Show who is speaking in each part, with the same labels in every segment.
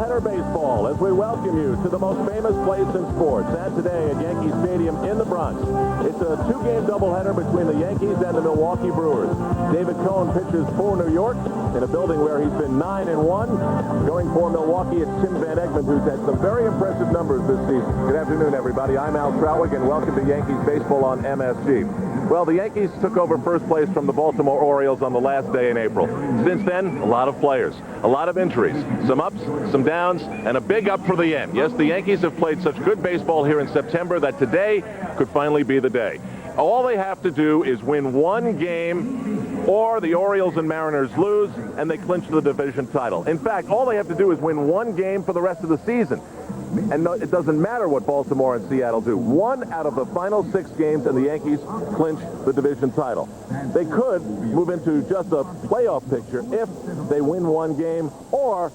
Speaker 1: doubleheader baseball as we welcome you to the most famous place in sports, and today at Yankee Stadium in the Bronx. It's a two-game doubleheader between the Yankees and the Milwaukee Brewers. David Cone pitches for New York in a building where he's been 9-1. Going for Milwaukee, it's Tim Van Egmond, who's had some very impressive numbers this season. Good afternoon, everybody. I'm Al Trautwig, and welcome to Yankees baseball on MSG. Well, the Yankees took over first place from the Baltimore Orioles on the last day in April. Since then, a lot of players, a lot of injuries, some ups, some downs, and a big up for the end. Yes, the Yankees have played such good baseball here in September that today could finally be the day. All they have to do is win one game, or the Orioles and Mariners lose, and they clinch the division title. In fact, all they have to do is win one game for the rest of the season. And no, it doesn't matter what Baltimore and Seattle do. 1 out of the final 6 games, and the Yankees clinch the division title. They could move into just a playoff picture if they win one game or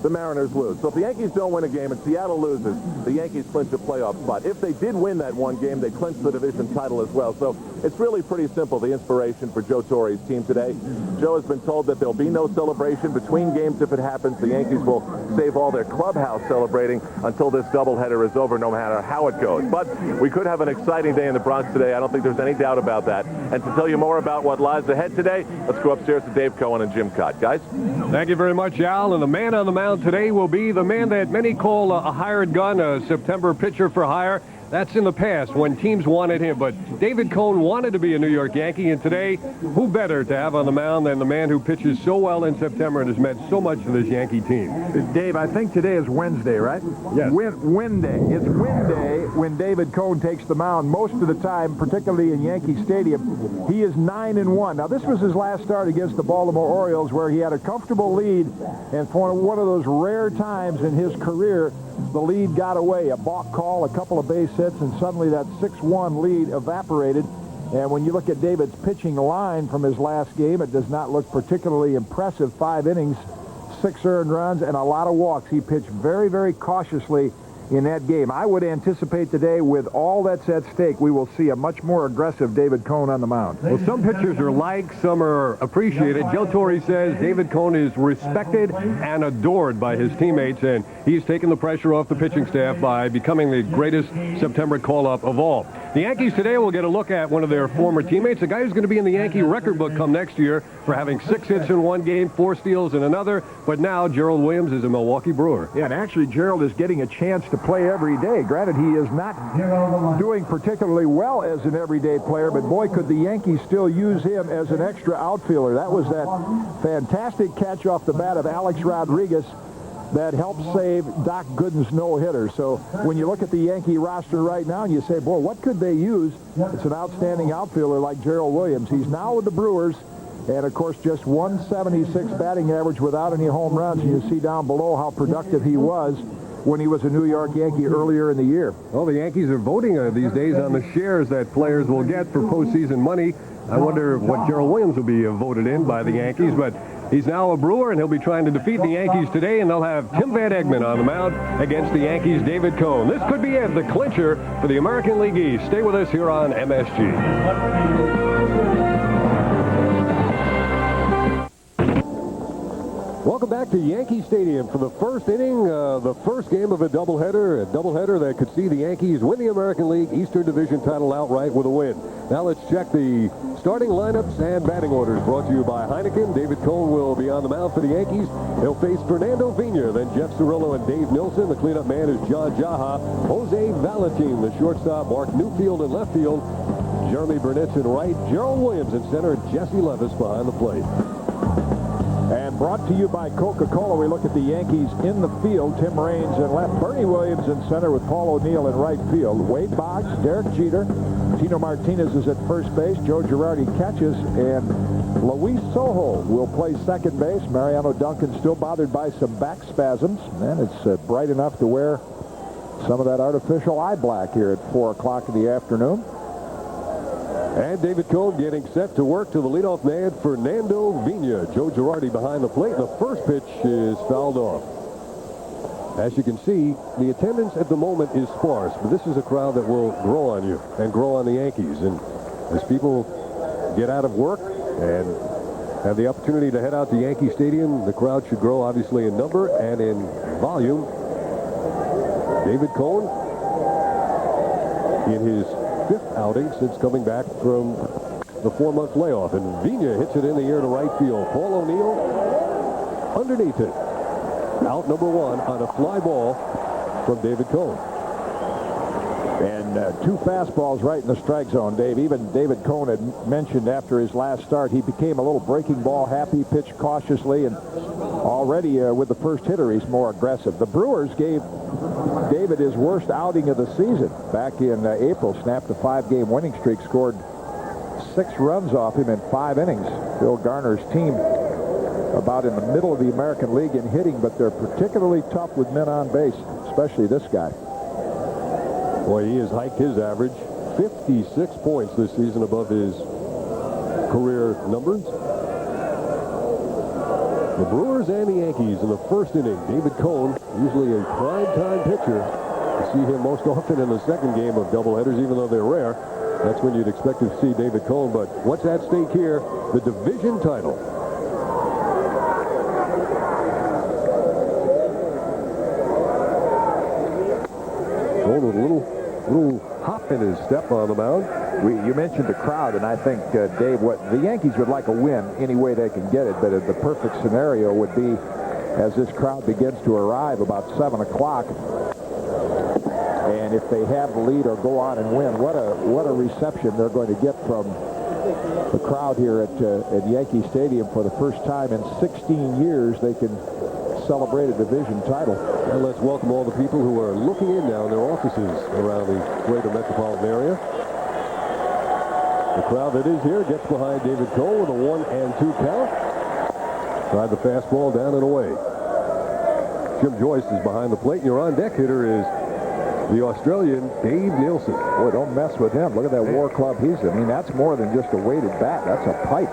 Speaker 1: the Mariners lose. So if the Yankees don't win a game and Seattle loses, the Yankees clinch a playoff spot. If they did win that one game, they clinch the division title as well. So it's really pretty simple, the inspiration for Joe Torre's team today. Joe has been told that there'll be no celebration between games if it happens. The Yankees will save all their clubhouse celebrating until this doubleheader is over, no matter how it goes. But we could have an exciting day in the Bronx today. I don't think there's any doubt about that. And to tell you more about what lies ahead today, let's go upstairs to Dave Cohen and Jim Cott. Guys?
Speaker 2: Thank you very much, Al. And the man on the mound today will be the man that many call a hired gun, a September pitcher for hire. That's in the past when teams wanted him, but David Cone wanted to be a New York Yankee, and today, who better to have on the mound than the man who pitches so well in September and has meant so much to this Yankee team?
Speaker 3: Dave, I think today is Wednesday, right?
Speaker 2: Yes.
Speaker 3: Win day. It's win day when David Cone takes the mound. Most of the time, particularly in Yankee Stadium, he is 9-1. Now, this was his last start against the Baltimore Orioles, where he had a comfortable lead, and for one of those rare times in his career, the lead got away. A balk call, a couple of base hits, and suddenly that 6-1 lead evaporated. And when you look at David's pitching line from his last game, it does not look particularly impressive. 5 innings, 6 earned runs, and a lot of walks. He pitched very, very cautiously in that game. I would anticipate today, with all that's at stake, we will see a much more aggressive David Cone on the mound.
Speaker 2: Well, some pitchers are liked, some are appreciated. Joe Torre says David Cone is respected and adored by his teammates, and he's taken the pressure off the pitching staff by becoming the greatest September call-up of all. The Yankees today will get a look at one of their former teammates, a guy who's going to be in the Yankee record book come next year for having 6 hits in one game, 4 steals in another, but now Gerald Williams is a Milwaukee Brewer.
Speaker 3: Yeah, and actually Gerald is getting a chance to play every day. Granted, he is not doing particularly well as an everyday player, but boy, could the Yankees still use him as an extra outfielder. That was that fantastic catch off the bat of Alex Rodriguez that helped save Doc Gooden's no-hitter. So when you look at the Yankee roster right now and you say, boy, what could they use? It's an outstanding outfielder like Gerald Williams. He's now with the Brewers, and of course just 176 batting average without any home runs. And you see down below how productive he was when he was a New York Yankee earlier in the year.
Speaker 2: Well, the Yankees are voting these days on the shares that players will get for postseason money. I wonder what Gerald Williams will be voted in by the Yankees, but he's now a Brewer, and he'll be trying to defeat the Yankees today, and they'll have Tim Van Egmond on the mound against the Yankees' David Cone. This could be it, the clincher for the American League East. Stay with us here on MSG. Welcome back to Yankee Stadium for the first inning, the first game of a doubleheader that could see the Yankees win the American League Eastern Division title outright with a win. Now let's check the starting lineups and batting orders brought to you by Heineken. David Cone will be on the mound for the Yankees. He'll face Fernando Vina, then Jeff Cirillo and Dave Nilsson. The cleanup man is John Jaha. Jose Valentin, the shortstop, Mark Newfield in left field. Jeremy Burnitz in right, Gerald Williams in center, and Jesse Levis behind the plate.
Speaker 3: And brought to you by Coca-Cola, we look at the Yankees in the field. Tim Raines in left, Bernie Williams in center with Paul O'Neill in right field. Wade Boggs, Derek Jeter, Tino Martinez is at first base, Joe Girardi catches, and Luis Sojo will play second base. Mariano Duncan still bothered by some back spasms, and it's bright enough to wear some of that artificial eye black here at 4 o'clock in the afternoon.
Speaker 2: And David Cone getting set to work to the leadoff man, Fernando Vina. Joe Girardi behind the plate. The first pitch is fouled off. As you can see, the attendance at the moment is sparse, but this is a crowd that will grow on you and grow on the Yankees. And as people get out of work and have the opportunity to head out to Yankee Stadium. The crowd should grow, obviously, in number and in volume. David Cohn, in his 5th outing since coming back from the 4-month layoff. And Vina hits it in the air to right field. Paul O'Neill underneath it. Out number 1 on a fly ball from David Cohn.
Speaker 3: And 2 fastballs right in the strike zone, Dave. Even David Cohn had mentioned after his last start, he became a little breaking ball happy, pitched cautiously, and already with the first hitter, he's more aggressive. The Brewers gave David his worst outing of the season back in April. Snapped a 5-game winning streak, scored 6 runs off him in 5 innings. Bill Garner's team about in the middle of the American League in hitting, but they're particularly tough with men on base, especially this guy.
Speaker 2: Boy, he has hiked his average 56 points this season above his career numbers. The Brewers and the Yankees in the first inning. David Cohn, usually a prime-time pitcher. You see him most often in the second game of doubleheaders, even though they're rare. That's when you'd expect to see David Cohn. But what's at stake here? The division title. Cohn with a little hop in his step on the mound.
Speaker 3: You mentioned the crowd, and I think, Dave, what the Yankees would like a win any way they can get it, but the perfect scenario would be as this crowd begins to arrive about 7 o'clock, and if they have the lead or go on and win, what a reception they're going to get from the crowd here at Yankee Stadium. For the first time in 16 years, they can celebrate a division title.
Speaker 2: And let's welcome all the people who are looking in now in their offices around the greater metropolitan area. The crowd that is here gets behind David Cohn with a 1-2 count. Tried the fastball down and away. Jim Joyce is behind the plate, and your on-deck hitter is the Australian Dave Nielsen.
Speaker 3: Boy, don't mess with him. Look at that war club he's in. I mean, that's more than just a weighted bat. That's a pipe.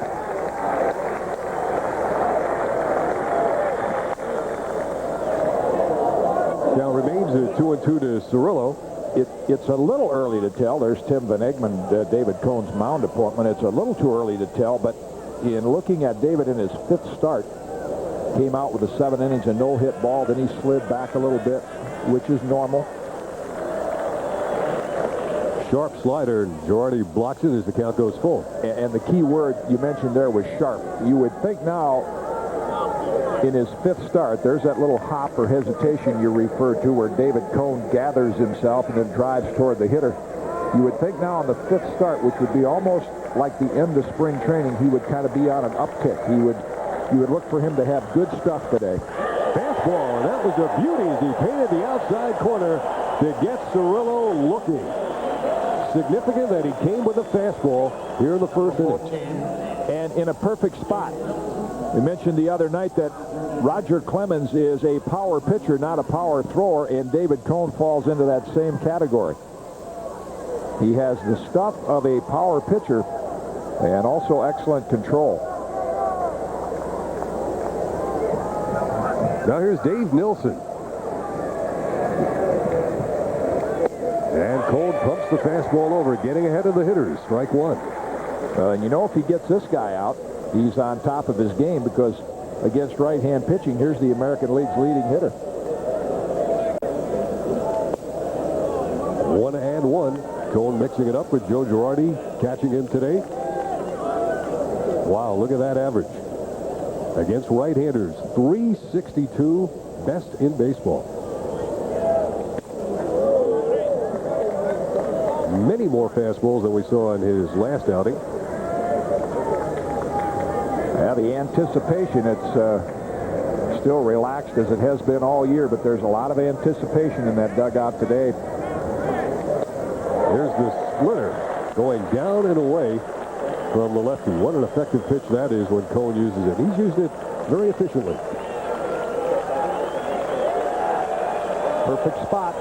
Speaker 2: Now remains a 2-2 to Cirillo.
Speaker 3: It's a little early to tell. There's Tim Van Egmond, David Cohn's mound appointment. It's a little too early to tell, but in looking at David in his 5th start, came out with a 7 innings and no-hit ball. Then he slid back a little bit, which is normal.
Speaker 2: Sharp slider, and Girardi blocks it as the count goes full.
Speaker 3: And the key word you mentioned there was sharp. You would think now, in his 5th start, there's that little hop or hesitation you referred to where David Cohn gathers himself and then drives toward the hitter. You would think now on the 5th start, which would be almost like the end of spring training, he would kind of be on an uptick. You would look for him to have good stuff today.
Speaker 2: Fastball, and that was a beauty as he painted the outside corner to get Cirillo looking. Significant that he came with a fastball here in the first inning.
Speaker 3: And in a perfect spot. We mentioned the other night that Roger Clemens is a power pitcher, not a power thrower, and David Cohn falls into that same category. He has the stuff of a power pitcher and also excellent control.
Speaker 2: Now here's Dave Nielsen. And Cohn pumps the fastball over, getting ahead of the hitters. Strike 1.
Speaker 3: And you know, if he gets this guy out, he's on top of his game, because against right-hand pitching, here's the American League's leading hitter.
Speaker 2: 1-1. Cohn mixing it up with Joe Girardi catching him today. Wow, look at that average. Against right-handers, 362, best in baseball. Many more fastballs than we saw in his last outing.
Speaker 3: Yeah, the anticipation, it's still relaxed as it has been all year, but there's a lot of anticipation in that dugout today.
Speaker 2: Here's the splitter going down and away from the lefty. What an effective pitch that is when Cohn uses it. He's used it very efficiently.
Speaker 3: Perfect spot.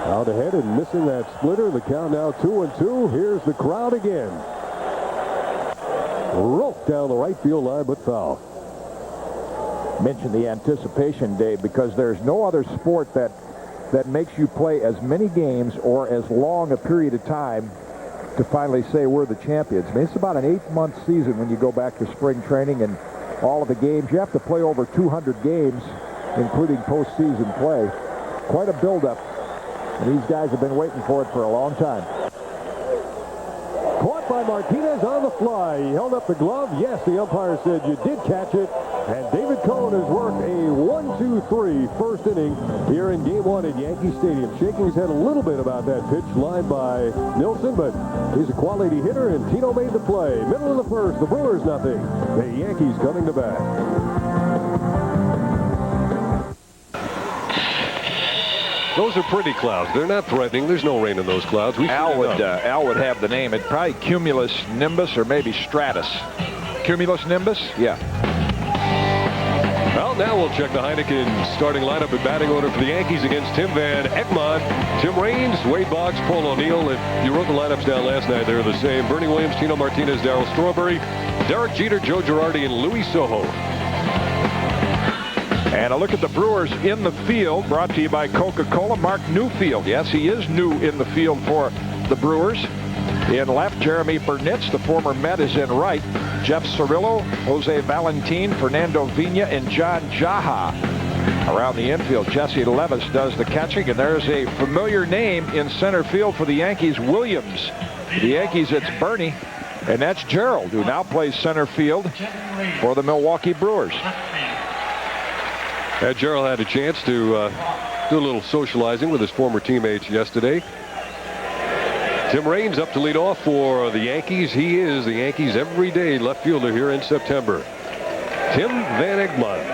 Speaker 2: Out ahead and missing that splitter. The count now 2-2. Here's the crowd again. Roped down the right field line, but foul.
Speaker 3: Mention the anticipation, Dave, because there's no other sport that makes you play as many games or as long a period of time to finally say we're the champions. I mean, it's about an 8-month season when you go back to spring training and all of the games. You have to play over 200 games, including postseason play. Quite a buildup, and these guys have been waiting for it for a long time.
Speaker 2: Caught by Martinez on the fly. He held up the glove. Yes, the umpire said you did catch it. And David Cohn has worked a 1-2-3 first inning here in Game 1 at Yankee Stadium. Shaking his head a little bit about that pitch lined by Nilsson, but he's a quality hitter, and Tino made the play. Middle of the first, the Brewers nothing. The Yankees coming to bat. Those are pretty clouds. They're not threatening. There's no rain in those clouds.
Speaker 4: Al would have the name. It's probably cumulus nimbus or maybe stratus. Cumulus nimbus? Yeah.
Speaker 2: Well, now we'll check the Heineken starting lineup and batting order for the Yankees against Tim Van Egmond, Tim Raines, Wade Boggs, Paul O'Neill. If you wrote the lineups down last night, they're the same. Bernie Williams, Tino Martinez, Darryl Strawberry, Derek Jeter, Joe Girardi, and Luis Sojo.
Speaker 4: And a look at the Brewers in the field, brought to you by Coca-Cola. Mark Newfield. Yes, he is new in the field for the Brewers. In left, Jeremy Burnitz, the former Met, is in right. Jeff Cirillo, Jose Valentin, Fernando Vina, and John Jaha. Around the infield, Jesse Levis does the catching, and there's a familiar name in center field for the Yankees, Williams. For the Yankees, it's Bernie, and that's Gerald, who now plays center field for the Milwaukee Brewers.
Speaker 2: Gerald had a chance to do a little socializing with his former teammates yesterday. Tim Raines up to lead off for the Yankees. He is the Yankees' everyday left fielder here in September. Tim Van Egmond.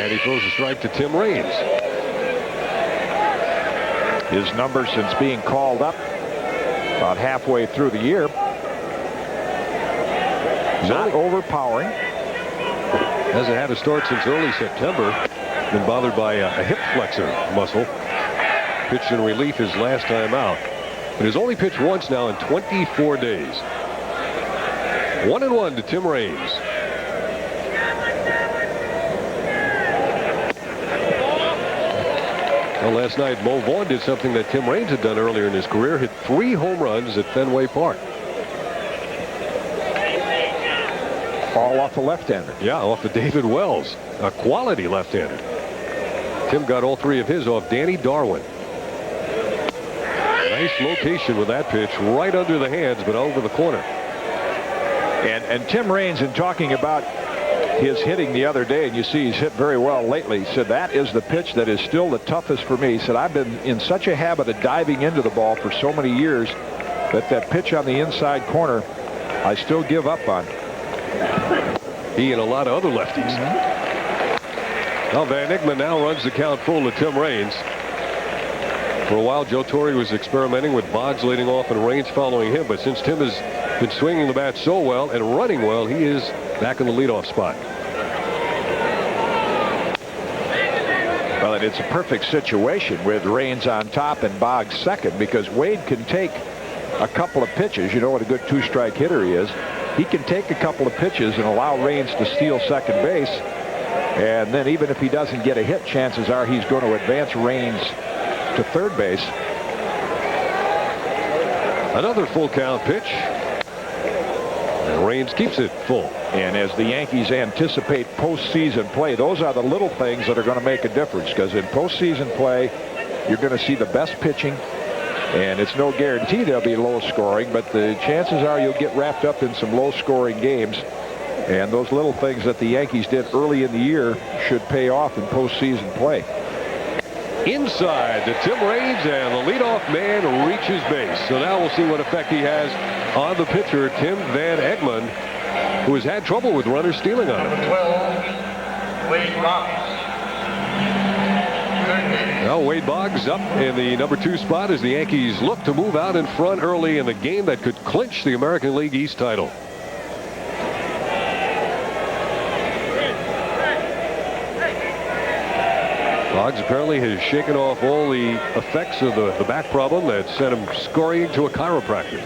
Speaker 2: And he throws a strike to Tim Raines.
Speaker 4: His numbers since being called up about halfway through the year. Not overpowering.
Speaker 2: Hasn't had a start since early September. Been bothered by a hip flexor muscle. Pitched in relief his last time out. But has only pitched once now in 24 days. 1-1 to Tim Raines. Well, last night, Mo Vaughn did something that Tim Raines had done earlier in his career. Hit 3 home runs at Fenway Park.
Speaker 4: All off the left-hander.
Speaker 2: Yeah, off of David Wells. A quality left-hander. Tim got all 3 of his off Danny Darwin. Nice location with that pitch, right under the hands, but over the corner.
Speaker 4: And Tim Raines, in talking about his hitting the other day, and you see he's hit very well lately, said that is the pitch that is still the toughest for me. He said, I've been in such a habit of diving into the ball for so many years that pitch on the inside corner, I still give up on.
Speaker 2: He and a lot of other lefties. Now Van Egmond now runs the count full to Tim Raines. For a while, Joe Torre was experimenting with Boggs leading off and Raines following him. But since Tim has been swinging the bat so well and running well, he is back in the leadoff spot.
Speaker 4: Well, and it's a perfect situation with Raines on top and Boggs second, because Wade can take a couple of pitches. You know what a good 2-strike hitter he is. He can take a couple of pitches and allow Raines to steal second base. And then even if he doesn't get a hit, chances are he's going to advance Raines to third base.
Speaker 2: Another full count pitch. And Raines keeps it full.
Speaker 4: And as the Yankees anticipate postseason play, those are the little things that are going to make a difference, because in postseason play, you're going to see the best pitching. And it's no guarantee they'll be low scoring, but the chances are you'll get wrapped up in some low scoring games. And those little things that the Yankees did early in the year should pay off in postseason play.
Speaker 2: Inside to Tim Raines, and the leadoff man reaches base. So now we'll see what effect he has on the pitcher, Tim Van Egmond, who has had trouble with runners stealing on him.
Speaker 5: 12, Wade Boggs.
Speaker 2: Now Wade Boggs up in the number 2 spot as the Yankees look to move out in front early in the game that could clinch the American League East title. Boggs apparently has shaken off all the effects of the back problem that sent him scurrying to a chiropractor.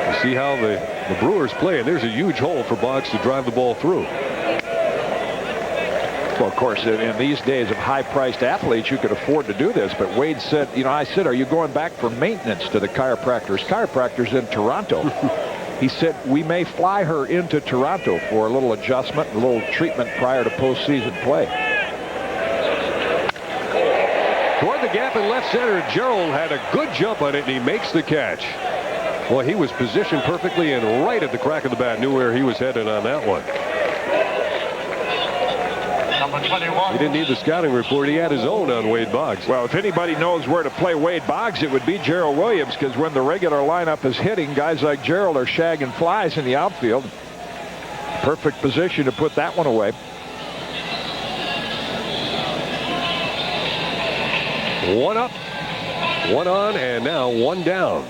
Speaker 2: You see how the Brewers play, and there's a huge hole for Boggs to drive the ball through.
Speaker 4: Well, of course, in these days of high-priced athletes, you could afford to do this. But Wade said, I said, are you going back for maintenance to the chiropractor's? Chiropractor's in Toronto. He said, we may fly her into Toronto for a little adjustment, a little treatment prior to postseason play.
Speaker 2: Toward the gap in left center, Gerald had a good jump on it, and he makes the catch. Boy, he was positioned perfectly and right at the crack of the bat, knew where he was headed on that one. He didn't need the scouting report. He had his own on Wade Boggs.
Speaker 4: Well, if anybody knows where to play Wade Boggs, it would be Gerald Williams, because when the regular lineup is hitting, guys like Gerald are shagging flies in the outfield. Perfect position to put that one away.
Speaker 2: One up, one on, and now one down.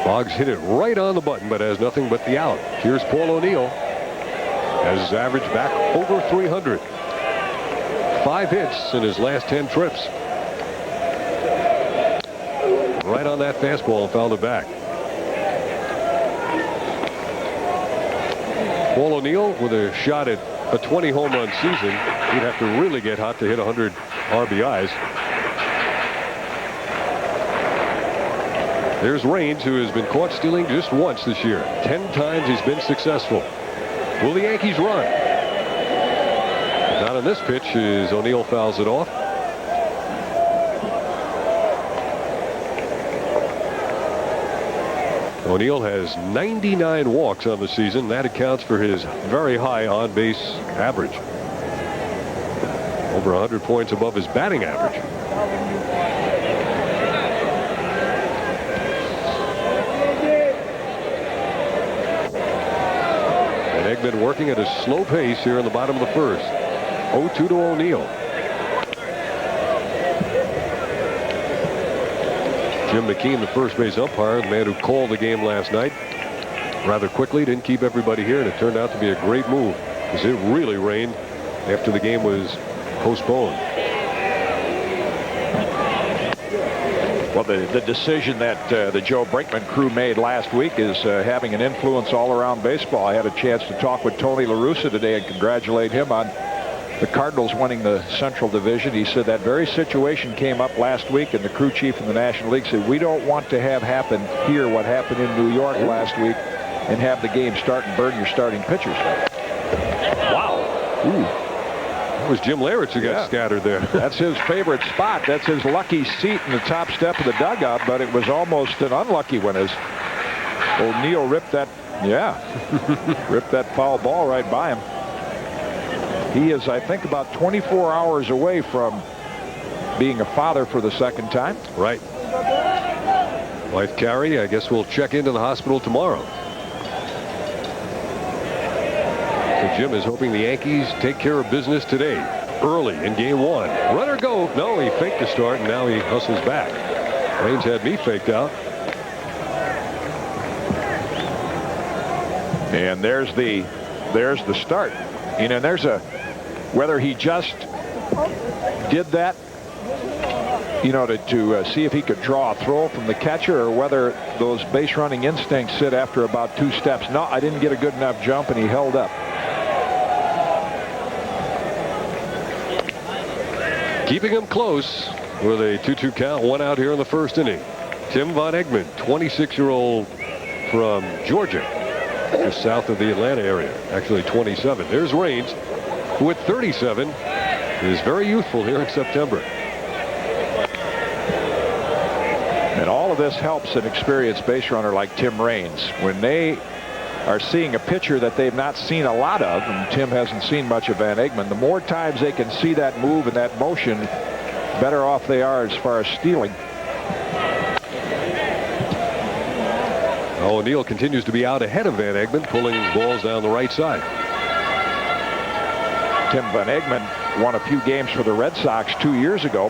Speaker 2: Boggs hit it right on the button, but has nothing but the out. Here's Paul O'Neill. Has his average back over 300. 5 hits in his last 10 trips. Right on that fastball and fouled it back. Paul O'Neill with a shot at a 20 home run season. He'd have to really get hot to hit 100 RBIs. There's Raines, who has been caught stealing just once this year. 10 times he's been successful. Will the Yankees run? Not on this pitch as O'Neill fouls it off. O'Neill has 99 walks on the season. That accounts for his very high on-base average. Over 100 points above his batting average. Been working at a slow pace here in the bottom of the first. 0-2 to O'Neill. Jim McKean, the first base umpire, the man who called the game last night, rather quickly, didn't keep everybody here, and it turned out to be a great move because it really rained after the game was postponed.
Speaker 4: Well, the decision that the Joe Brinkman crew made last week is having an influence all around baseball. I had a chance to talk with Tony La Russa today and congratulate him on the Cardinals winning the Central Division. He said that very situation came up last week, and the crew chief in the National League said, we don't want to have happen here what happened in New York last week and have the game start and burn your starting pitchers.
Speaker 2: Wow. Ooh. That was Jim Lehretz who got scattered there.
Speaker 4: That's his favorite spot. That's his lucky seat in the top step of the dugout, but it was almost an unlucky one as O'Neill ripped that, ripped that foul ball right by him. He is, I think, about 24 hours away from being a father for the second time.
Speaker 2: Right. Wife Carrie, I guess we'll check into the hospital tomorrow. Jim is hoping the Yankees take care of business today, early in game 1. Runner go. No, he faked the start, and now he hustles back. Raines had me faked out.
Speaker 4: And there's the start. There's whether he just did that, to see if he could draw a throw from the catcher, or whether those base running instincts sit after about 2 steps. No, I didn't get a good enough jump, and he held up.
Speaker 2: Keeping him close with a 2-2 count, 1 out here in the first inning. Tim Von Egmond, 26-year-old from Georgia, just south of the Atlanta area, actually 27. There's Raines, who at 37 is very youthful here in September.
Speaker 4: And all of this helps an experienced base runner like Tim Raines. When they are seeing a pitcher that they've not seen a lot of, and Tim hasn't seen much of Van Egmond, the more times they can see that move and that motion, better off they are as far as stealing.
Speaker 2: O'Neill continues to be out ahead of Van Egmond, pulling balls down the right side.
Speaker 4: Tim Van Egmond won a few games for the Red Sox 2 years ago,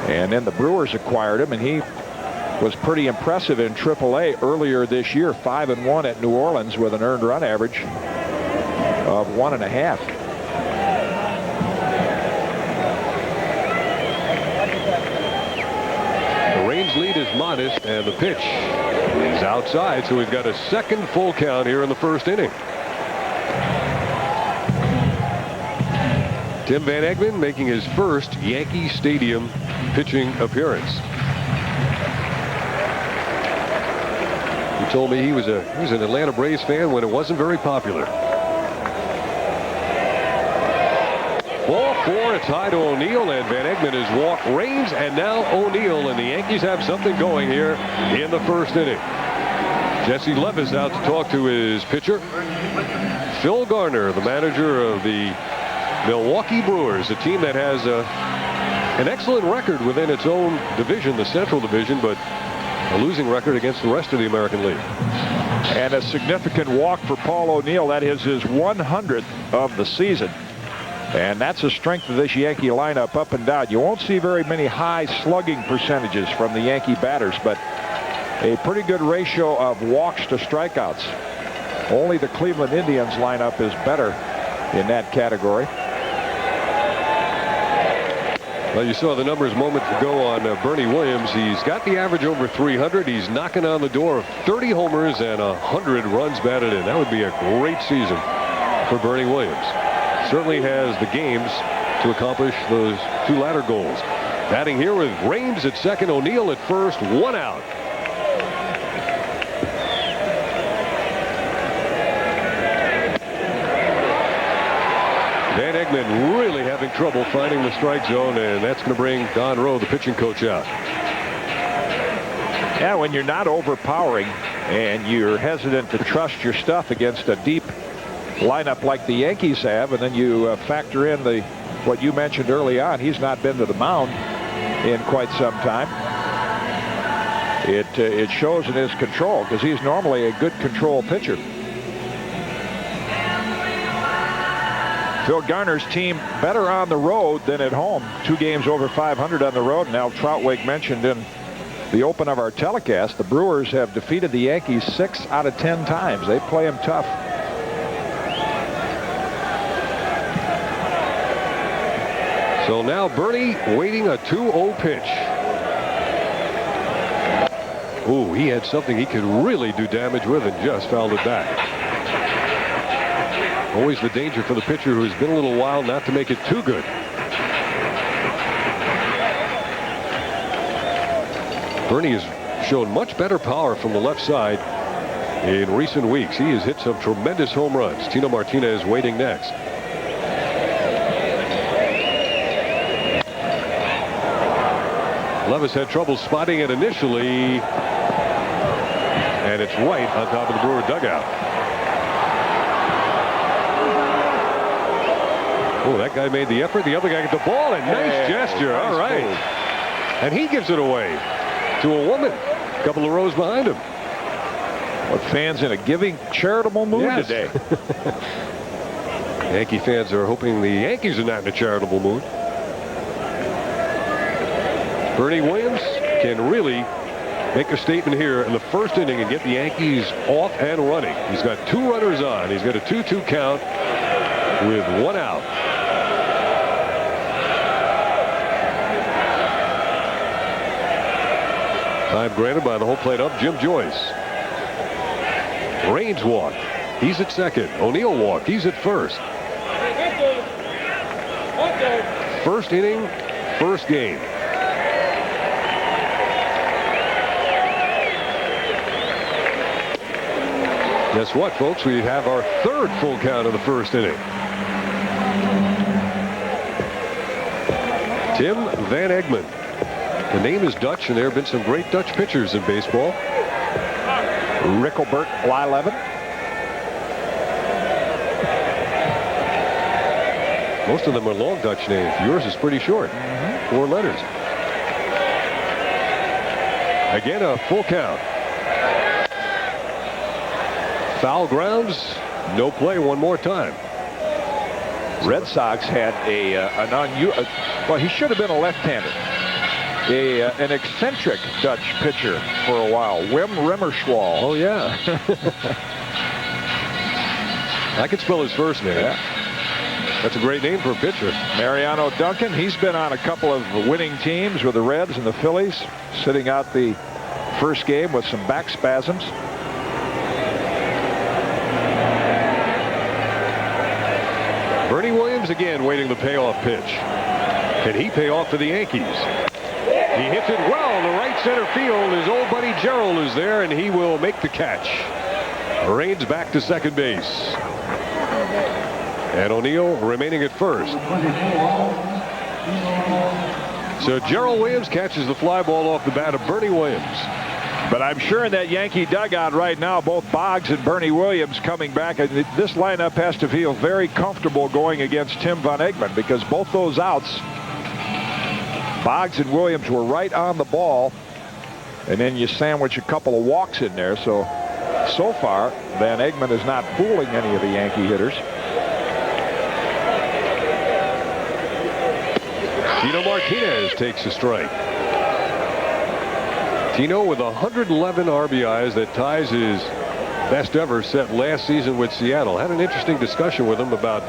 Speaker 4: and then the Brewers acquired him, and he was pretty impressive in AAA earlier this year. 5-1 at New Orleans with an earned run average of 1.5.
Speaker 2: The Raines lead is modest, and the pitch is outside, so we've got a second full count here in the first inning. Tim Van Egmond making his first Yankee Stadium pitching appearance. He told me he was an Atlanta Braves fan when it wasn't very popular. Ball 4, it's high to O'Neill, and Van Egmond has walked Raines and now O'Neill, and the Yankees have something going here in the first inning. Jesse Levis out to talk to his pitcher. Phil Garner, the manager of the Milwaukee Brewers, a team that has an excellent record within its own division, the Central Division, but a losing record against the rest of the American League.
Speaker 4: And a significant walk for Paul O'Neill. That is his 100th of the season. And that's the strength of this Yankee lineup up and down. You won't see very many high slugging percentages from the Yankee batters, but a pretty good ratio of walks to strikeouts. Only the Cleveland Indians lineup is better in that category.
Speaker 2: Well, you saw the numbers moments ago on Bernie Williams. He's got the average over 300. He's knocking on the door of 30 homers and 100 runs batted in. That would be a great season for Bernie Williams. Certainly has the games to accomplish those two latter goals. Batting here with Raines at second, O'Neill at first, one out. Van Egmond really having trouble finding the strike zone, and that's going to bring Don Rowe, the pitching coach, out.
Speaker 4: Yeah, when you're not overpowering and you're hesitant to trust your stuff against a deep lineup like the Yankees have, and then you factor in what you mentioned early on, he's not been to the mound in quite some time. It shows in his control, because he's normally a good control pitcher. Phil Garner's team better on the road than at home. 2 games over 500 on the road. Now, Troutwig mentioned in the open of our telecast, the Brewers have defeated the Yankees 6 out of 10 times. They play them tough.
Speaker 2: So now Bernie waiting a 2-0 pitch. Ooh, he had something he could really do damage with and just fouled it back. Always the danger for the pitcher who's been a little wild not to make it too good. Bernie has shown much better power from the left side in recent weeks. He has hit some tremendous home runs. Tino Martinez waiting next. Levis had trouble spotting it initially, and it's right on top of the Brewer dugout. Oh, that guy made the effort. The other guy got the ball, and nice gesture. Nice. All right. Move. And he gives it away to a woman a couple of rows behind him.
Speaker 4: What fans in a giving, charitable mood today.
Speaker 2: Yankee fans are hoping the Yankees are not in a charitable mood. Bernie Williams can really make a statement here in the first inning and get the Yankees off and running. He's got 2 runners on. He's got a 2-2 count with 1 out. Time granted by the home plate up, Jim Joyce. Raines walked. He's at second. O'Neill walked. He's at first. First inning, first game. Guess what, folks? We have our 3rd full count of the first inning. Tim Van Egmond. The name is Dutch, and there have been some great Dutch pitchers in baseball.
Speaker 4: Rickelbert, Blyleven.
Speaker 2: Most of them are long Dutch names. Yours is pretty short. 4 letters. Again, a full count. Foul grounds, no play one more time.
Speaker 4: Red Sox had well, he should have been a left-hander. An eccentric Dutch pitcher for a while, Wim Remmerschwal.
Speaker 2: Oh, yeah. I could spell his first name.
Speaker 4: Yeah.
Speaker 2: That's a great name for a pitcher.
Speaker 4: Mariano Duncan, he's been on a couple of winning teams with the Reds and the Phillies, sitting out the first game with some back spasms.
Speaker 2: Bernie Williams again waiting the payoff pitch. Can he pay off for the Yankees? He hits it well to right center field. His old buddy Gerald is there, and he will make the catch. Raines back to second base. And O'Neill remaining at first. So Gerald Williams catches the fly ball off the bat of Bernie Williams.
Speaker 4: But I'm sure in that Yankee dugout right now, both Boggs and Bernie Williams coming back, and this lineup has to feel very comfortable going against Tim Van Egmond, because both those outs, Boggs and Williams, were right on the ball, and then you sandwich a couple of walks in there. So far, Van Egmond is not fooling any of the Yankee hitters.
Speaker 2: Tino Martinez takes a strike. Tino with 111 RBIs. That ties his best ever set last season with Seattle. Had an interesting discussion with him about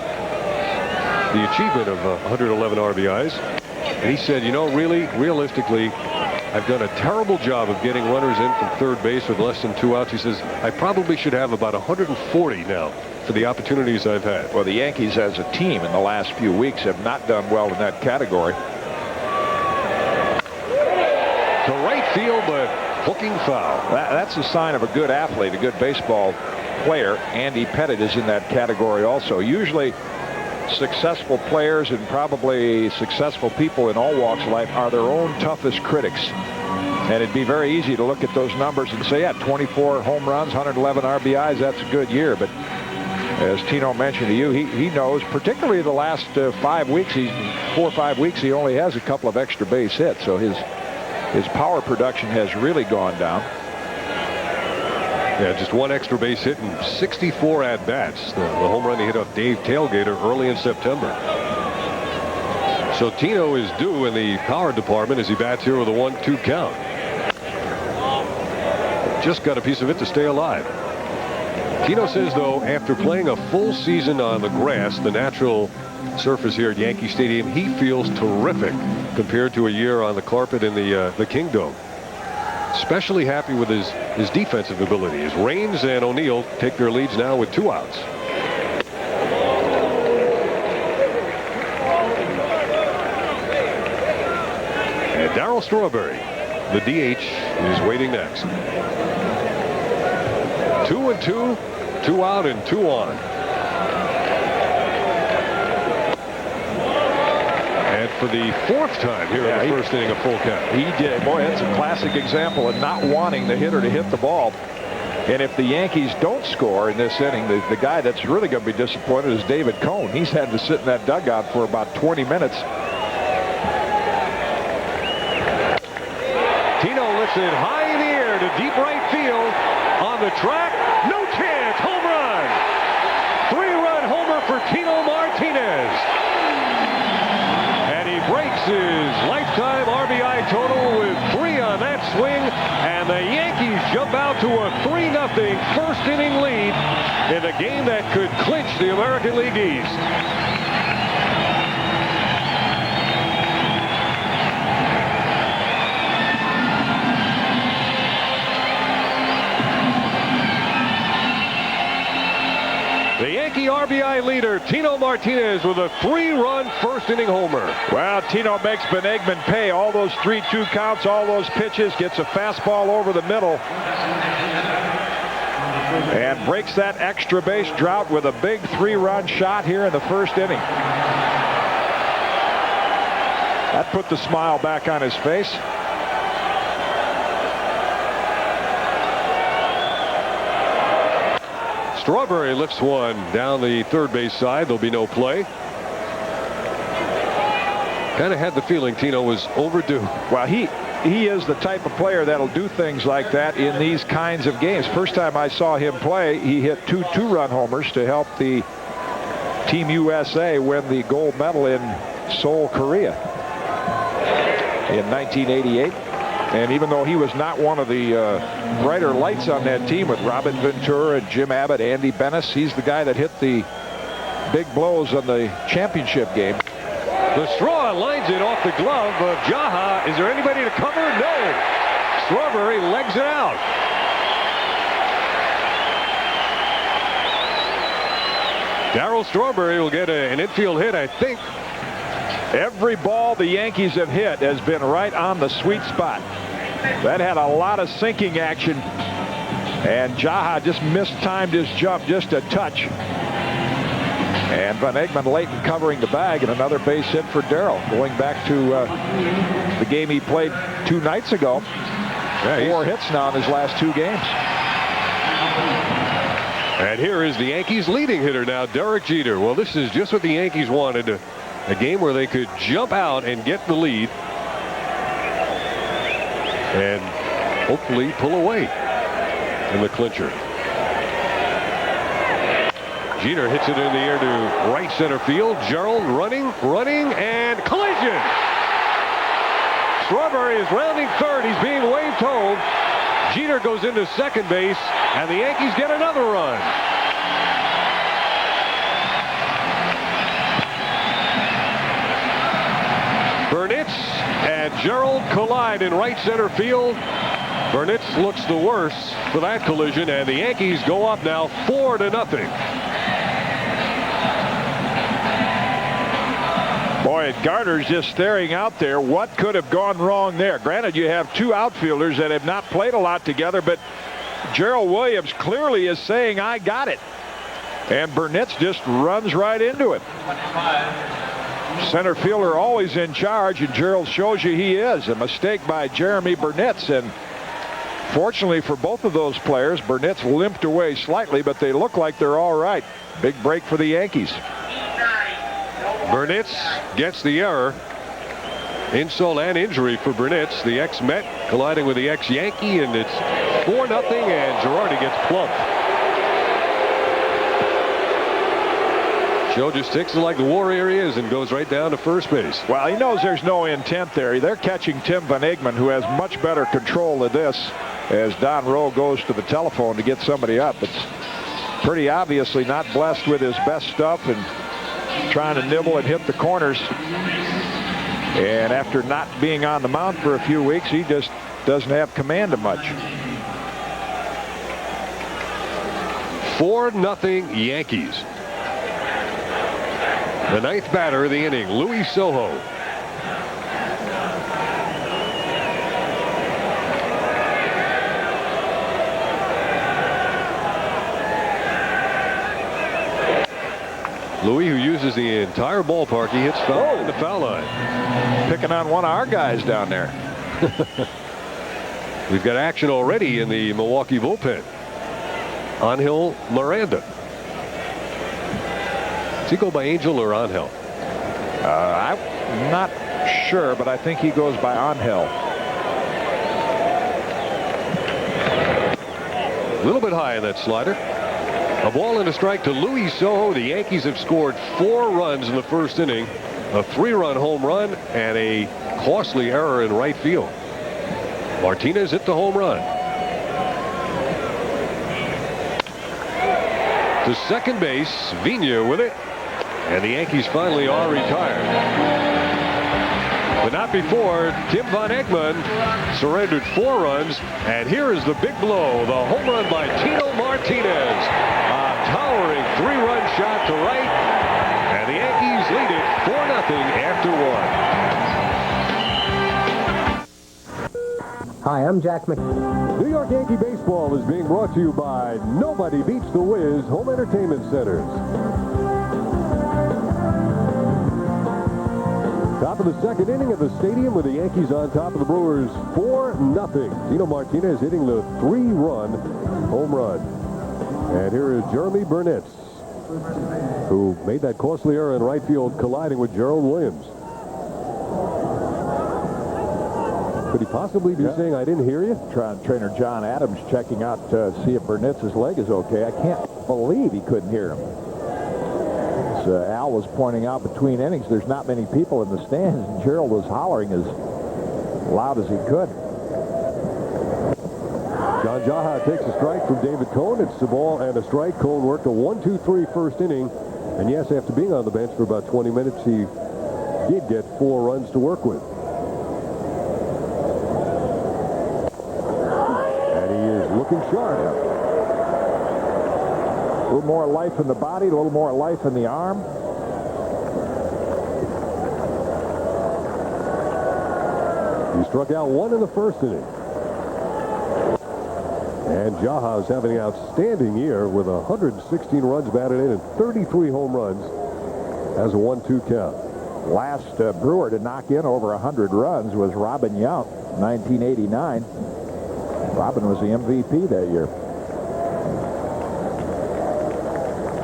Speaker 2: the achievement of 111 RBIs. And he said, you know, really, realistically, I've done a terrible job of getting runners in from third base with less than 2 outs. He says, I probably should have about 140 now for the opportunities I've had.
Speaker 4: Well, the Yankees as a team in the last few weeks have not done well in that category.
Speaker 2: To right field, but hooking foul.
Speaker 4: That's a sign of a good athlete, a good baseball player. Andy Pettitte is in that category also. Usually successful players and probably successful people in all walks of life are their own toughest critics. And it'd be very easy to look at those numbers and say, yeah, 24 home runs, 111 RBIs, that's a good year. But as Tino mentioned to you, he knows, particularly the last 5 weeks, 4 or 5 weeks, he only has a couple of extra base hits. So his power production has really gone down.
Speaker 2: Yeah, just 1 extra base hit and 64 at-bats. The home run he hit off Dave Tailgater early in September. So Tino is due in the power department as he bats here with a 1-2 count. Just got a piece of it to stay alive. Tino says, though, after playing a full season on the grass, the natural surface here at Yankee Stadium, he feels terrific compared to a year on the carpet in the Kingdome. Especially happy with his defensive ability as Raines and O'Neill take their leads now with 2 outs. And Darryl Strawberry, the DH, is waiting next. 2-2, 2 out and 2 on. And for the 4th time here in the first inning, a full count.
Speaker 4: He did. Boy, that's a classic example of not wanting the hitter to hit the ball. And if the Yankees don't score in this inning, the guy that's really going to be disappointed is David Cone. He's had to sit in that dugout for about 20 minutes.
Speaker 2: Tino lifts it high in the air to deep right field. On the track, no chance, home run. 3-run homer for Tino Martinez. And he breaks his lifetime RBI total with 3 on that swing. And the Yankees jump out to a 3-0 first inning lead in a game that could clinch the American League East. The Yankee RBI leader, Tino Martinez, with a 3-run first inning homer.
Speaker 4: Well, Tino makes Van Egmond pay. All those 3-2 counts, all those pitches, gets a fastball over the middle, and breaks that extra base drought with a big 3-run shot here in the first inning. That put the smile back on his face.
Speaker 2: Strawberry lifts one down the third base side. There'll be no play. Kind of had the feeling Tino was overdue.
Speaker 4: Well, he is the type of player that'll do things like that in these kinds of games. First time I saw him play, he hit 2 2-run homers to help the Team USA win the gold medal in Seoul, Korea in 1988. And even though he was not one of the brighter lights on that team with Robin Ventura, Jim Abbott, Andy Bennis, he's the guy that hit the big blows on the championship game.
Speaker 2: The straw lines it off the glove of Jaha. Is there anybody to cover? No. Strawberry legs it out. Darryl Strawberry will get an infield hit, I think.
Speaker 4: Every ball the Yankees have hit has been right on the sweet spot. That had a lot of sinking action, and Jaha just mistimed his jump just a touch. And Van Egmond late in covering the bag, and another base hit for Darryl. Going back to the game he played 2 nights ago. Yeah, 4 hits now in his last 2 games.
Speaker 2: And here is the Yankees' leading hitter now, Derek Jeter. Well, this is just what the Yankees wanted, a game where they could jump out and get the lead and hopefully pull away in the clincher. Jeter hits it in the air to right center field. Gerald running, and collision. Strawberry is rounding third. He's being waved home. Jeter goes into second base, and the Yankees get another run. Burnitz and Gerald collide in right center field. Burnitz looks the worse for that collision, and the Yankees go up now 4-0.
Speaker 4: Boy, Gardner's just staring out there. What could have gone wrong there? Granted, you have 2 outfielders that have not played a lot together, but Gerald Williams clearly is saying, I got it. And Burnitz just runs right into it. Center fielder always in charge, and Gerald shows you he is. A mistake by Jeremy Burnitz, and fortunately for both of those players, Burnitz limped away slightly, but they look like they're all right. Big break for the Yankees.
Speaker 2: Burnitz gets the error. Insult and injury for Burnitz, the ex-Met colliding with the ex-Yankee, and it's 4-0, and Girardi gets plumped. Joe just takes it like the Warrior he is and goes right down to first base.
Speaker 4: Well, he knows there's no intent there. They're catching Tim Van Egmond, who has much better control of this, as Don Rowe goes to the telephone to get somebody up. It's pretty obviously not blessed with his best stuff, and trying to nibble and hit the corners. And after not being on the mound for a few weeks, he just doesn't have command of much.
Speaker 2: 4-0 Yankees. The 9th batter of the inning, Luis Sojo. Louis, who uses the entire ballpark, he hits foul in the foul line.
Speaker 4: Picking on one of our guys down there.
Speaker 2: We've got action already in the Milwaukee bullpen. Angel Miranda. Does he go by Angel or Angel?
Speaker 4: I'm not sure, but I think he goes by Angel.
Speaker 2: A little bit high in that slider. A ball and a strike to Luis Sojo. The Yankees have scored 4 runs in the first inning. A 3-run home run and a costly error in right field. Martinez hit the home run. To second base, Vigna with it. And the Yankees finally are retired. But not before. Tim Van Egmond surrendered 4 runs. And here is the big blow. The home run by Tino Martinez. A towering 3-run shot to right. And the Yankees lead it 4-0 after 1.
Speaker 6: Hi, I'm Jack McKee.
Speaker 2: New York Yankee baseball is being brought to you by Nobody Beats the Wiz Home Entertainment Centers. Top of the second inning at the stadium with the Yankees on top of the Brewers 4-0. Tino Martinez hitting the 3-run home run. And here is Jeremy Burnitz, who made that costly error in right field, colliding with Gerald Williams. Could he possibly be saying, I didn't hear you?
Speaker 3: Trainer John Adams checking out to see if Burnitz's leg is okay. I can't believe he couldn't hear him. As Al was pointing out, between innings, there's not many people in the stands, and Gerald was hollering as loud as he could.
Speaker 2: John Jaha takes a strike from David Cone. It's the ball and a strike. Cone worked a 1-2-3 first inning. And yes, after being on the bench for about 20 minutes, he did get 4 runs to work with. And he is looking sharp.
Speaker 3: little more life in the body, a little more life in the arm.
Speaker 2: He struck out one in the first inning. And Jaha's having an outstanding year with 116 runs batted in and 33 home runs as a 1-2 count.
Speaker 3: Last Brewer to knock in over 100 runs was Robin Yount, 1989. Robin was the MVP that year.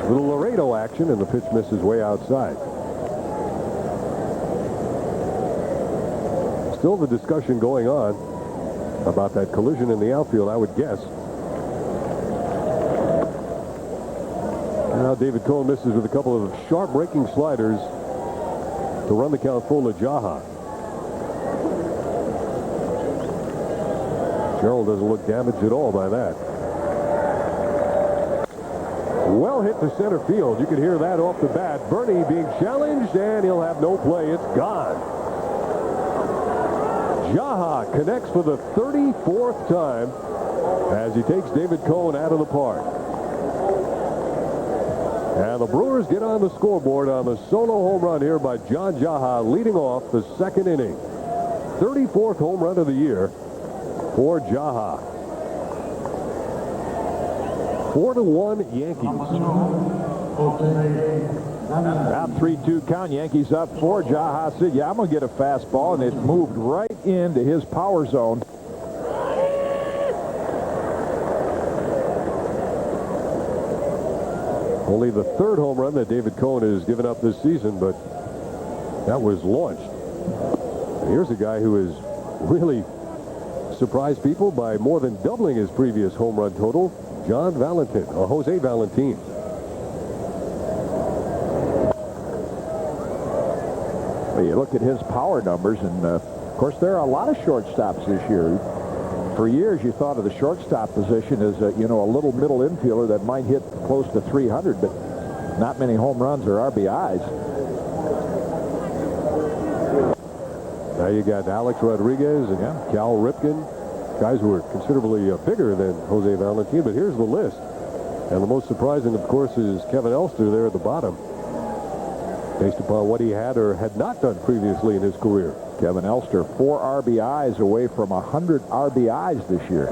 Speaker 2: Little Laredo action, and the pitch misses way outside. Still the discussion going on about that collision in the outfield, I would guess. Now David Cone misses with a couple of sharp breaking sliders to run the count full to Jaha. Gerald doesn't look damaged at all by that. Well hit to center field. You can hear that off the bat. Bernie being challenged, and he'll have no play. It's gone. Jaha connects for the 34th time as he takes David Cone out of the park. And the Brewers get on the scoreboard on the solo home run here by John Jaha, leading off the second inning. 34th home run of the year for Jaha. 4-1 Yankees.
Speaker 3: About 3-2 count. Yankees up 4. Jaha said, yeah, I'm going to get a fastball, and it moved right into his power zone.
Speaker 2: Only the third home run that David Cone has given up this season, but that was launched. Here's a guy who has really surprised people by more than doubling his previous home run total, John Valentin, or Jose Valentin.
Speaker 3: Well, you look at his power numbers, and of course there are a lot of shortstops this year. For years you thought of the shortstop position as a little middle infielder that might hit close to 300, but not many home runs or RBIs.
Speaker 2: Now you got Alex Rodriguez and Cal Ripken, guys who are considerably bigger than Jose Valentin, but here's the list. And the most surprising, of course, is Kevin Elster there at the bottom, based upon what he had or had not done previously in his career.
Speaker 3: Kevin Elster, 4 RBIs away from 100 RBIs this year.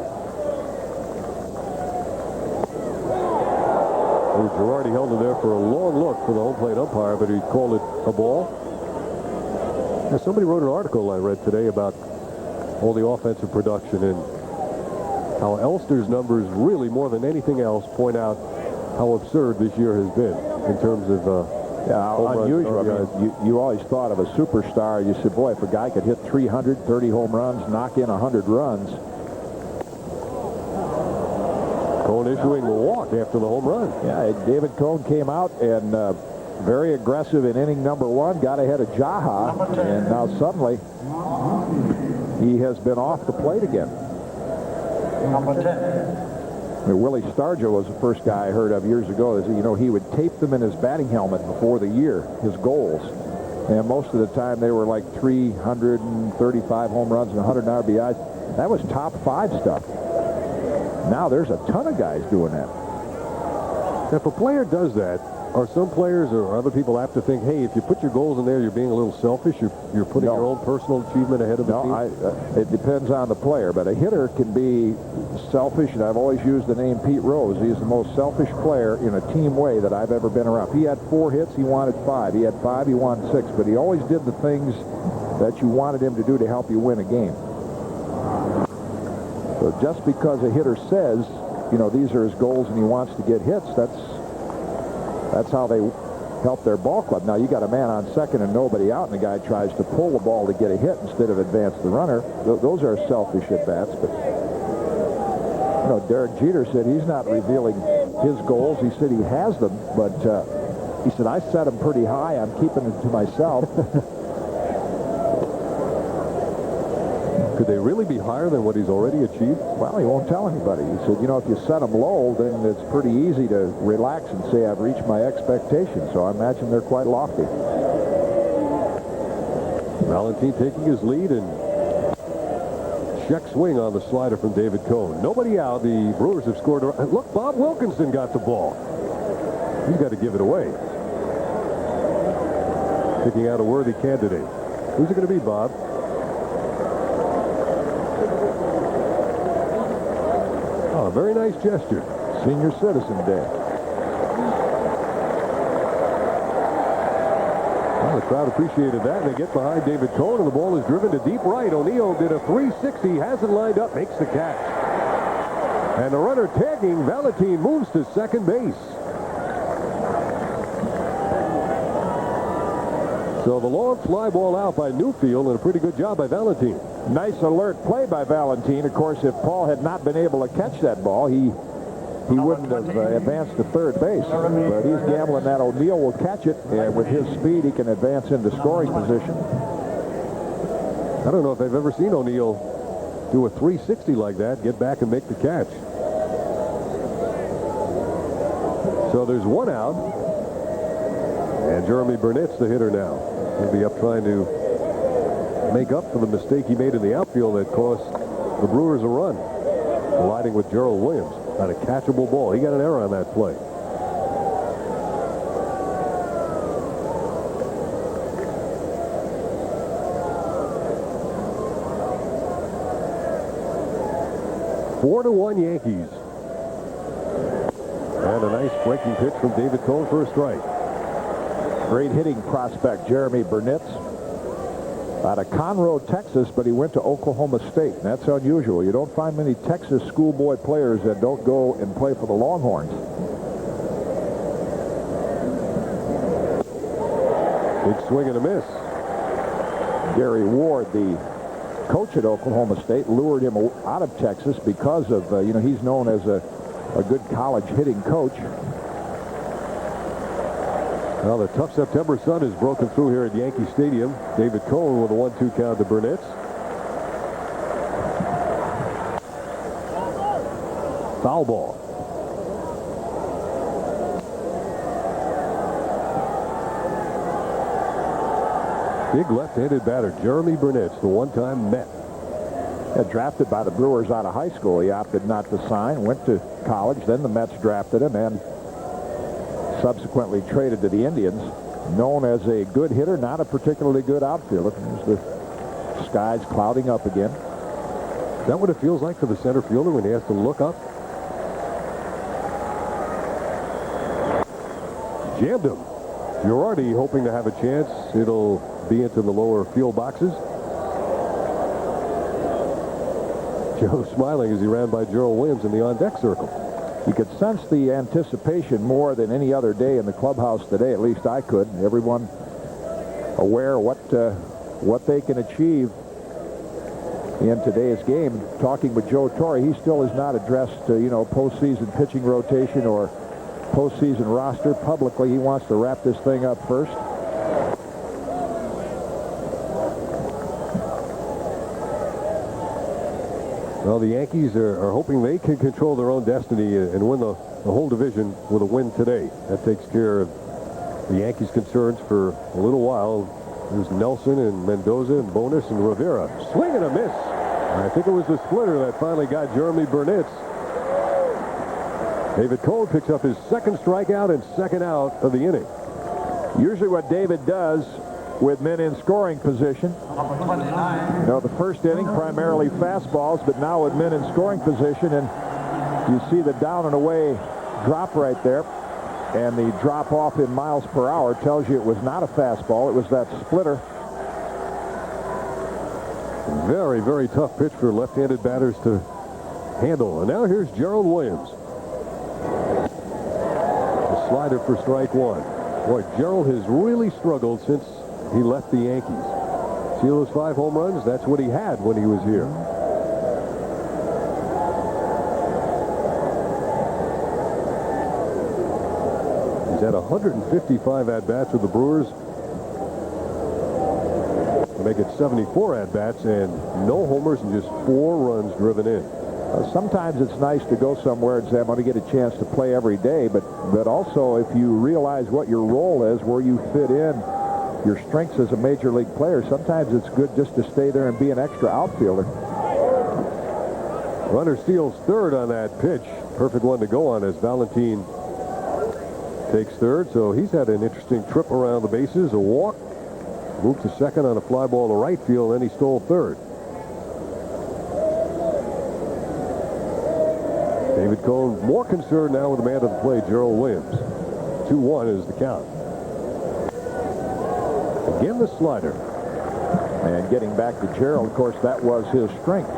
Speaker 2: Girardi held him there for a long look for the home plate umpire, but he called it a ball. Now, somebody wrote an article I read today about all the offensive production and how Elster's numbers really, more than anything else, point out how absurd this year has been in terms of
Speaker 3: unusual. I mean, you always thought of a superstar. You said, boy, if a guy could hit 330 home runs, knock in 100 runs.
Speaker 2: Cone issuing the walk after the home run.
Speaker 3: Yeah, David Cone came out and very aggressive in inning number 1, got ahead of Jaha, and now suddenly he has been off the plate again.
Speaker 5: Number 10.
Speaker 3: I mean, Willie Stargell was the first guy I heard of years ago. He would tape them in his batting helmet before the year, his goals. And most of the time they were like 335 home runs and 100 RBIs. That was top 5 stuff. Now there's a ton of guys doing that.
Speaker 2: If a player does that, are some players or other people apt to think, hey, if you put your goals in there, you're being a little selfish, you're putting your own personal achievement ahead of the team?
Speaker 3: It depends on the player, but a hitter can be selfish, and I've always used the name Pete Rose. He's the most selfish player in a team way that I've ever been around. He had 4 hits, he wanted 5. He had 5, he wanted 6, but he always did the things that you wanted him to do to help you win a game. So just because a hitter says, these are his goals and he wants to get hits, that's how they help their ball club. Now, you got a man on second and nobody out, and the guy tries to pull the ball to get a hit instead of advance the runner. Those are selfish at-bats, but, Derek Jeter said he's not revealing his goals. He said he has them, but he said, I set them pretty high. I'm keeping them to myself.
Speaker 2: Could they really be higher than what he's already achieved?
Speaker 3: Well, he won't tell anybody. He said, if you set them low, then it's pretty easy to relax and say, I've reached my expectations. So I imagine they're quite lofty.
Speaker 2: Valentin taking his lead, and check swing on the slider from David Cone. Nobody out. The Brewers have scored. Look, Bob Wilkinson got the ball. He's got to give it away. Picking out a worthy candidate. Who's it going to be, Bob? Oh, very nice gesture.
Speaker 3: Senior Citizen Day.
Speaker 2: Well, the crowd appreciated that, and they get behind David Cohn, and the ball is driven to deep right. O'Neill did a 360, has it lined up, makes the catch. And the runner tagging Valentin moves to second base. So the long fly ball out by Newfield, and a pretty good job by Valentin.
Speaker 3: Nice alert play by Valentin. Of course, if Paul had not been able to catch that ball, he wouldn't have advanced to third base. But he's gambling that O'Neill will catch it, and with his speed, he can advance into scoring position.
Speaker 2: I don't know if I've ever seen O'Neill do a 360 like that, get back and make the catch. So there's one out, and Jeremy Burnett's the hitter now. He'll be up trying to make up for the mistake he made in the outfield that cost the Brewers a run, colliding with Gerald Williams on a catchable ball. He got an error on that play. Four to 1 Yankees. And a nice breaking pitch from David Cohn for a strike.
Speaker 3: Great hitting prospect, Jeremy Burnett. Out of Conroe, Texas, but he went to Oklahoma State. And that's unusual. You don't find many Texas schoolboy players that don't go and play for the Longhorns.
Speaker 2: Big swing and a miss.
Speaker 3: Gary Ward, the coach at Oklahoma State, lured him out of Texas because of, he's known as a good college hitting coach.
Speaker 2: Well, the tough September sun has broken through here at Yankee Stadium. David Cohn with a 1-2 count to Burnett. Foul ball. Big left-handed batter, Jeremy Burnett, the one-time Met.
Speaker 3: Drafted by the Brewers out of high school. He opted not to sign, went to college, then the Mets drafted him, and subsequently traded to the Indians. Known as a good hitter, not a particularly good outfielder. There's the skies clouding up again.
Speaker 2: Is that what it feels like for the center fielder when he has to look up? Jammed him. Girardi hoping to have a chance. It'll be into the lower field boxes. Joe smiling as he ran by Gerald Williams in the on-deck circle.
Speaker 3: You could sense the anticipation more than any other day in the clubhouse today. At least I could. Everyone aware what they can achieve in today's game. Talking with Joe Torre, he still has not addressed, postseason pitching rotation or postseason roster publicly. He wants to wrap this thing up first.
Speaker 2: Well, the Yankees are hoping they can control their own destiny and win the whole division with a win today. That takes care of the Yankees' concerns for a little while. There's Nelson and Mendoza and Bonis and Rivera. Swing and a miss. I think it was the splitter that finally got Jeremy Burnett. David Cohn picks up his second strikeout and second out of the inning.
Speaker 3: Usually what David does with men in scoring position. The first inning, primarily fastballs, but now with men in scoring position, and you see the down and away drop right there, and the drop off in miles per hour tells you it was not a fastball. It was that splitter.
Speaker 2: Very, very tough pitch for left-handed batters to handle. And now here's Gerald Williams. The slider for strike one. Boy, Gerald has really struggled since he left the Yankees. See those 5 home runs? That's what he had when he was here. He's had 155 at-bats with the Brewers. To make it 74 at-bats and no homers and just 4 runs driven in.
Speaker 3: Sometimes it's nice to go somewhere and say, I'm going to get a chance to play every day, but also if you realize what your role is, where you fit in, your strengths as a major league player, sometimes it's good just to stay there and be an extra outfielder.
Speaker 2: Runner steals third on that pitch. Perfect one to go on as Valentin takes third, so he's had an interesting trip around the bases. A walk, moved to second on a fly ball to right field, then he stole third. David Cone more concerned now with the man to the plate, Gerald Williams. 2-1 is the count. Again, the slider.
Speaker 3: And getting back to Gerald, of course, that was his strength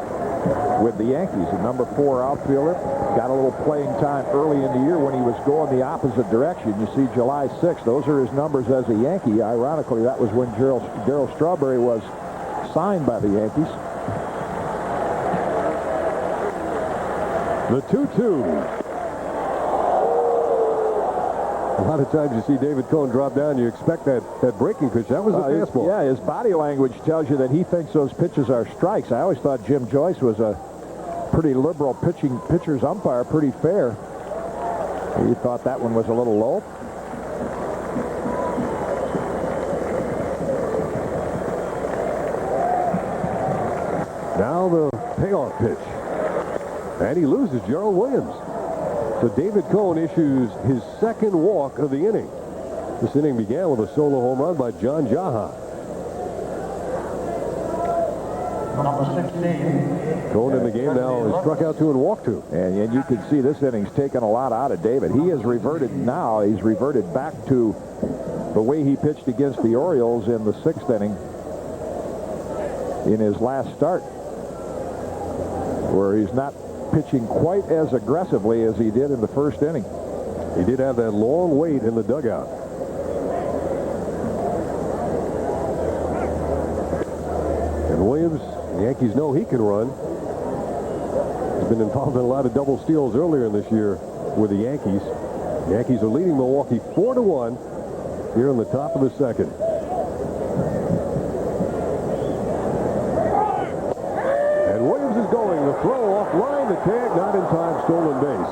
Speaker 3: with the Yankees. The number 4 outfielder got a little playing time early in the year when he was going the opposite direction. You see July 6th, those are his numbers as a Yankee. Ironically, that was when Darryl Strawberry was signed by the Yankees.
Speaker 2: The 2-2. A lot of times you see David Cone drop down, you expect that breaking pitch. That was a fastball.
Speaker 3: Yeah, his body language tells you that he thinks those pitches are strikes. I always thought Jim Joyce was a pretty liberal pitcher's umpire, pretty fair. He thought that one was a little low.
Speaker 2: Now the payoff pitch. And he loses Gerald Williams. So David Cone issues his second walk of the inning. This inning began with a solo home run by John Jaha.
Speaker 5: Number 16.
Speaker 2: Cone in the game now is struck out 2 and walked 2.
Speaker 3: And you can see this inning's taken a lot out of David. He has reverted now. He's reverted back to the way he pitched against the Orioles in the 6th inning in his last start, where he's not pitching quite as aggressively as he did in the 1st inning.
Speaker 2: He did have that long wait in the dugout. And Williams, the Yankees know he can run. He's been involved in a lot of double steals earlier in this year with the Yankees. The Yankees are leading Milwaukee 4-1 here in the top of the 2nd. And Williams is going. The throw off line, the tag, not in time, stolen base.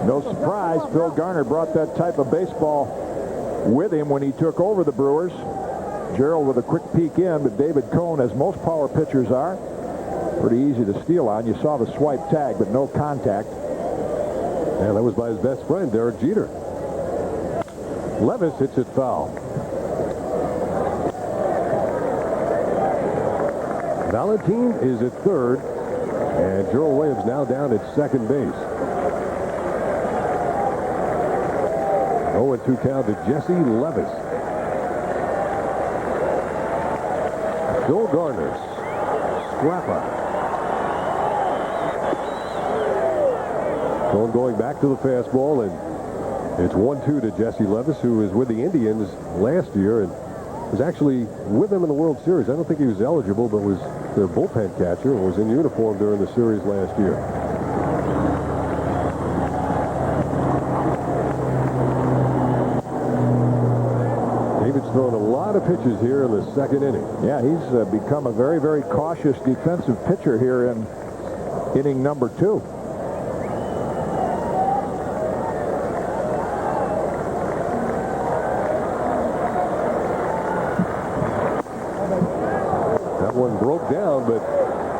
Speaker 3: No surprise, Phil Garner brought that type of baseball with him when he took over the Brewers. Gerald with a quick peek in, but David Cone, as most power pitchers are, pretty easy to steal on. You saw the swipe tag, but no contact.
Speaker 2: And that was by his best friend, Derek Jeter. Levis hits it foul. Valentin is at third, and Gerald Williams now down at second base. 0-2 count to Jesse Levis. Phil Garner, Scrappa. Going back to the fastball, and it's 1-2 to Jesse Levis, who was with the Indians last year and was actually with them in the World Series. I don't think he was eligible, but was their bullpen catcher and was in uniform during the series last year. David's thrown a lot of pitches here in the 2nd inning.
Speaker 3: Yeah, he's become a very, very cautious defensive pitcher here in inning number 2.
Speaker 2: Down, but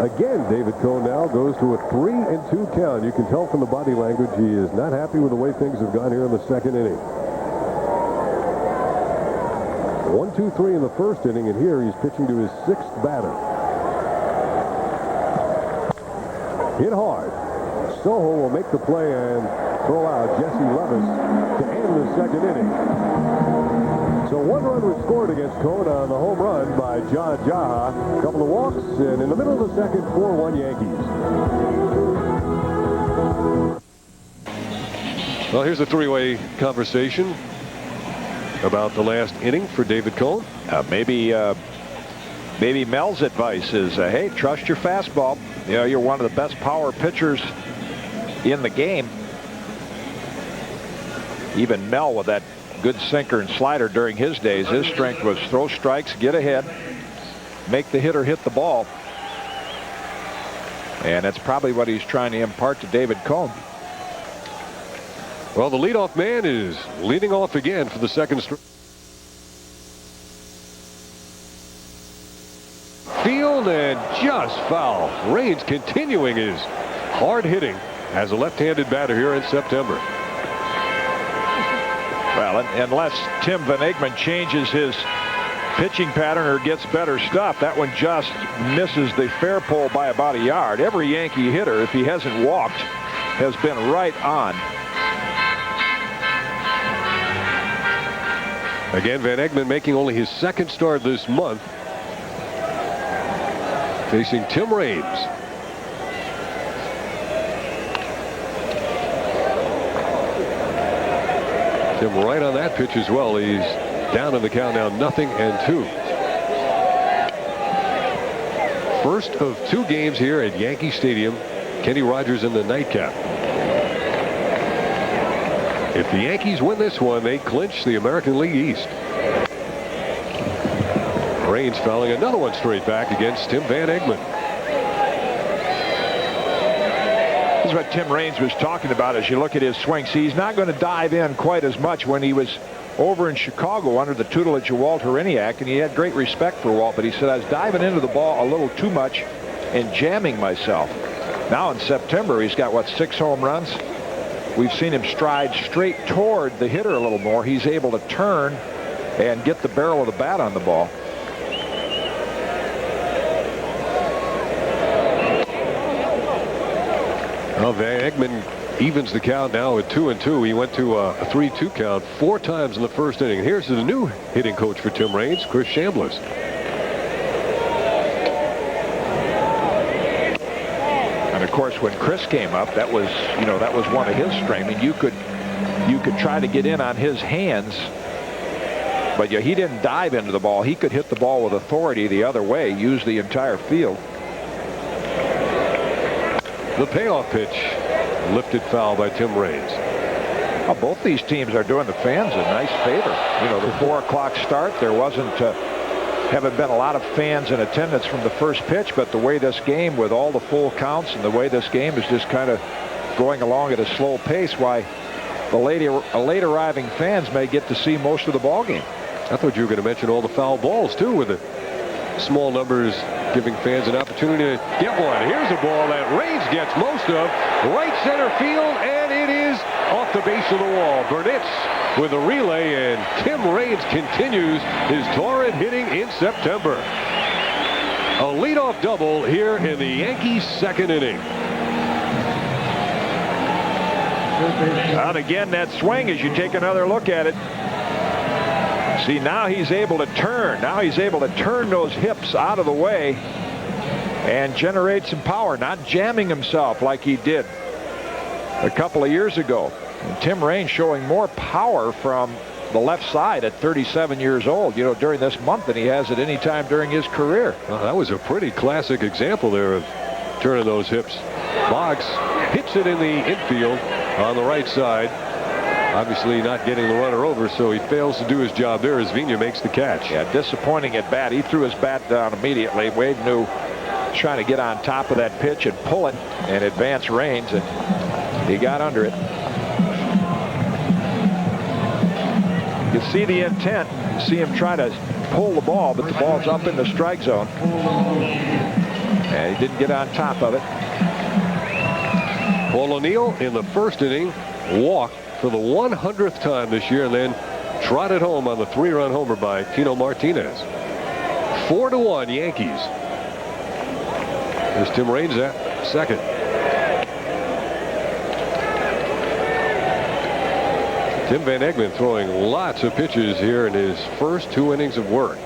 Speaker 2: again, David Cone now goes to a 3-2 count. You can tell from the body language he is not happy with the way things have gone here in the 2nd inning. 1-2-3 in the 1st inning, and here he's pitching to his 6th batter. Hit hard. Soho will make the play and throw out Jesse Levis to end the 2nd inning. So 1 run was scored against Cone on the home run by John Jaha. A couple of walks, and in the middle of the 2nd, 4-1 Yankees. Well, here's a three-way conversation about the last inning for David Cone.
Speaker 4: Maybe Mel's advice is, hey, trust your fastball. You know, you're one of the best power pitchers in the game. Even Mel with that good sinker and slider during his days, his strength was throw strikes, get ahead, make the hitter hit the ball. And that's probably what he's trying to impart to David Cone.
Speaker 2: Well, the leadoff man is leading off again for the 2nd straight. Field, and just foul. Raines continuing his hard hitting as a left-handed batter here in September.
Speaker 4: Well, unless Tim Van Egmond changes his pitching pattern or gets better stuff, that one just misses the fair pole by about a yard. Every Yankee hitter, if he hasn't walked, has been right on.
Speaker 2: Again, Van Egmond making only his second start this month, facing Tim Raines. Tim right on that pitch as well. He's down in the count now, 0-2. First of 2 games here at Yankee Stadium. Kenny Rogers in the nightcap. If the Yankees win this one, they clinch the American League East. Raines fouling another one straight back against Tim Van Egmond.
Speaker 4: This is what Tim Raines was talking about as you look at his swing. See, he's not going to dive in quite as much when he was over in Chicago under the tutelage of Walt Horeniak, and he had great respect for Walt, but he said, I was diving into the ball a little too much and jamming myself. Now in September, he's got, what, 6 home runs? We've seen him stride straight toward the hitter a little more. He's able to turn and get the barrel of the bat on the ball.
Speaker 2: Well, Van Egmond evens the count now at 2-2. He went to a 3-2 count 4 times in the first inning. Here's the new hitting coach for Tim Raines, Chris Chambliss.
Speaker 4: And of course, when Chris came up, that was one of his strengths. I mean, you could try to get in on his hands, but he didn't dive into the ball. He could hit the ball with authority the other way, use the entire field.
Speaker 2: The payoff pitch lifted foul by Tim Raines.
Speaker 4: Well, both these teams are doing the fans a nice favor. The 4 o'clock start, there haven't been a lot of fans in attendance from the first pitch, but the way this game, with all the full counts and the way this game is just kind of going along at a slow pace, why the late arriving fans may get to see most of the ball game.
Speaker 2: I thought you were going to mention all the foul balls too, with the small numbers giving fans an opportunity to get one. Here's a ball that Raines gets most of, right center field, and it is off the base of the wall. Burnitz with a relay, and Tim Raines continues his torrid hitting in September. A leadoff double here in the Yankees' second inning.
Speaker 4: And again, that swing, as you take another look at it. See, now he's able to turn. Now he's able to turn those hips out of the way and generate some power, not jamming himself like he did a couple of years ago. And Tim Raines showing more power from the left side at 37 years old, during this month than he has at any time during his career.
Speaker 2: Well, that was a pretty classic example there of turning those hips. Boggs hits it in the infield on the right side. Obviously not getting the runner over, so he fails to do his job there as Vigna makes the catch.
Speaker 4: Yeah, disappointing at bat. He threw his bat down immediately. Wade knew trying to get on top of that pitch and pull it and advance Raines, and he got under it. You see the intent. You see him try to pull the ball, but the ball's up in the strike zone. And he didn't get on top of it.
Speaker 2: Paul O'Neill in the first inning walked for the 100th time this year, and then trotted home on the 3-run homer by Tino Martinez. 4-1 Yankees. There's Tim Raines at second. Tim Van Egmond throwing lots of pitches here in his first 2 innings of work.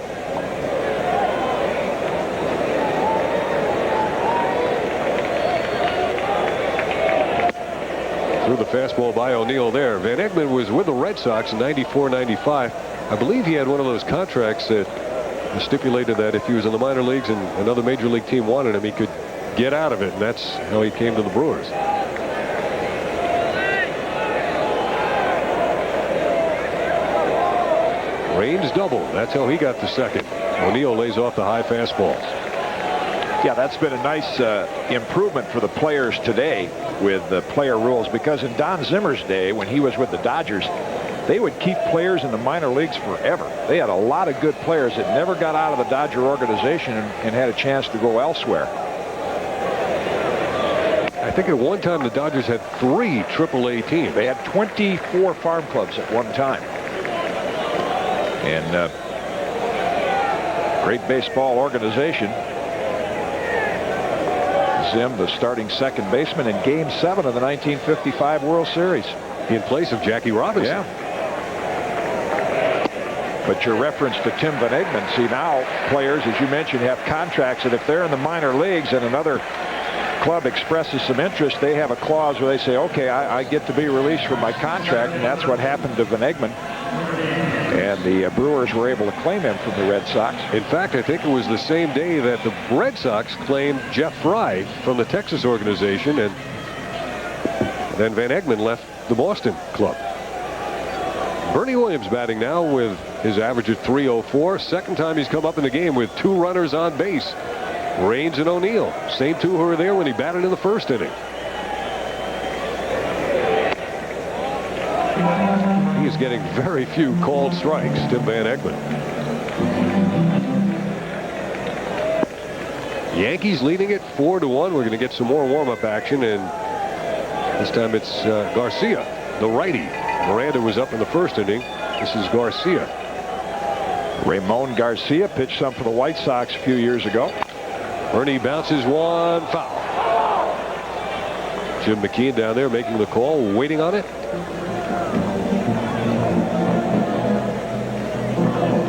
Speaker 2: Threw the fastball by O'Neill there. Van Egmond was with the Red Sox in 94-95. I believe he had one of those contracts that stipulated that if he was in the minor leagues and another major league team wanted him, he could get out of it, and that's how he came to the Brewers. Raines double. That's how he got to second. O'Neill lays off the high fastballs.
Speaker 4: Yeah, that's been a nice improvement for the players today with the player rules, because in Don Zimmer's day, when he was with the Dodgers, they would keep players in the minor leagues forever. They had a lot of good players that never got out of the Dodger organization and had a chance to go elsewhere.
Speaker 2: I think at one time the Dodgers had 3 AAA teams.
Speaker 4: They had 24 farm clubs at one time. And great baseball organization. Zim, the starting second baseman in Game 7 of the 1955 World Series.
Speaker 2: In place of Jackie Robinson.
Speaker 4: Yeah. But your reference to Tim Van Egmond, see now players, as you mentioned, have contracts that if they're in the minor leagues and another club expresses some interest, they have a clause where they say, okay, I get to be released from my contract, and that's what happened to Van Egmond. And the Brewers were able to claim him from the Red Sox.
Speaker 2: In fact, I think it was the same day that the Red Sox claimed Jeff Fry from the Texas organization, and then Van Egmond left the Boston club. Bernie Williams batting now with his average of .304. Second time he's come up in the game with 2 runners on base. Raines and O'Neill, same 2 who were there when he batted in the first inning. He is getting very few called strikes, Tim Van Egmond. Yankees leading it 4-1. We're going to get some more warm-up action, and this time it's Garcia, the righty. Miranda was up in the first inning. This is Garcia.
Speaker 4: Ramon Garcia pitched some for the White Sox a few years ago.
Speaker 2: Bernie bounces one foul. Jim McKeon down there making the call, waiting on it.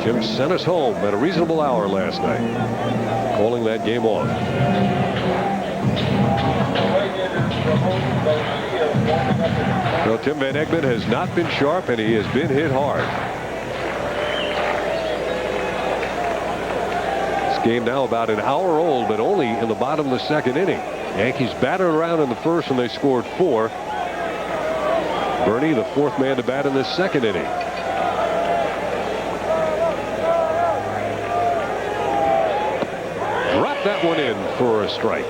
Speaker 2: Jim sent us home at a reasonable hour last night, calling that game off. Well, Tim Van Egmond has not been sharp, and he has been hit hard. This game now about an hour old, but only in the bottom of the second inning. Yankees battered around in the first when they scored 4. Bernie, the 4th man to bat in this second inning. Dropped that one in for a strike.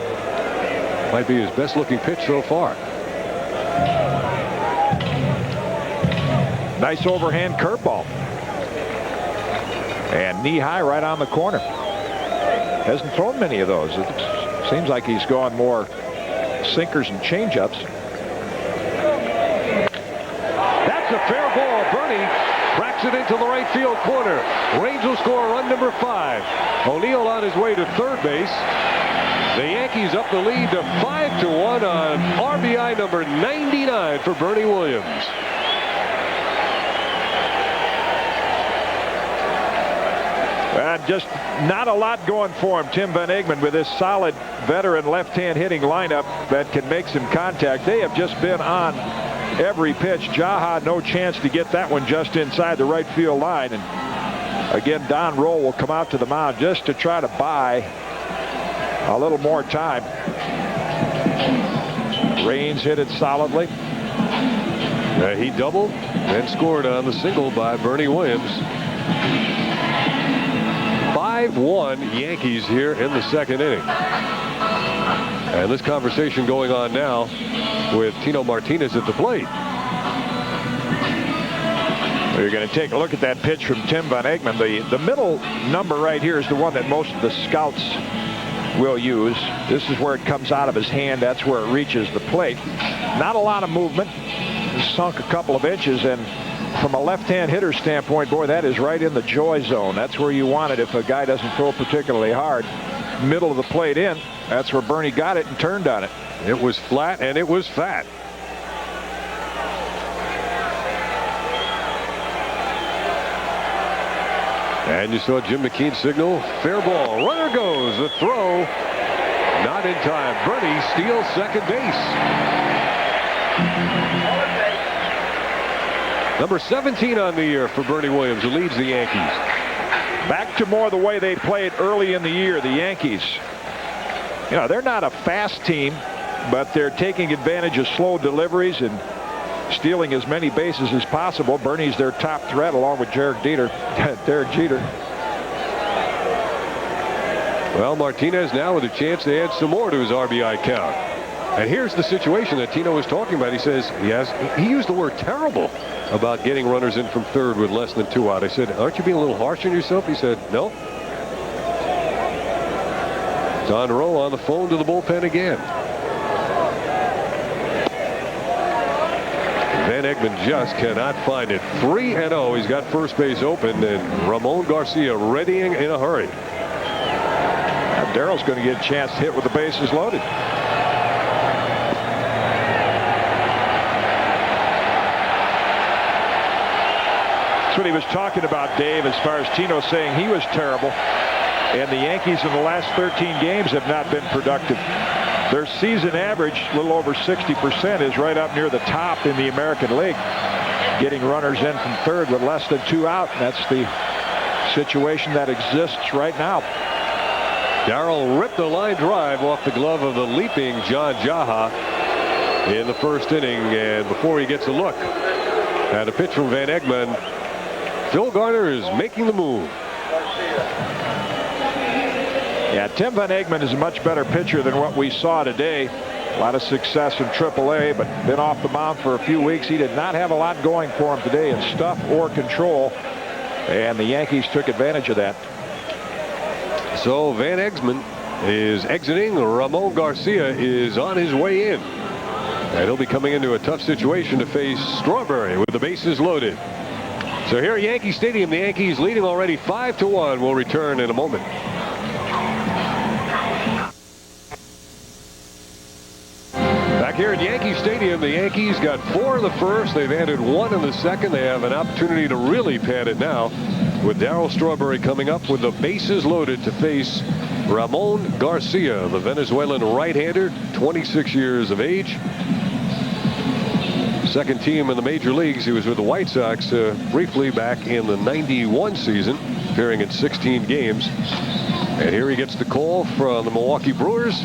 Speaker 2: Might be his best looking pitch so far.
Speaker 4: Nice overhand curveball. And knee high right on the corner. Hasn't thrown many of those. It seems like he's gone more sinkers and changeups.
Speaker 2: That's a fair ball. Bernie cracks it into the right field corner. Raines will score run number 5. O'Neill on his way to third base. The Yankees up the lead to 5-1 on RBI number 99 for Bernie Williams.
Speaker 4: Just not a lot going for him. Tim Van Egmond with this solid veteran left-hand hitting lineup that can make some contact. They have just been on every pitch. Jaha, no chance to get that one just inside the right field line. And again, Don Roll will come out to the mound just to try to buy a little more time. Raines hit it solidly.
Speaker 2: He doubled and scored on the single by Bernie Williams. 5-1 Yankees here in the second inning. And this conversation going on now with Tino Martinez at the plate.
Speaker 4: You're going to take a look at that pitch from Tim Van Egmond. The middle number right here is the one that most of the scouts will use. This is where it comes out of his hand. That's where it reaches the plate. Not a lot of movement. Sunk a couple of inches, and from a left-hand hitter standpoint, boy, that is right in the joy zone. That's where you want it if a guy doesn't throw particularly hard. Middle of the plate in. That's where Bernie got it and turned on it.
Speaker 2: It was flat and it was fat. And you saw Jim McKeon signal, fair ball. Runner goes, the throw, not in time. Bernie steals second base. Number 17 on the year for Bernie Williams, who leads the Yankees.
Speaker 4: Back to more the way they played early in the year, the Yankees. You know, they're not a fast team, but they're taking advantage of slow deliveries and stealing as many bases as possible. Bernie's their top threat along with Derek Jeter.
Speaker 2: Well, Martinez now with a chance to add some more to his RBI count. And here's the situation that Tino was talking about. He says, he used the word terrible about getting runners in from third with less than 2 out. I said, aren't you being a little harsh on yourself? He said, no. Don Rowe on the phone to the bullpen again. Van Egmond just cannot find it. 3-0. He's got first base open, and Ramon Garcia readying in a hurry.
Speaker 4: Darrell's going to get a chance to hit with the bases loaded. That's what he was talking about, Dave, as far as Tino saying he was terrible. And the Yankees in the last 13 games have not been productive. Their season average, a little over 60%, is right up near the top in the American League. Getting runners in from third with less than 2 out. That's the situation that exists right now.
Speaker 2: Darrell ripped a line drive off the glove of the leaping John Jaha in the first inning. And before he gets a look at a pitch from Van Egmond, Phil Garner is making the move.
Speaker 4: Yeah, Tim Van Egmond is a much better pitcher than what we saw today. A lot of success in AAA, but been off the mound for a few weeks. He did not have a lot going for him today in stuff or control, and the Yankees took advantage of that.
Speaker 2: So Van Egmond is exiting. Ramon Garcia is on his way in, and he'll be coming into a tough situation to face Strawberry with the bases loaded. So here at Yankee Stadium, the Yankees leading already 5-1. We'll return in a moment. Back here at Yankee Stadium, the Yankees got 4 in the first. They've added 1 in the second. They have an opportunity to really pad it now, with Darryl Strawberry coming up with the bases loaded to face Ramon Garcia, the Venezuelan right-hander, 26 years of age. Second team in the major leagues. He was with the White Sox briefly back in the '91 season, appearing in 16 games. And here he gets the call from the Milwaukee Brewers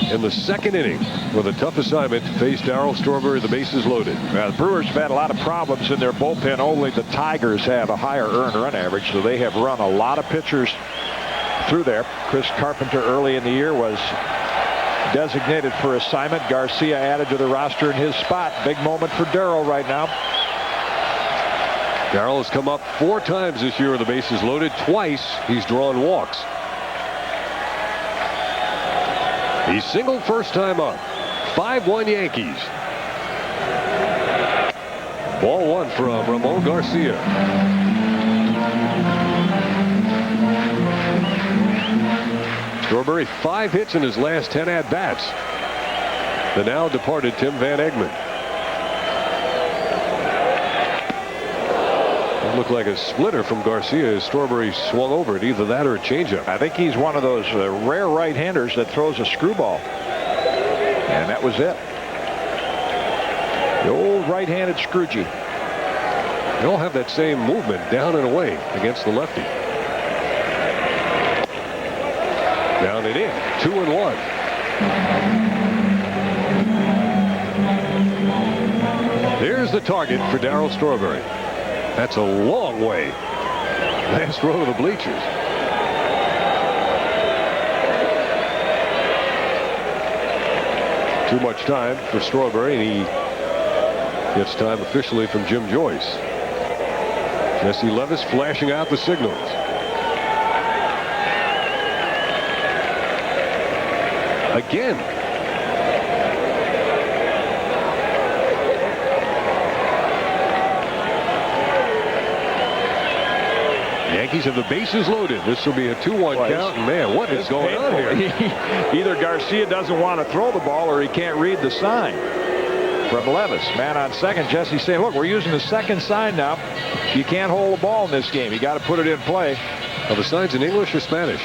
Speaker 2: in the second inning with a tough assignment to face Darryl Strawberry, the bases loaded.
Speaker 4: The Brewers have had a lot of problems in their bullpen. Only the Tigers have a higher earned run average, so they have run a lot of pitchers through there. Chris Carpenter early in the year was designated for assignment. Garcia added to the roster in his spot. Big moment for Darryl right now.
Speaker 2: Darryl has come up 4 times this year with the bases loaded. Twice he's drawn walks. He singled first time up. 5-1 Yankees. Ball 1 from Ramon Garcia. Strawberry 5 hits in his last 10 at-bats. The now departed Tim Van Egmond. That looked like a splitter from Garcia as Strawberry swung over it. Either that or a changeup.
Speaker 4: I think he's one of those rare right-handers that throws a screwball. And that was it. The old right-handed Scroogey.
Speaker 2: They all have that same movement, down and away against the lefty. Down and in, 2-1. Here's the target for Darryl Strawberry. That's a long way. Last row of the bleachers. Too much time for Strawberry, and he gets time officially from Jim Joyce. Jesse Levis flashing out the signals. Again. Yankees have the bases loaded. This will be a 2-1 count. And man, what is going on here?
Speaker 4: Either Garcia doesn't want to throw the ball or he can't read the sign from Levis. Man on second. Jesse saying, look, we're using the second sign now. You can't hold the ball in this game. You got to put it in play.
Speaker 2: Well, the sign's in English or Spanish?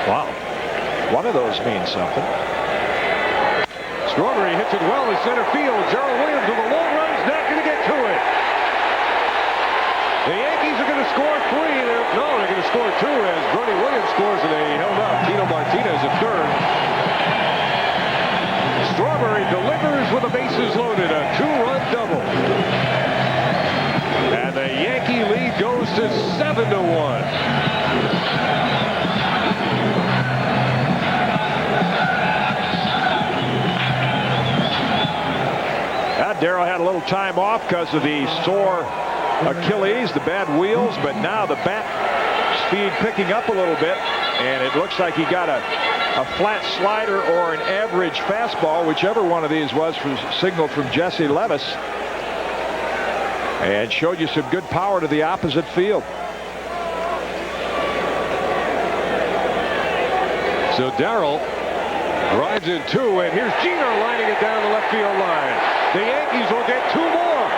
Speaker 4: Wow. One of those means something.
Speaker 2: Strawberry hits it well in center field. Gerald Williams with a long run is not going to get to it. The Yankees are going to score 3. No, they're going to score 2 as Bernie Williams scores and they held up Tino Martinez at third. Strawberry delivers with the bases loaded. A 2-run double. is 7-1.
Speaker 4: Darrell had a little time off because of the sore Achilles, the bad wheels, but now the bat speed picking up a little bit, and it looks like he got a flat slider or an average fastball, whichever one of these was, from signal from Jesse Levis, and showed you some good power to the opposite field.
Speaker 2: So Darrell drives in 2, and here's Jeter lining it down the left field line. The Yankees will get 2 more.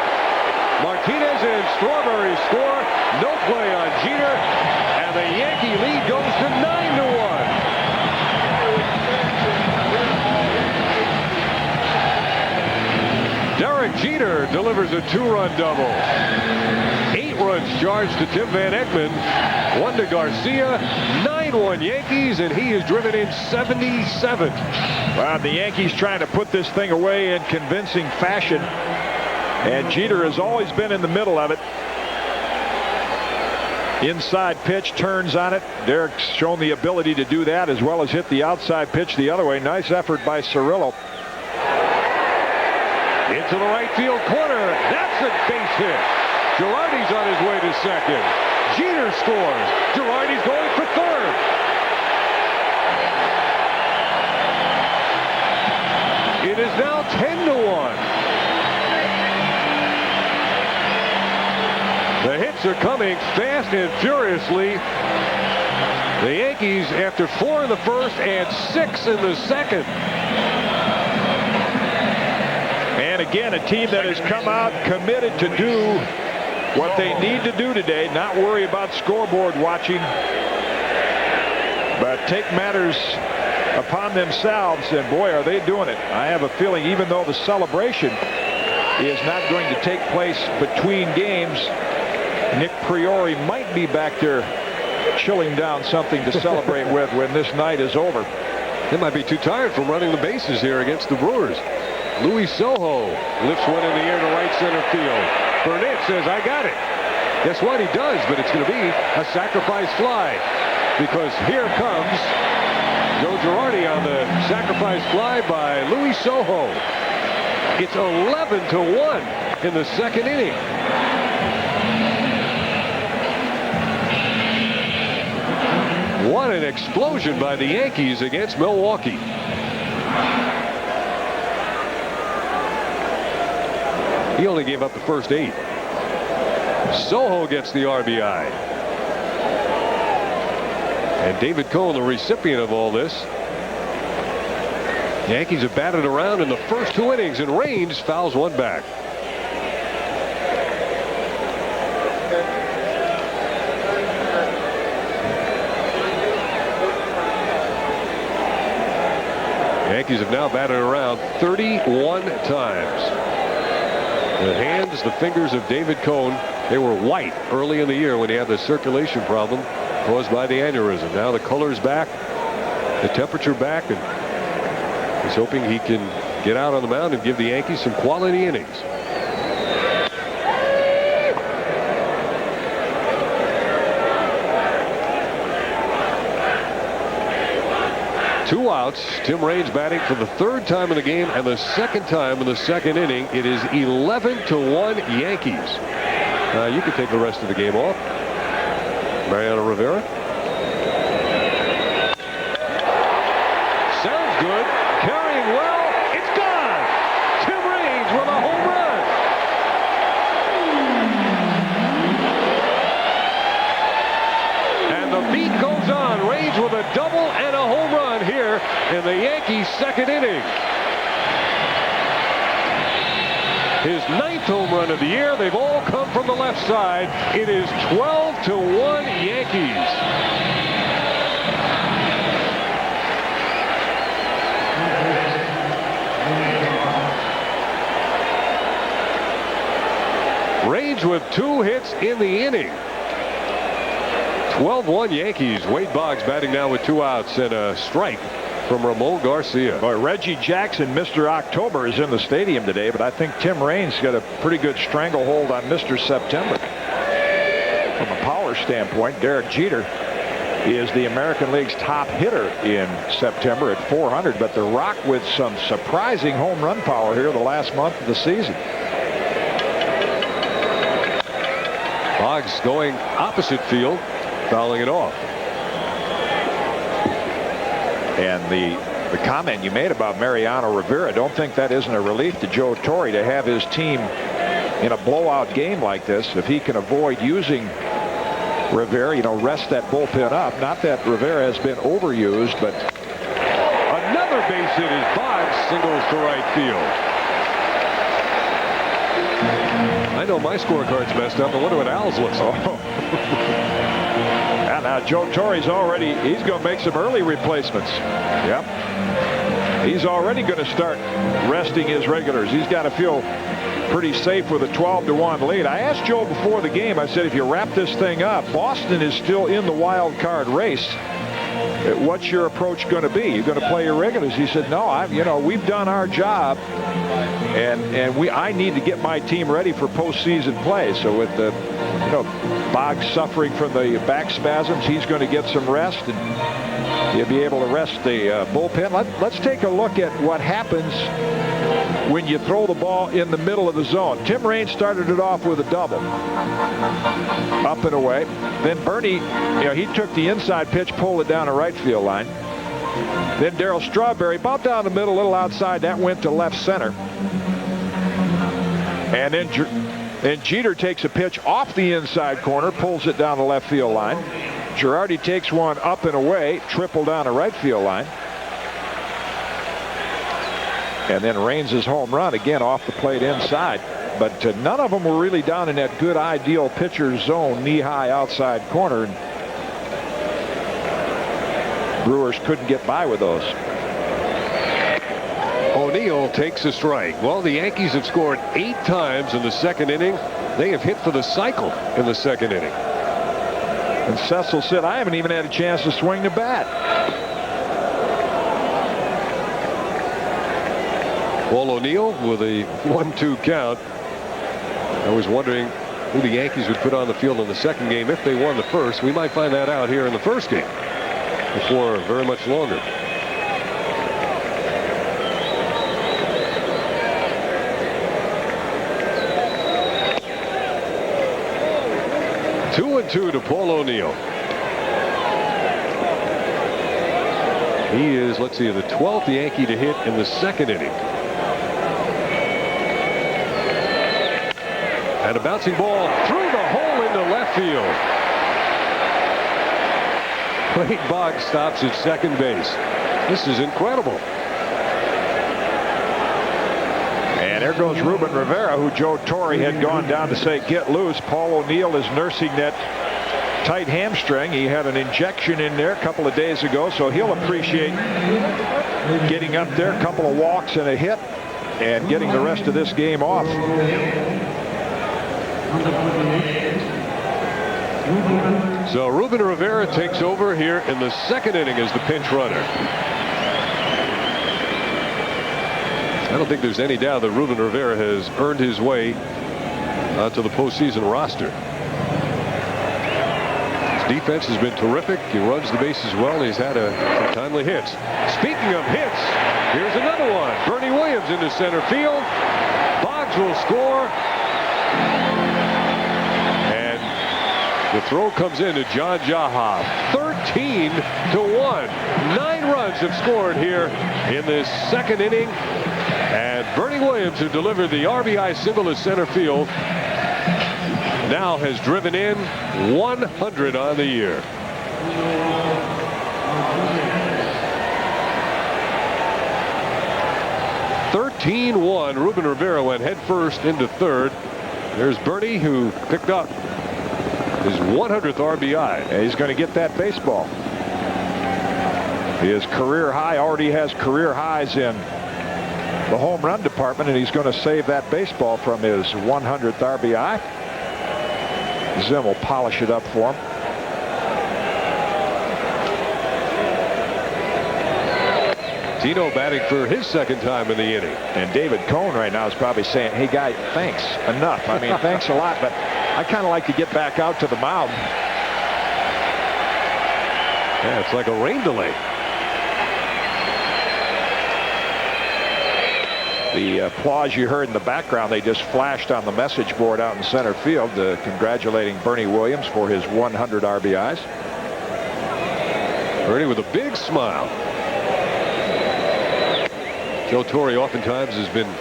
Speaker 2: Martinez and Strawberry score. No play on Jeter, and the Yankee lead goes to 9-1. Derek Jeter delivers a 2-run double. 8 runs charged to Tim Van Ekman, 1 to Garcia. 9-1 Yankees, and he is driven in 77.
Speaker 4: Wow, the Yankees trying to put this thing away in convincing fashion, and Jeter has always been in the middle of it. Inside pitch, turns on it. Derek's shown the ability to do that, as well as hit the outside pitch the other way. Nice effort by Cirillo.
Speaker 2: Into the right field corner. That's a base hit. Girardi's on his way to second. Jeter scores. Girardi's going for third. It is now 10-1. The hits are coming fast and furiously. The Yankees, after 4 in the first and 6 in the second.
Speaker 4: And again, a team that has come out committed to do what they need to do today, not worry about scoreboard watching, but take matters upon themselves, and boy, are they doing it. I have a feeling, even though the celebration is not going to take place between games, Nick Priori might be back there chilling down something to celebrate with when this night is over.
Speaker 2: They might be too tired from running the bases here against the Brewers. Luis Sojo lifts one in the air to right center field. Burnett says, I got it. Guess what? He does, but it's going to be a sacrifice fly, because here comes Joe Girardi on the sacrifice fly by Luis Sojo. It's 11-1 in the second inning. What an explosion by the Yankees against Milwaukee. He only gave up the first 8. Sojo gets the RBI. And David Cone, the recipient of all this. Yankees have batted around in the first 2 innings, and Raines fouls one back. Yankees have now batted around 31 times. The hands, the fingers of David Cone, they were white early in the year when he had the circulation problem caused by the aneurysm. Now the color's back, the temperature back, and he's hoping he can get out on the mound and give the Yankees some quality innings. Two outs. Tim Raines batting for the 3rd time in the game and the 2nd time in the second inning. It is 11-1 Yankees. You can take the rest of the game off. Mariano Rivera. Sounds good. Carrying well. It's gone. Tim Raines with a home run. And the beat goes on. Raines with a double and a home run here in the Yankees' second inning. His 9th home run of the year. They've all come from the left side. It is 12-1 Yankees. Raines with 2 hits in the inning. 12-1 Yankees. Wade Boggs batting now with 2 outs and a strike from Ramon Garcia.
Speaker 4: Boy, Reggie Jackson, Mr. October, is in the stadium today, but I think Tim Raines got a pretty good stranglehold on Mr. September. From a power standpoint. Derek Jeter is the American League's top hitter in September at 400, but the Rock with some surprising home run power here the last month of the season.
Speaker 2: Boggs going opposite field, fouling it off.
Speaker 4: And the comment you made about Mariano Rivera, don't think that isn't a relief to Joe Torre to have his team in a blowout game like this. If he can avoid using Rivera, rest that bullpen up. Not that Rivera has been overused, but
Speaker 2: another base hit as Boggs singles to right field. I know my scorecard's messed up. I wonder what Al's looks like.
Speaker 4: And now Joe Torre's already, he's going to make some early replacements. Yep. He's already going to start resting his regulars. He's got to feel pretty safe with a 12-1 lead. I asked Joe before the game, I said, if you wrap this thing up, Boston is still in the wild card race. What's your approach going to be? You're going to play your regulars? He said, no, we've done our job, and I need to get my team ready for postseason play. So with the Boggs suffering from the back spasms, he's going to get some rest, and he'll be able to rest the bullpen. Let's take a look at what happens when you throw the ball in the middle of the zone. Tim Raines started it off with a double, up and away. Then Bernie, he took the inside pitch, pulled it down the right field line. Then Darryl Strawberry, about down the middle, a little outside, that went to left center. And then Jeter takes a pitch off the inside corner, pulls it down the left field line. Girardi takes one up and away, triple down the right field line. And then Raines' home run again off the plate inside. But none of them were really down in that good ideal pitcher zone, knee-high outside corner. And Brewers couldn't get by with those.
Speaker 2: O'Neill takes a strike. Well, the Yankees have scored 8 times in the second inning. They have hit for the cycle in the second inning.
Speaker 4: And Cecil said, I haven't even had a chance to swing the bat.
Speaker 2: Paul O'Neill with a 1-2 count. I was wondering who the Yankees would put on the field in the second game if they won the first. We might find that out here in the first game before very much longer. Two and two to Paul O'Neill. He is, let's see, the 12th Yankee to hit in the second inning. And a bouncing ball through the hole into left field. Wade Boggs stops at second base. This is incredible.
Speaker 4: And there goes Ruben Rivera, who Joe Torre had gone down to say get loose. Paul O'Neill is nursing that tight hamstring. He had an injection in there a couple of days ago, so he'll appreciate getting up there, a couple of walks and a hit, and getting the rest of this game off.
Speaker 2: So Ruben Rivera takes over here in the second inning as the pinch runner. I don't think there's any doubt that Ruben Rivera has earned his way to the postseason roster. His defense has been terrific. He runs the bases well. He's had some timely hits. Speaking of hits, here's another one. Bernie Williams into center field. Boggs will score. And the throw comes in to John Jaha. 13-1. 9 runs have scored here in this second inning. And Bernie Williams, who delivered the RBI single to center field, now has driven in 100 on the year. Ruben Rivera went head first into third. There's Bernie, who picked up his 100th RBI.
Speaker 4: And he's going to get that baseball. His career high, already has career highs in the home run department, and he's going to save that baseball from his 100th RBI. Zim will polish it up for him.
Speaker 2: Tino batting for his second time in the inning.
Speaker 4: And David Cone right now is probably saying, hey, guy, thanks. Enough. I mean, thanks a lot, but I kind of like to get back out to the mound.
Speaker 2: Yeah, it's like a rain delay.
Speaker 4: The applause you heard in the background, they just flashed on the message board out in center field, congratulating Bernie Williams for his 100 RBIs.
Speaker 2: Bernie with a big smile. Joe Torre oftentimes has been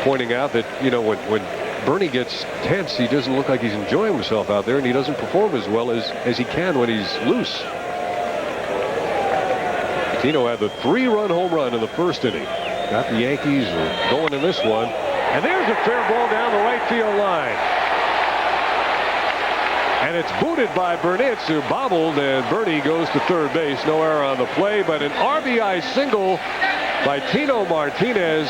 Speaker 2: pointing out that, you know, when Bernie gets tense, he doesn't look like he's enjoying himself out there, and he doesn't perform as well as he can when he's loose. Tino had the 3-run home run in the first inning. Got the Yankees going in this one. And there's a fair ball down the right field line. And it's booted by Burnitz, who bobbled, and Bernie goes to third base. No error on the play, but an RBI single by Tino Martinez.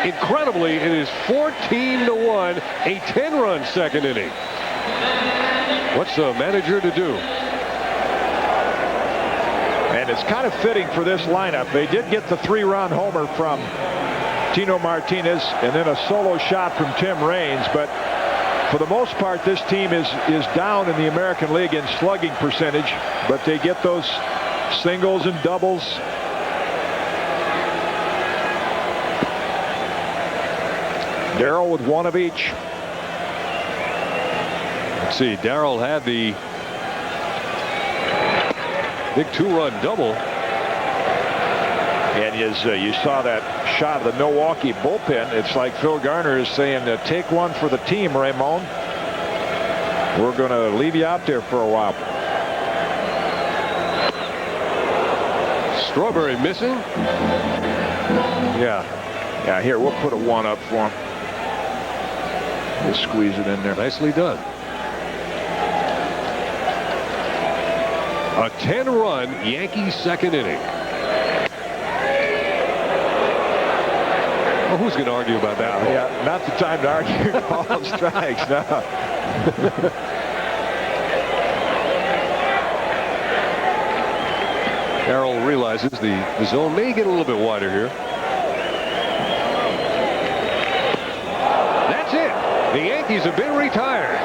Speaker 2: Incredibly, it is 14-1, a 10-run second inning. What's a manager to do?
Speaker 4: And it's kind of fitting for this lineup. They did get the 3-run homer from Tino Martinez and then a solo shot from Tim Raines, but for the most part this team is down in the American League in slugging percentage, but they get those singles and doubles. Darrell with one of each.
Speaker 2: Let's see, Darrell had the big 2-run double.
Speaker 4: And you saw that shot of the Milwaukee bullpen. It's like Phil Garner is saying, take one for the team, Ramon. We're going to leave you out there for a while.
Speaker 2: Strawberry missing. Yeah,
Speaker 4: here, we'll put a 1 up for him. We'll squeeze it in there.
Speaker 2: Nicely done. A 10-run Yankees second inning. Well, who's going to argue about that one?
Speaker 4: Yeah, not the time to argue. Call strikes. No.
Speaker 2: Darrell realizes the zone may get a little bit wider here. That's it. The Yankees have been retired.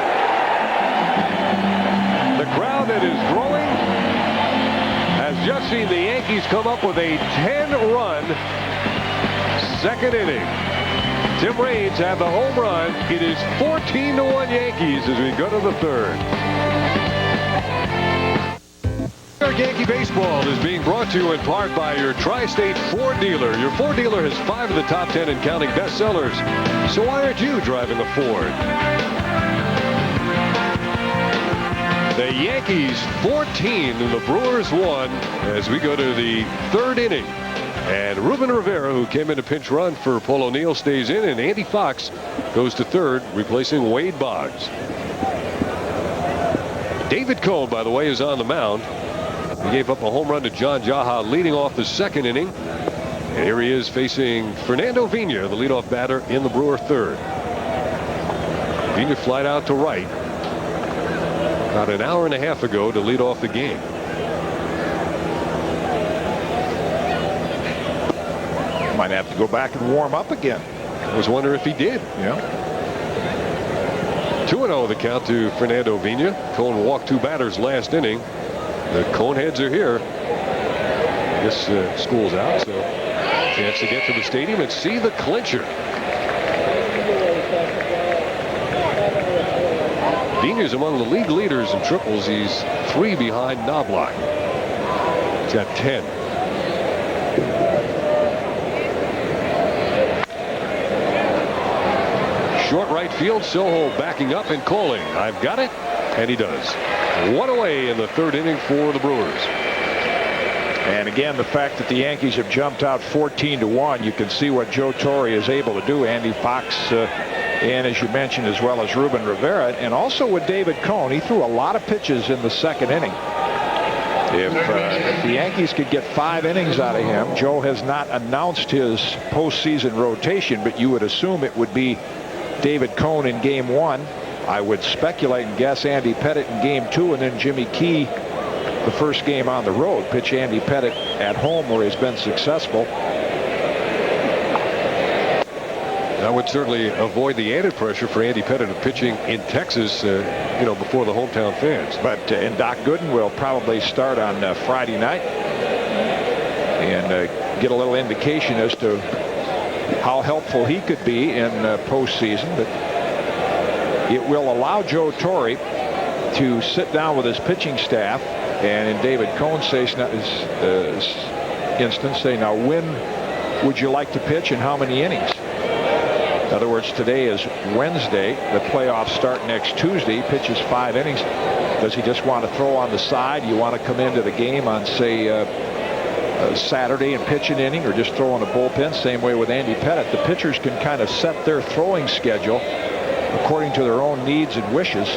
Speaker 2: The crowd that is growing has just seen the Yankees come up with a 10-run second inning. Tim Raines had the home run. It is 14-1 Yankees as we go to the third. Yankee Baseball is being brought to you in part by your Tri-State Ford dealer. Your Ford dealer has 5 of the top 10 and counting bestsellers. So why aren't you driving a Ford? The Yankees 14 and the Brewers 1 as we go to the third inning. And Ruben Rivera, who came in a pinch run for Paul O'Neill, stays in, and Andy Fox goes to third, replacing Wade Boggs. David Cohn, by the way, is on the mound. He gave up a home run to John Jaha leading off the second inning. And here he is facing Fernando Vina, the leadoff batter in the Brewer third. Vina flied out to right about an hour and a half ago to lead off the game.
Speaker 4: Might have to go back and warm up again.
Speaker 2: I was wondering if he did.
Speaker 4: Yeah.
Speaker 2: 2-0 the count to Fernando Vina. Cohn walked 2 batters last inning. The Coneheads are here. This school's out, so chance to get to the stadium and see the clincher. Vina's among the league leaders in triples. He's 3 behind Knobloch. He's got 10. Short right field, Soho backing up and calling. I've got it, and he does. 1 away in the third inning for the Brewers.
Speaker 4: And again, the fact that the Yankees have jumped out 14-1, you can see what Joe Torre is able to do. Andy Fox, and as you mentioned, as well as Ruben Rivera, and also with David Cohn. He threw a lot of pitches in the second inning. If the Yankees could get 5 innings out of him, Joe has not announced his postseason rotation, but you would assume it would be David Cohn in game 1. I would speculate and guess Andy Pettitte in game 2, and then Jimmy Key the first game on the road. Pitch Andy Pettitte at home where he's been successful.
Speaker 2: That would certainly avoid the added pressure for Andy Pettit of pitching in Texas, before the hometown fans.
Speaker 4: But and Doc Gooden will probably start on Friday night and get a little indication as to how helpful he could be in postseason. But it will allow Joe Torre to sit down with his pitching staff, and in David Cohn's instance, say, now when would you like to pitch and how many innings? In other words, today is Wednesday. The playoffs start next Tuesday. He pitches 5 innings. Does he just want to throw on the side? You want to come into the game on, say, Saturday and pitch an inning, or just throw in a bullpen? Same way with Andy Pettit. The pitchers can kind of set their throwing schedule according to their own needs and wishes.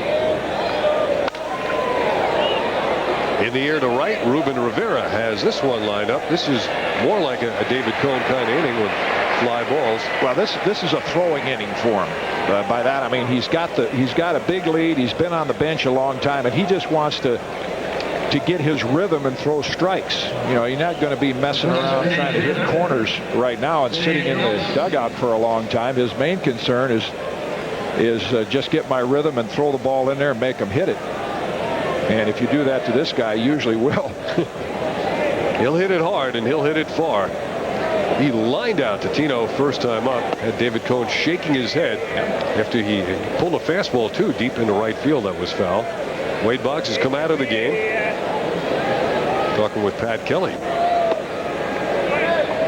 Speaker 2: In the air to right, Ruben Rivera has this one lined up. This is more like a David Cohn kind of inning with fly balls.
Speaker 4: Well, this is a throwing inning for him. By that I mean he's got a big lead. He's been on the bench a long time, and he just wants to get his rhythm and throw strikes. You're not going to be messing around trying to hit corners right now and sitting in the dugout for a long time. His main concern is just get my rhythm and throw the ball in there and make him hit it. And if you do that to this guy, you usually will.
Speaker 2: He'll hit it hard and he'll hit it far. He lined out to Tino first time up. Had David Cohn shaking his head after he pulled a fastball too deep into right field that was foul. Wade Boggs has come out of the game. Talking with Pat Kelly.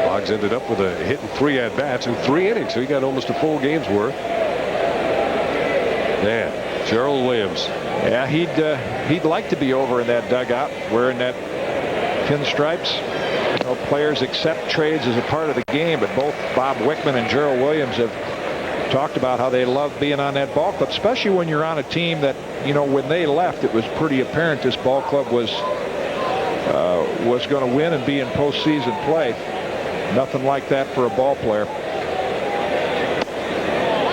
Speaker 2: Boggs ended up with a hit and 3 at-bats in 3 innings, so he got almost a full game's worth. Man, Gerald Williams.
Speaker 4: Yeah, he'd like to be over in that dugout wearing that pinstripes. Players accept trades as a part of the game, but both Bob Wickman and Gerald Williams have talked about how they love being on that ball club, especially when you're on a team that, when they left, it was pretty apparent this ball club was going to win and be in postseason play. Nothing like that for a ball player.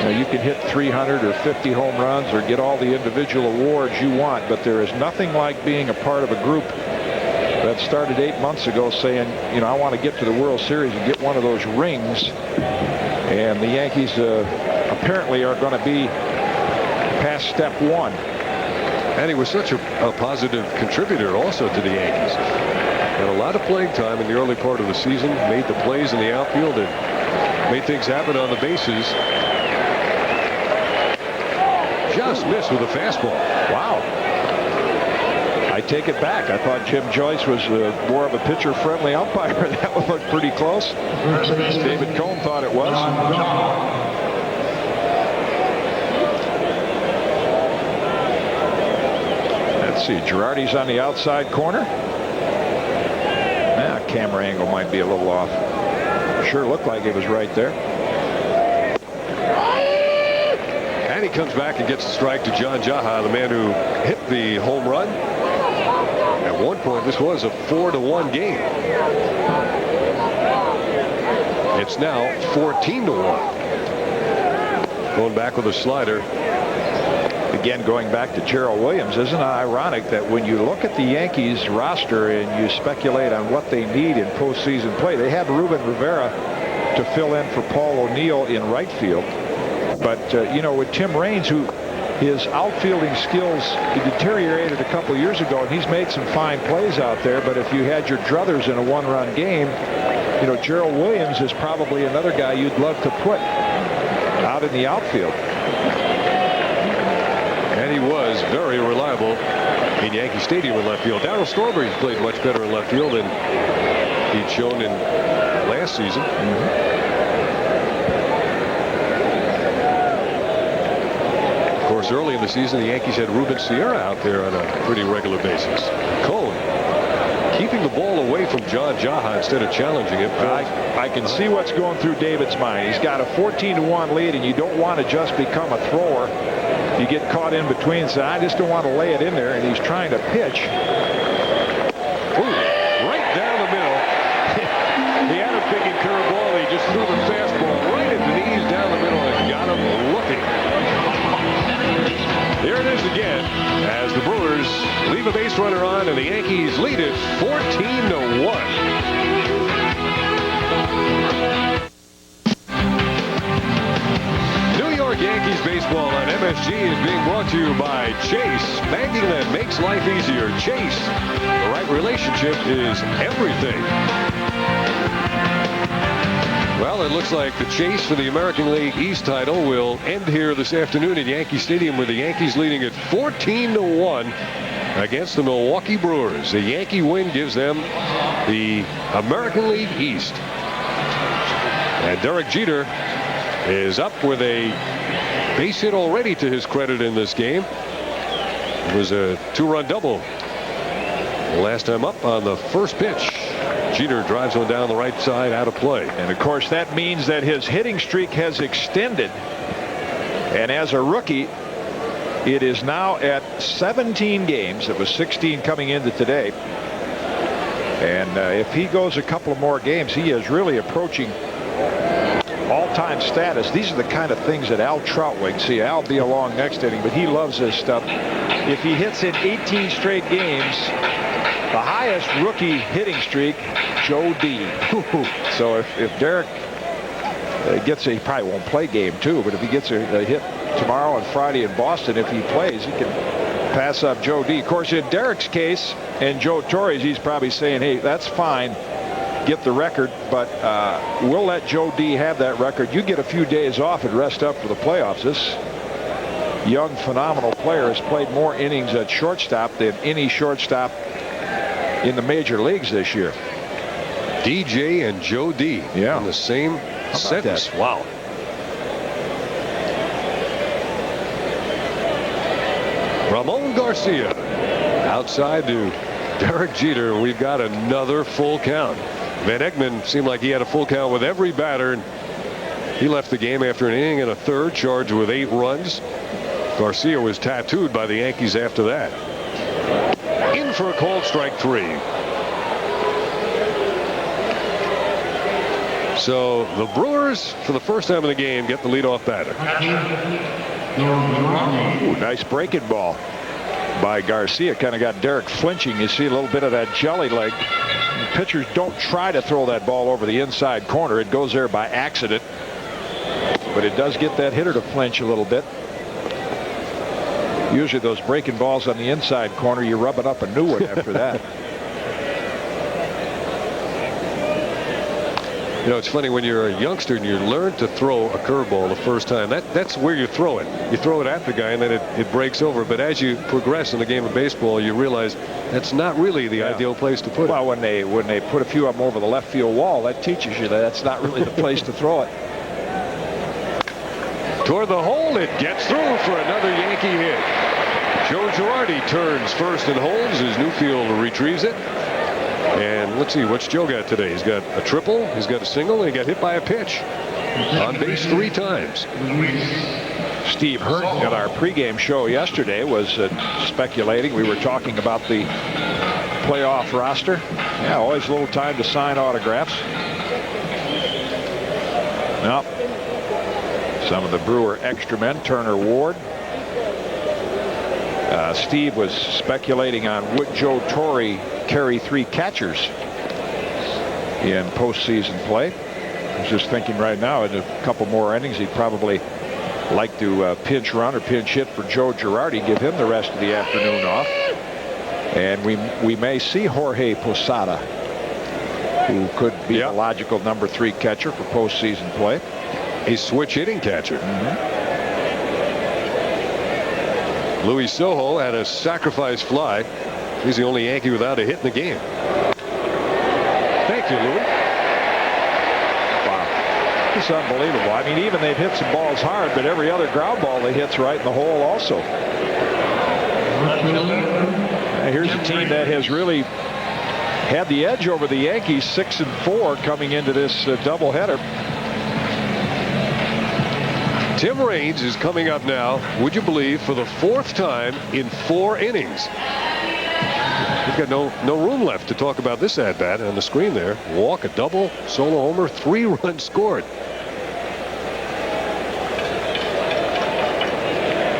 Speaker 4: You can hit 300 or 50 home runs or get all the individual awards you want, but there is nothing like being a part of a group that started 8 months ago saying, I want to get to the World Series and get one of those rings. And the Yankees apparently are going to be past step 1.
Speaker 2: And he was such a positive contributor also to the Yankees. Had a lot of playing time in the early part of the season, made the plays in the outfield and made things happen on the bases. Just missed with a fastball.
Speaker 4: Wow. I take it back. I thought Jim Joyce was more of a pitcher-friendly umpire. That one looked pretty close. David Cohn thought it was. Let's see. Girardi's on the outside corner. Camera angle might be a little off. Sure looked like it was right there.
Speaker 2: And he comes back and gets the strike to John Jaha, the man who hit the home run. At one point, this was a 4-1 game. It's now 14-1. Going back with a slider.
Speaker 4: Again, going back to Gerald Williams, isn't it ironic that when you look at the Yankees roster and you speculate on what they need in postseason play, they have Ruben Rivera to fill in for Paul O'Neill in right field. But, with Tim Raines, who his outfielding skills deteriorated a couple of years ago, and he's made some fine plays out there. But if you had your druthers in a one-run game, Gerald Williams is probably another guy you'd love to put out in the outfield.
Speaker 2: And he was very reliable in Yankee Stadium in left field. Darryl Strawberry's played much better in left field than he'd shown in last season. Of course, early in the season, the Yankees had Ruben Sierra out there on a pretty regular basis. Cohn keeping the ball away from John Jaha instead of challenging him.
Speaker 4: I can see what's going through David's mind. He's got a 14-1 lead, and you don't want to just become a thrower. You get caught in between and say, I just don't want to lay it in there, and he's trying to pitch.
Speaker 2: Ooh, right down the middle. He had a picking curveball. He just threw the fastball right at the knees down the middle and got him looking. Here it is again as the Brewers leave a base runner on and the Yankees lead it 14-1. Yankees baseball on MSG is being brought to you by Chase. Banking that makes life easier. Chase. The right relationship is everything. Well, it looks like the chase for the American League East title will end here this afternoon at Yankee Stadium, with the Yankees leading at 14-1 against the Milwaukee Brewers. The Yankee win gives them the American League East. And Derek Jeter is up with a base hit already to his credit in this game. It was a 2-run double last time up on the first pitch. Jeter drives one down the right side, out of play.
Speaker 4: And of course that means that his hitting streak has extended, and as a rookie it is now at 17 games. It was 16 coming into today, and if he goes a couple of more games, he is really approaching all-time status. These are the kind of things that Al Troutwig, see Al be along next inning, but he loves this stuff. If he hits in 18 straight games, the highest rookie hitting streak, Joe D. So if Derek gets he probably won't play game 2, but if he gets a hit tomorrow and Friday in Boston, if he plays, he can pass up Joe D. Of course, in Derek's case and Joe Torre's, he's probably saying, hey, that's fine, get the record, but we'll let Joe D have that record. You get a few days off and rest up for the playoffs. This young, phenomenal player has played more innings at shortstop than any shortstop in the major leagues this year.
Speaker 2: DJ and Joe D.
Speaker 4: Yeah.
Speaker 2: In the same sentence.
Speaker 4: That?
Speaker 2: Wow. Ramon Garcia outside to Derek Jeter. We've got another full count. Van Egmond seemed like he had a full count with every batter, and he left the game after an inning and a third, charged with 8 runs. Garcia was tattooed by the Yankees after that. In for a called strike 3. So the Brewers, for the first time in the game, get the leadoff batter.
Speaker 4: Ooh, nice breaking ball by Garcia. Kind of got Derek flinching. You see a little bit of that jelly leg. Pitchers don't try to throw that ball over the inside corner. It goes there by accident. But it does get that hitter to flinch a little bit. Usually those breaking balls on the inside corner, you're rubbing up a new one after that.
Speaker 2: You know, it's funny when you're a youngster and you learn to throw a curveball the first time. That's where you throw it. You throw it at the guy and then it breaks over. But as you progress in the game of baseball, you realize that's not really the ideal place to put it.
Speaker 4: Well, when they put a few of them over the left field wall, that teaches you that that's not really the place to throw it.
Speaker 2: Toward the hole, it gets through for another Yankee hit. Joe Girardi turns first and holds as Newfield retrieves it. And let's see, what's Joe got today? He's got a triple, he's got a single, and he got hit by a pitch. On base 3 times.
Speaker 4: Steve Hurt at our pregame show yesterday was speculating. We were talking about the playoff roster. Yeah, always a little time to sign autographs. Now, some of the Brewer extra men, Turner Ward. Steve was speculating on would Joe Torre carry 3 catchers in postseason play. I was just thinking right now, in a couple more innings, he'd probably like to pinch run or pinch hit for Joe Girardi, give him the rest of the afternoon off. And we may see Jorge Posada, who could be the logical number 3 catcher for postseason play.
Speaker 2: A switch hitting catcher. Luis Sojo had a sacrifice fly. He's the only Yankee without a hit in the game. Thank you, Louis.
Speaker 4: Wow. It's unbelievable. I mean, even they've hit some balls hard, but every other ground ball they hit's right in the hole also. Now, here's a team that has really had the edge over the Yankees, 6-4 coming into this doubleheader.
Speaker 2: Tim Raines is coming up now, would you believe, for the 4th time in 4 innings. We've got no room left to talk about this at-bat on the screen there. Walk, a double, solo homer, 3 runs scored.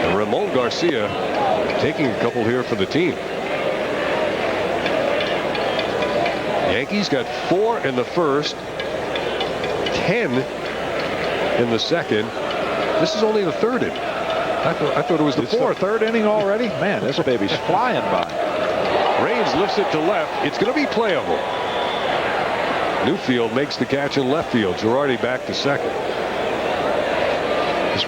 Speaker 2: And Ramon Garcia taking a couple here for the team. Yankees got 4 in the first, 10 in the second. This is only the third inning. I thought it was the fourth.
Speaker 4: Third inning already? Man, this baby's flying by.
Speaker 2: Raines lifts it to left. It's going to be playable. Newfield makes the catch in left field. Girardi back to second.
Speaker 4: This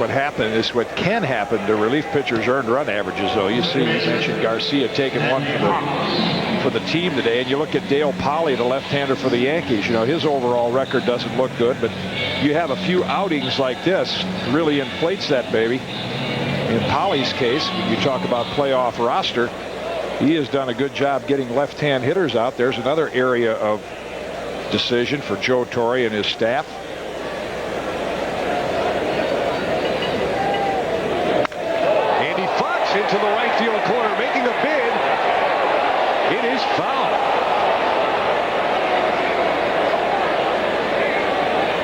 Speaker 4: what can happen to relief pitchers' earned run averages, though. You see, you mentioned Garcia taking one for the team today, and you look at Dale Polly, the left-hander for the Yankees. You know, his overall record doesn't look good, but you have a few outings like this, really inflates that baby. In Polly's case, when you talk about playoff roster, he has done a good job getting left-hand hitters out. There's another area of decision for Joe Torre and his staff.
Speaker 2: Andy Fox into the right field corner, making a bid. It is foul.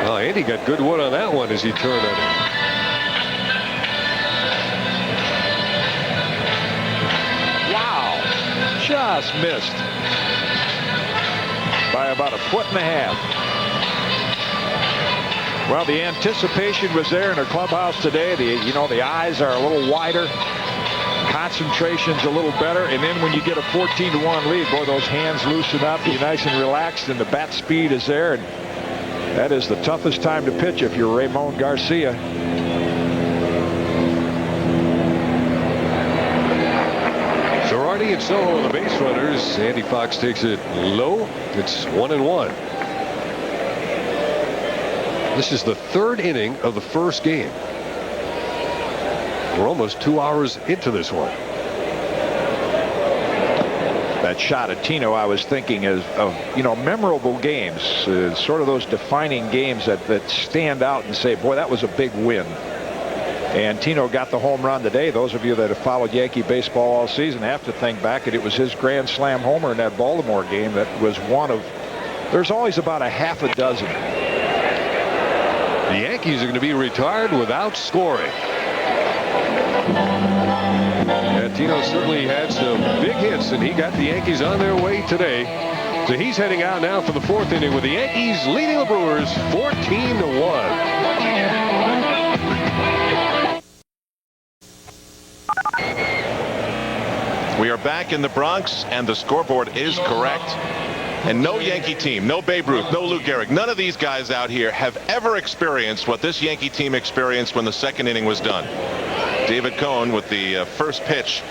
Speaker 2: Well, Andy got good wood on that one as he turned on it.
Speaker 4: Just missed by about 1.5 feet. Well, the anticipation was there in the clubhouse today. The eyes are a little wider, concentration's a little better, and then when you get a 14-1 lead, boy, those hands loosen up, you're nice and relaxed, and the bat speed is there, and that is the toughest time to pitch if you're Ramon Garcia.
Speaker 2: Girardi and Soho, the base runners. Andy Fox takes it low. It's 1-1. This is the third inning of the first game. We're almost 2 hours into this one.
Speaker 4: That shot at Tino, I was thinking of memorable games, sort of those defining games that stand out and say, boy, that was a big win. And Tino got the home run today. Those of you that have followed Yankee baseball all season have to think back, and it was his grand slam homer in that Baltimore game that was one of, there's always about a half a dozen.
Speaker 2: The Yankees are going to be retired without scoring. And Tino certainly had some big hits, and he got the Yankees on their way today. So he's heading out now for the fourth inning with the Yankees leading the Brewers 14-1.
Speaker 1: We are back in the Bronx, and the scoreboard is correct. And no Yankee team, no Babe Ruth, no Lou Gehrig, none of these guys out here have ever experienced what this Yankee team experienced when the second inning was done. David Cohn with the first pitch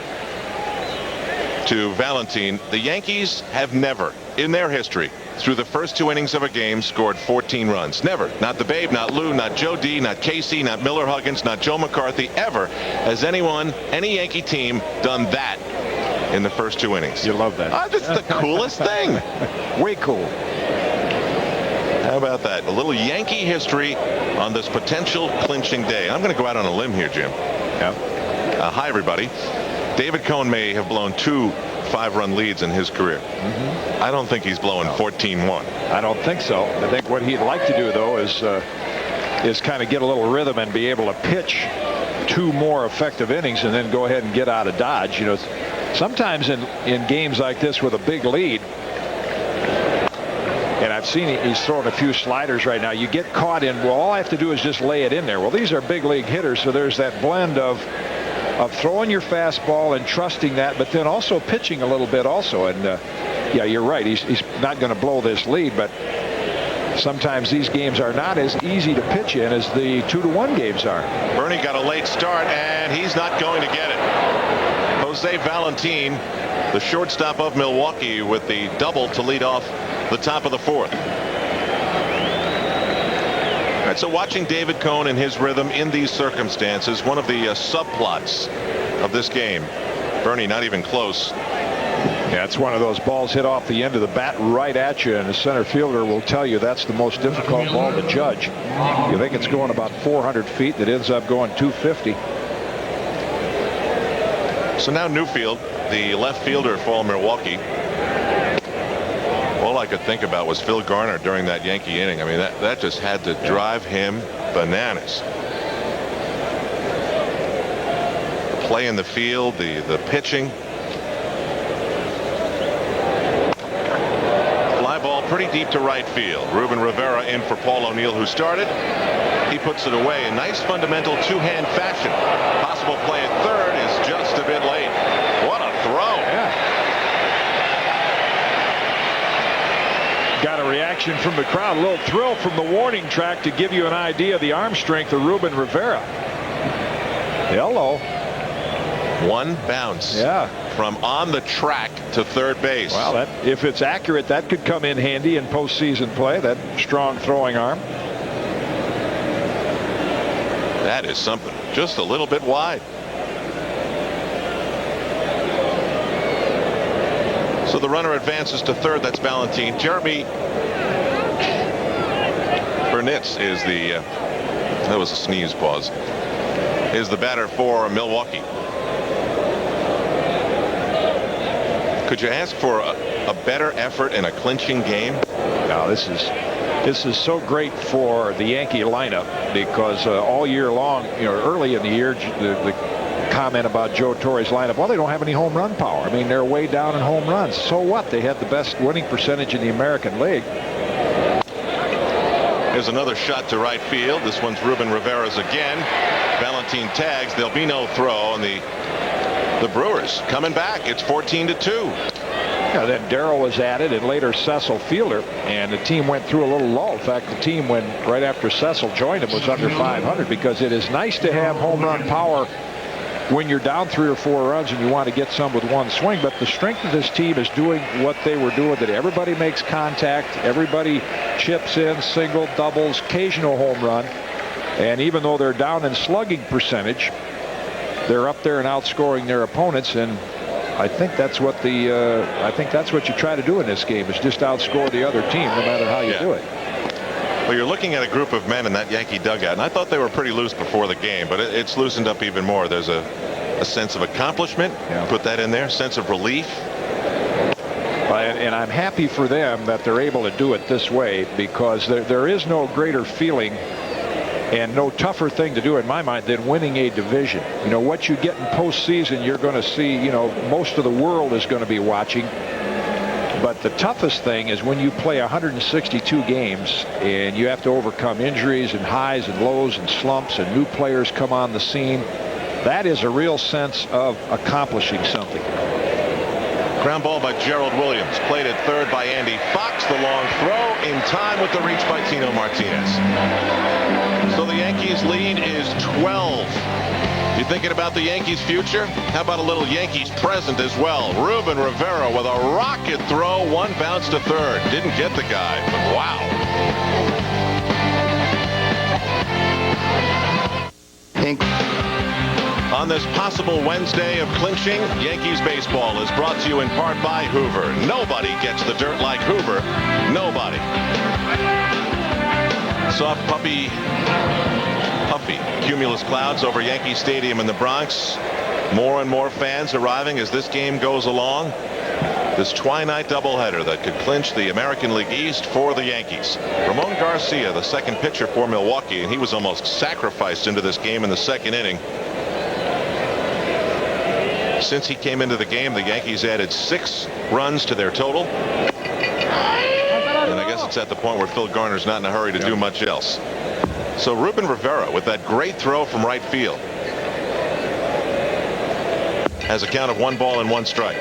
Speaker 1: to Valentin. The Yankees have never, in their history, through the first 2 innings of a game, scored 14 runs. Never. Not the Babe, not Lou, not Joe D, not Casey, not Miller Huggins, not Joe McCarthy. Ever has anyone, any Yankee team, done that in the first 2 innings.
Speaker 4: You love that.
Speaker 1: That's the coolest thing.
Speaker 4: Way cool.
Speaker 1: How about that? A little Yankee history on this potential clinching day. I'm going to go out on a limb here, Jim.
Speaker 4: Yeah.
Speaker 1: Hi, everybody. David Cohn may have blown 2 5-run leads in his career. I don't think he's blowing 14-1.
Speaker 4: I don't think so. I think what he'd like to do, though, is kind of get a little rhythm and be able to pitch 2 more effective innings and then go ahead and get out of Dodge. You know, sometimes in games like this with a big lead, and I've seen he's throwing a few sliders right now, you get caught in, well, all I have to do is just lay it in there. Well, these are big league hitters, so there's that blend of throwing your fastball and trusting that, but then also pitching a little bit also. And yeah, you're right, he's not going to blow this lead, but sometimes these games are not as easy to pitch in as the 2-1 games are.
Speaker 1: Bernie got a late start, and he's not going to get it. Jose Valentin, the shortstop of Milwaukee, with the double to lead off the top of the fourth. All right, so watching David Cohn and his rhythm in these circumstances, one of the subplots of this game. Bernie not even close.
Speaker 4: Yeah, it's one of those balls hit off the end of the bat right at you, and the center fielder will tell you that's the most difficult ball to judge. You think it's going about 400 feet, that ends up going 250.
Speaker 1: So now Newfield, the left fielder for Milwaukee. All I could think about was Phil Garner during that Yankee inning. I mean, that just had to drive him bananas. The play in the field, the pitching. Fly ball pretty deep to right field. Ruben Rivera in for Paul O'Neill, who started. He puts it away. A nice fundamental two-hand fashion. Possible play at third is just a bit late. What a throw.
Speaker 4: Yeah. Got a reaction from the crowd. A little thrill from the warning track to give you an idea of the arm strength of Ruben Rivera. Hello.
Speaker 1: One bounce.
Speaker 4: Yeah.
Speaker 1: From on the track to third base.
Speaker 4: Well, that, if it's accurate, that could come in handy in postseason play, that strong throwing arm.
Speaker 1: That is something. Just a little bit wide. So the runner advances to third. That's Valentin. Jeremy Burnitz is the that was a sneeze pause, is the batter for Milwaukee. Could you ask for a better effort in a clinching game?
Speaker 4: Now this is so great for the Yankee lineup, because all year long, early in the year, the comment about Joe Torre's lineup, well, they don't have any home run power. I mean, they're way down in home runs. So what? They had the best winning percentage in the American League.
Speaker 1: Here's another shot to right field. This one's Ruben Rivera's again. Valentin tags. There'll be no throw, and the Brewers coming back. It's 14-2.
Speaker 4: Yeah, then Darrell was added, and later Cecil Fielder, and the team went through a little lull. In fact, the team, when right after Cecil joined him, was under 500, because it is nice to have home run power when you're down 3 or 4 runs and you want to get some with one swing. But the strength of this team is doing what they were doing today. Everybody makes contact, everybody chips in, single, doubles, occasional home run, and even though they're down in slugging percentage, they're up there and outscoring their opponents. And I think that's what you try to do in this game, is just outscore the other team, no matter how you do it.
Speaker 1: Well, you're looking at a group of men in that Yankee dugout, and I thought they were pretty loose before the game, but it's loosened up even more. There's a sense of accomplishment. Yeah. Put that in there. Sense of relief.
Speaker 4: And I'm happy for them that they're able to do it this way, because there is no greater feeling and no tougher thing to do, in my mind, than winning a division. What you get in postseason, you're going to see, most of the world is going to be watching. But the toughest thing is when you play 162 games and you have to overcome injuries and highs and lows and slumps, and new players come on the scene. That is a real sense of accomplishing something.
Speaker 1: Ground ball by Gerald Williams. Played at third by Andy Fox. The long throw in time with the reach by Tino Martinez. So the Yankees lead is 12. You thinking about the Yankees' future? How about a little Yankees present as well? Ruben Rivera with a rocket throw. One bounce to third. Didn't get the guy, but wow.
Speaker 6: Pink.
Speaker 1: On this possible Wednesday of clinching, Yankees baseball is brought to you in part by Hoover. Nobody gets the dirt like Hoover. Nobody. Soft puffy cumulus clouds over Yankee Stadium in the Bronx. More and more fans arriving as this game goes along. This twilight doubleheader that could clinch the American League East for the Yankees. Ramon Garcia, the second pitcher for Milwaukee, and he was almost sacrificed into this game in the second inning. Since he came into the game, the Yankees added 6 runs to their total. And I guess it's at the point where Phil Garner's not in a hurry to do much else. So Ruben Rivera, with that great throw from right field, has a count of 1 ball and 1 strike.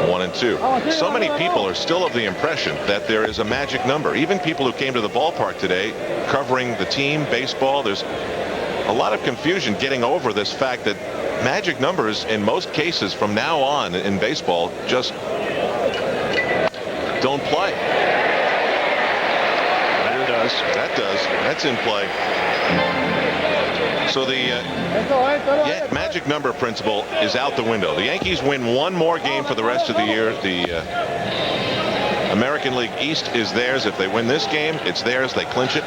Speaker 1: 1 and 2. So many people are still of the impression that there is a magic number. Even people who came to the ballpark today covering the team, baseball, there's a lot of confusion getting over this fact that magic numbers in most cases from now on in baseball just don't play. That does. That's in play. So the magic number principle is out the window. The Yankees win 1 more game for the rest of the year. The American League East is theirs. If they win this game, it's theirs. They clinch it.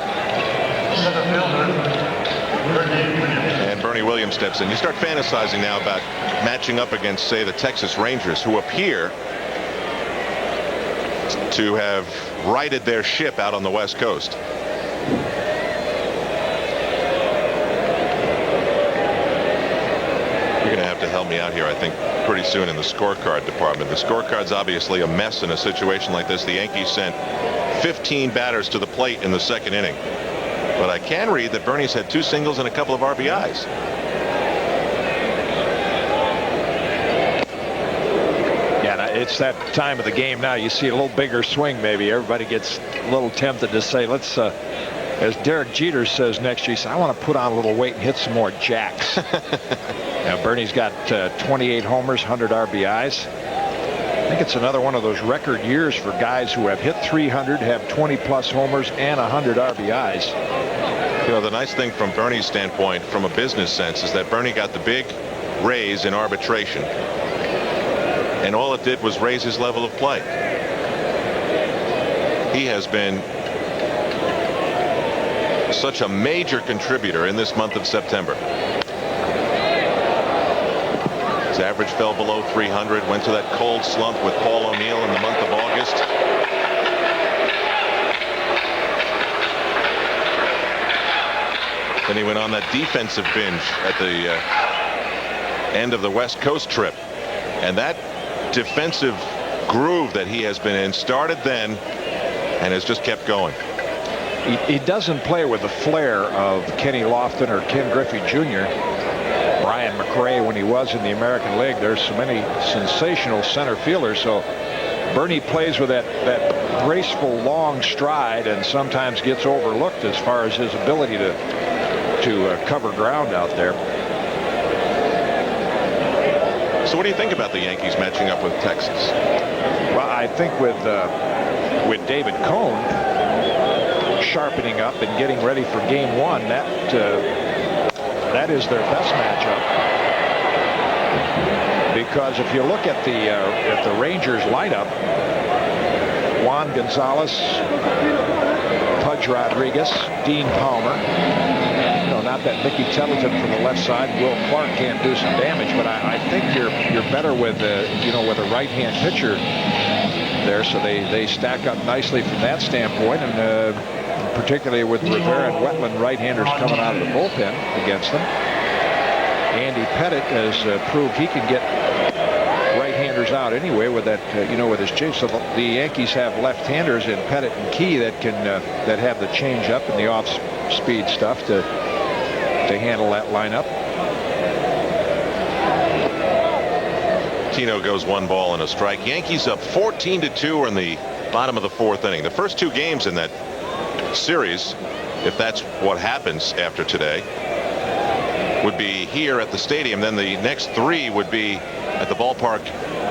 Speaker 1: And Bernie Williams steps in. You start fantasizing now about matching up against, say, the Texas Rangers, who appear to have righted their ship out on the West Coast. You're going to have to help me out here, I think, pretty soon in the scorecard department. The scorecard's obviously a mess in a situation like this. The Yankees sent 15 batters to the plate in the second inning. But I can read that Bernie's had 2 singles and a couple of RBIs.
Speaker 4: Yeah, it's that time of the game now. You see a little bigger swing maybe. Everybody gets a little tempted to say, let's, as Derek Jeter says next year, he said, I want to put on a little weight and hit some more jacks. Now, Bernie's got 28 homers, 100 RBIs. I think it's another one of those record years for guys who have hit 300, have 20-plus homers, and 100 RBIs.
Speaker 1: You know, the nice thing from Bernie's standpoint, from a business sense, is that Bernie got the big raise in arbitration. And all it did was raise his level of play. He has been such a major contributor in this month of September. His average fell below 300, went to that cold slump with Paul O'Neill in the month of August. Then he went on that defensive binge at the end of the West Coast trip. And that defensive groove that he has been in started then and has just kept going.
Speaker 4: He doesn't play with the flair of Kenny Lofton or Ken Griffey Jr. Brian McRae when he was in the American League. There's so many sensational center fielders. So Bernie plays with that graceful long stride and sometimes gets overlooked as far as his ability to cover ground out there.
Speaker 1: So what do you think about the Yankees matching up with Texas?
Speaker 4: Well, I think with David Cone sharpening up and getting ready for Game 1, that is their best matchup. Because if you look at the Rangers lineup, Juan Gonzalez, Pudge Rodriguez, Dean Palmer. You know, not that Mickey Tettleton from the left side, Will Clark can't do some damage, but I think you're better with with a right-hand pitcher there, so they stack up nicely from that standpoint, and particularly with Rivera and Wetland right-handers coming out of the bullpen against them. Andy Pettit has proved he can get right-handers out anyway with that, with his change. So the Yankees have left-handers in Pettit and Key that can that have the change-up and the off-speed stuff to handle that lineup.
Speaker 1: Tino goes 1 ball and a strike. Yankees up 14-2 in the bottom of the 4th inning. The first 2 games in that series, if that's what happens after today, would be here at the stadium. Then the next 3 would be at the ballpark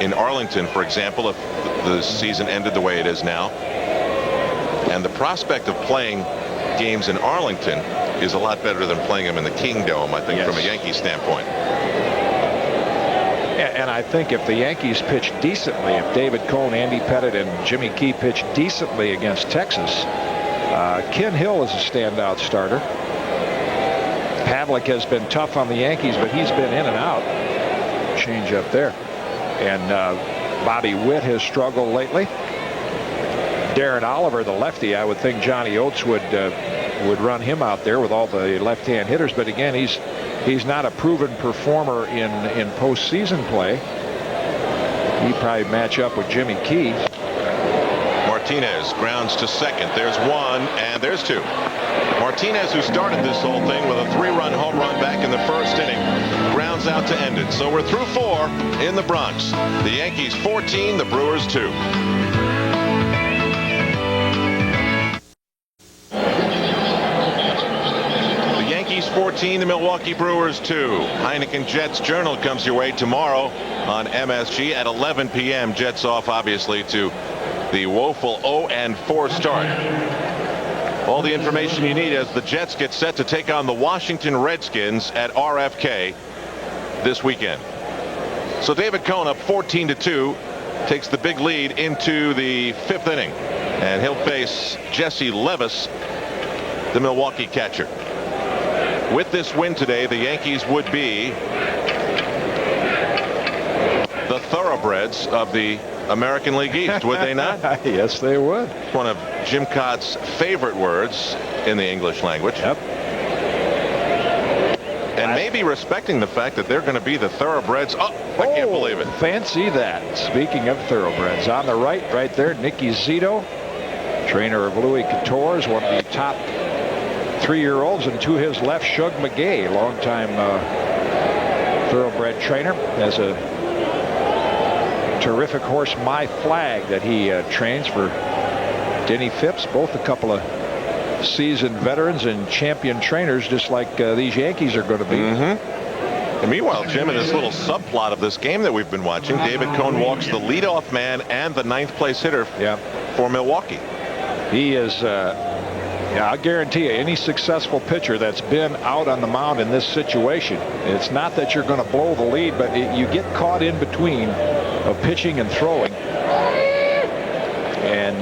Speaker 1: in Arlington, for example, if the season ended the way it is now. And the prospect of playing games in Arlington is a lot better than playing them in the Kingdome, I think, from a Yankee standpoint.
Speaker 4: And I think if the Yankees pitch decently, if David Cone, Andy Pettit, and Jimmy Key pitch decently against Texas, Ken Hill is a standout starter. Pavlik has been tough on the Yankees, but he's been in and out. Change up there. And Bobby Witt has struggled lately. Darren Oliver, the lefty, I would think Johnny Oates would run him out there with all the left-hand hitters. But again, he's not a proven performer in postseason play. He'd probably match up with Jimmy Key.
Speaker 1: Martinez grounds to second. There's 1 and there's 2. Martinez, who started this whole thing with a 3-run home run back in the 1st inning, grounds out to end it. So we're through 4 in the Bronx. The Yankees 14, the Brewers 2. The Yankees 14, the Milwaukee Brewers 2. Heineken Jets Journal comes your way tomorrow on MSG at 11 p.m. Jets off, obviously, to the woeful 0-4 start. All the information you need as the Jets get set to take on the Washington Redskins at RFK this weekend. So David Cone up 14-2, takes the big lead into the 5th inning, and he'll face Jesse Levis, the Milwaukee catcher. With this win today, the Yankees would be the thoroughbreds of the American League East, would they not?
Speaker 4: Yes, they would.
Speaker 1: One of Jim Cott's favorite words in the English language.
Speaker 4: Yep.
Speaker 1: And maybe respecting the fact that they're going to be the thoroughbreds. Oh, I can't believe it.
Speaker 4: Fancy that. Speaking of thoroughbreds, on the right there, Nicky Zito, trainer of Louis Quatorze, one of the top 3-year-olds, and to his left, Shug McGay, longtime thoroughbred trainer, has a terrific horse, My Flag, that he trains for Denny Phipps. Both a couple of seasoned veterans and champion trainers, just like these Yankees are going to be.
Speaker 1: And meanwhile, Jim, in this little subplot of this game that we've been watching, David Cone walks the leadoff man and the 9th place hitter for Milwaukee.
Speaker 4: He is, I guarantee you, any successful pitcher that's been out on the mound in this situation, it's not that you're going to blow the lead, but you get caught in between of pitching and throwing. And,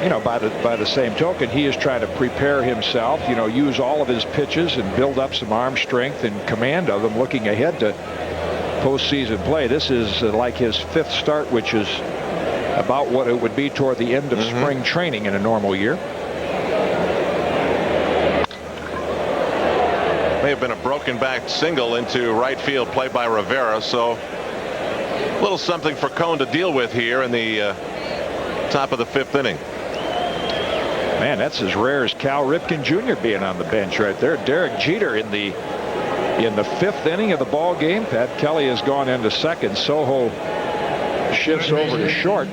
Speaker 4: you know, by the same token, he is trying to prepare himself, you know, use all of his pitches and build up some arm strength and command of them, looking ahead to postseason play. This is like his 5th start, which is about what it would be toward the end of spring training in a normal year.
Speaker 1: May have been a broken back single into right field, played by Rivera. So a little something for Cone to deal with here in the top of the 5th inning.
Speaker 4: Man, that's as rare as Cal Ripken Jr. being on the bench right there. Derek Jeter in the 5th inning of the ball game. Pat Kelly has gone into second. Soho shifts over to short.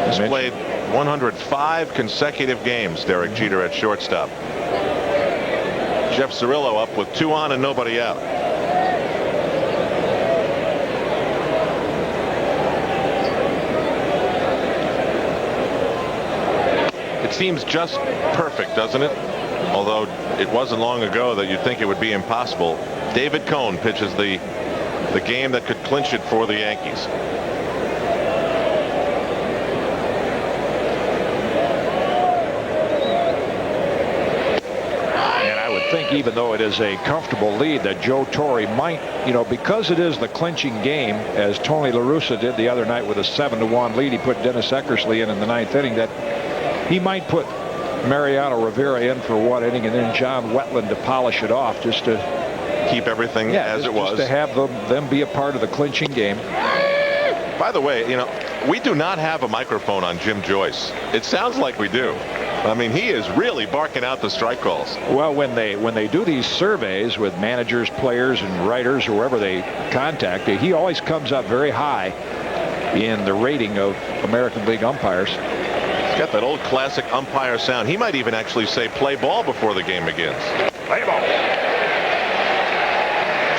Speaker 1: He's played 105 consecutive games, Derek Jeter at shortstop. Jeff Cirillo up with 2 on and nobody out. It seems just perfect, doesn't it? Although it wasn't long ago that you'd think it would be impossible. David Cone pitches the game that could clinch it for the Yankees.
Speaker 4: I think even though it is a comfortable lead, that Joe Torre might, you know, because it is the clinching game, as Tony La Russa did the other night with a 7-1 lead. He put Dennis Eckersley in the 9th inning. That he might put Mariano Rivera in for 1 inning and then John Wetland to polish it off, just to
Speaker 1: keep everything as it was.
Speaker 4: Just to have them be a part of the clinching game.
Speaker 1: By the way, you know, we do not have a microphone on Jim Joyce. It sounds like we do. I mean, he is really barking out the strike calls.
Speaker 4: Well, when they do these surveys with managers, players, and writers, or whoever they contact, he always comes up very high in the rating of American League umpires.
Speaker 1: He's got that old classic umpire sound. He might even actually say play ball before the game begins.
Speaker 4: Play ball.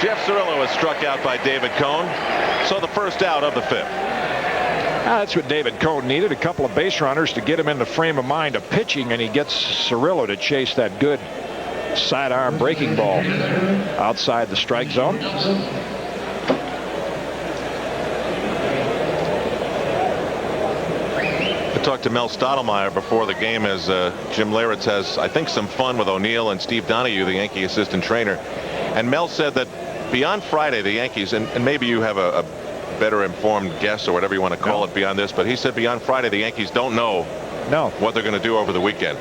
Speaker 1: Jeff Cirillo is struck out by David Cone. So the first out of the 5th.
Speaker 4: That's what David Cone needed, a couple of base runners to get him in the frame of mind of pitching, and he gets Cirillo to chase that good sidearm breaking ball outside the strike zone.
Speaker 1: I talked to Mel Stottlemyre before the game, as Jim Leyritz has, I think, some fun with O'Neill and Steve Donahue, the Yankee assistant trainer. And Mel said that beyond Friday, the Yankees, and maybe you have a better informed guess or whatever you want to call it beyond this, but he said beyond Friday the Yankees don't know what they're going to do over the weekend.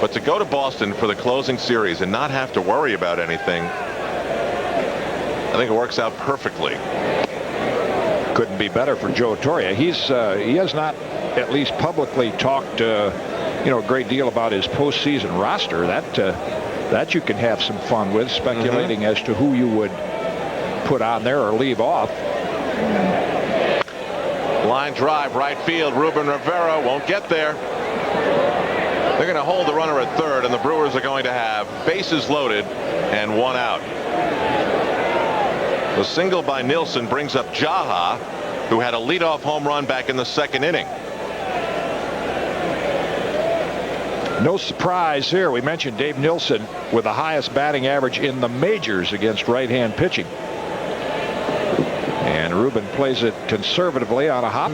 Speaker 1: But to go to Boston for the closing series and not have to worry about anything, I think it works out perfectly.
Speaker 4: Couldn't be better for Joe Torre. He has not, at least publicly, talked you know, a great deal about his postseason roster. That you can have some fun with, speculating as to who you would put on there or leave off.
Speaker 1: Line drive, right field. Ruben Rivera won't get there. They're going to hold the runner at third, and the Brewers are going to have bases loaded and 1 out. The single by Nilsson brings up Jaha, who had a leadoff home run back in the 2nd inning.
Speaker 4: No surprise here. We mentioned Dave Nilsson with the highest batting average in the majors against right-hand pitching. And Ruben plays it conservatively on a hop.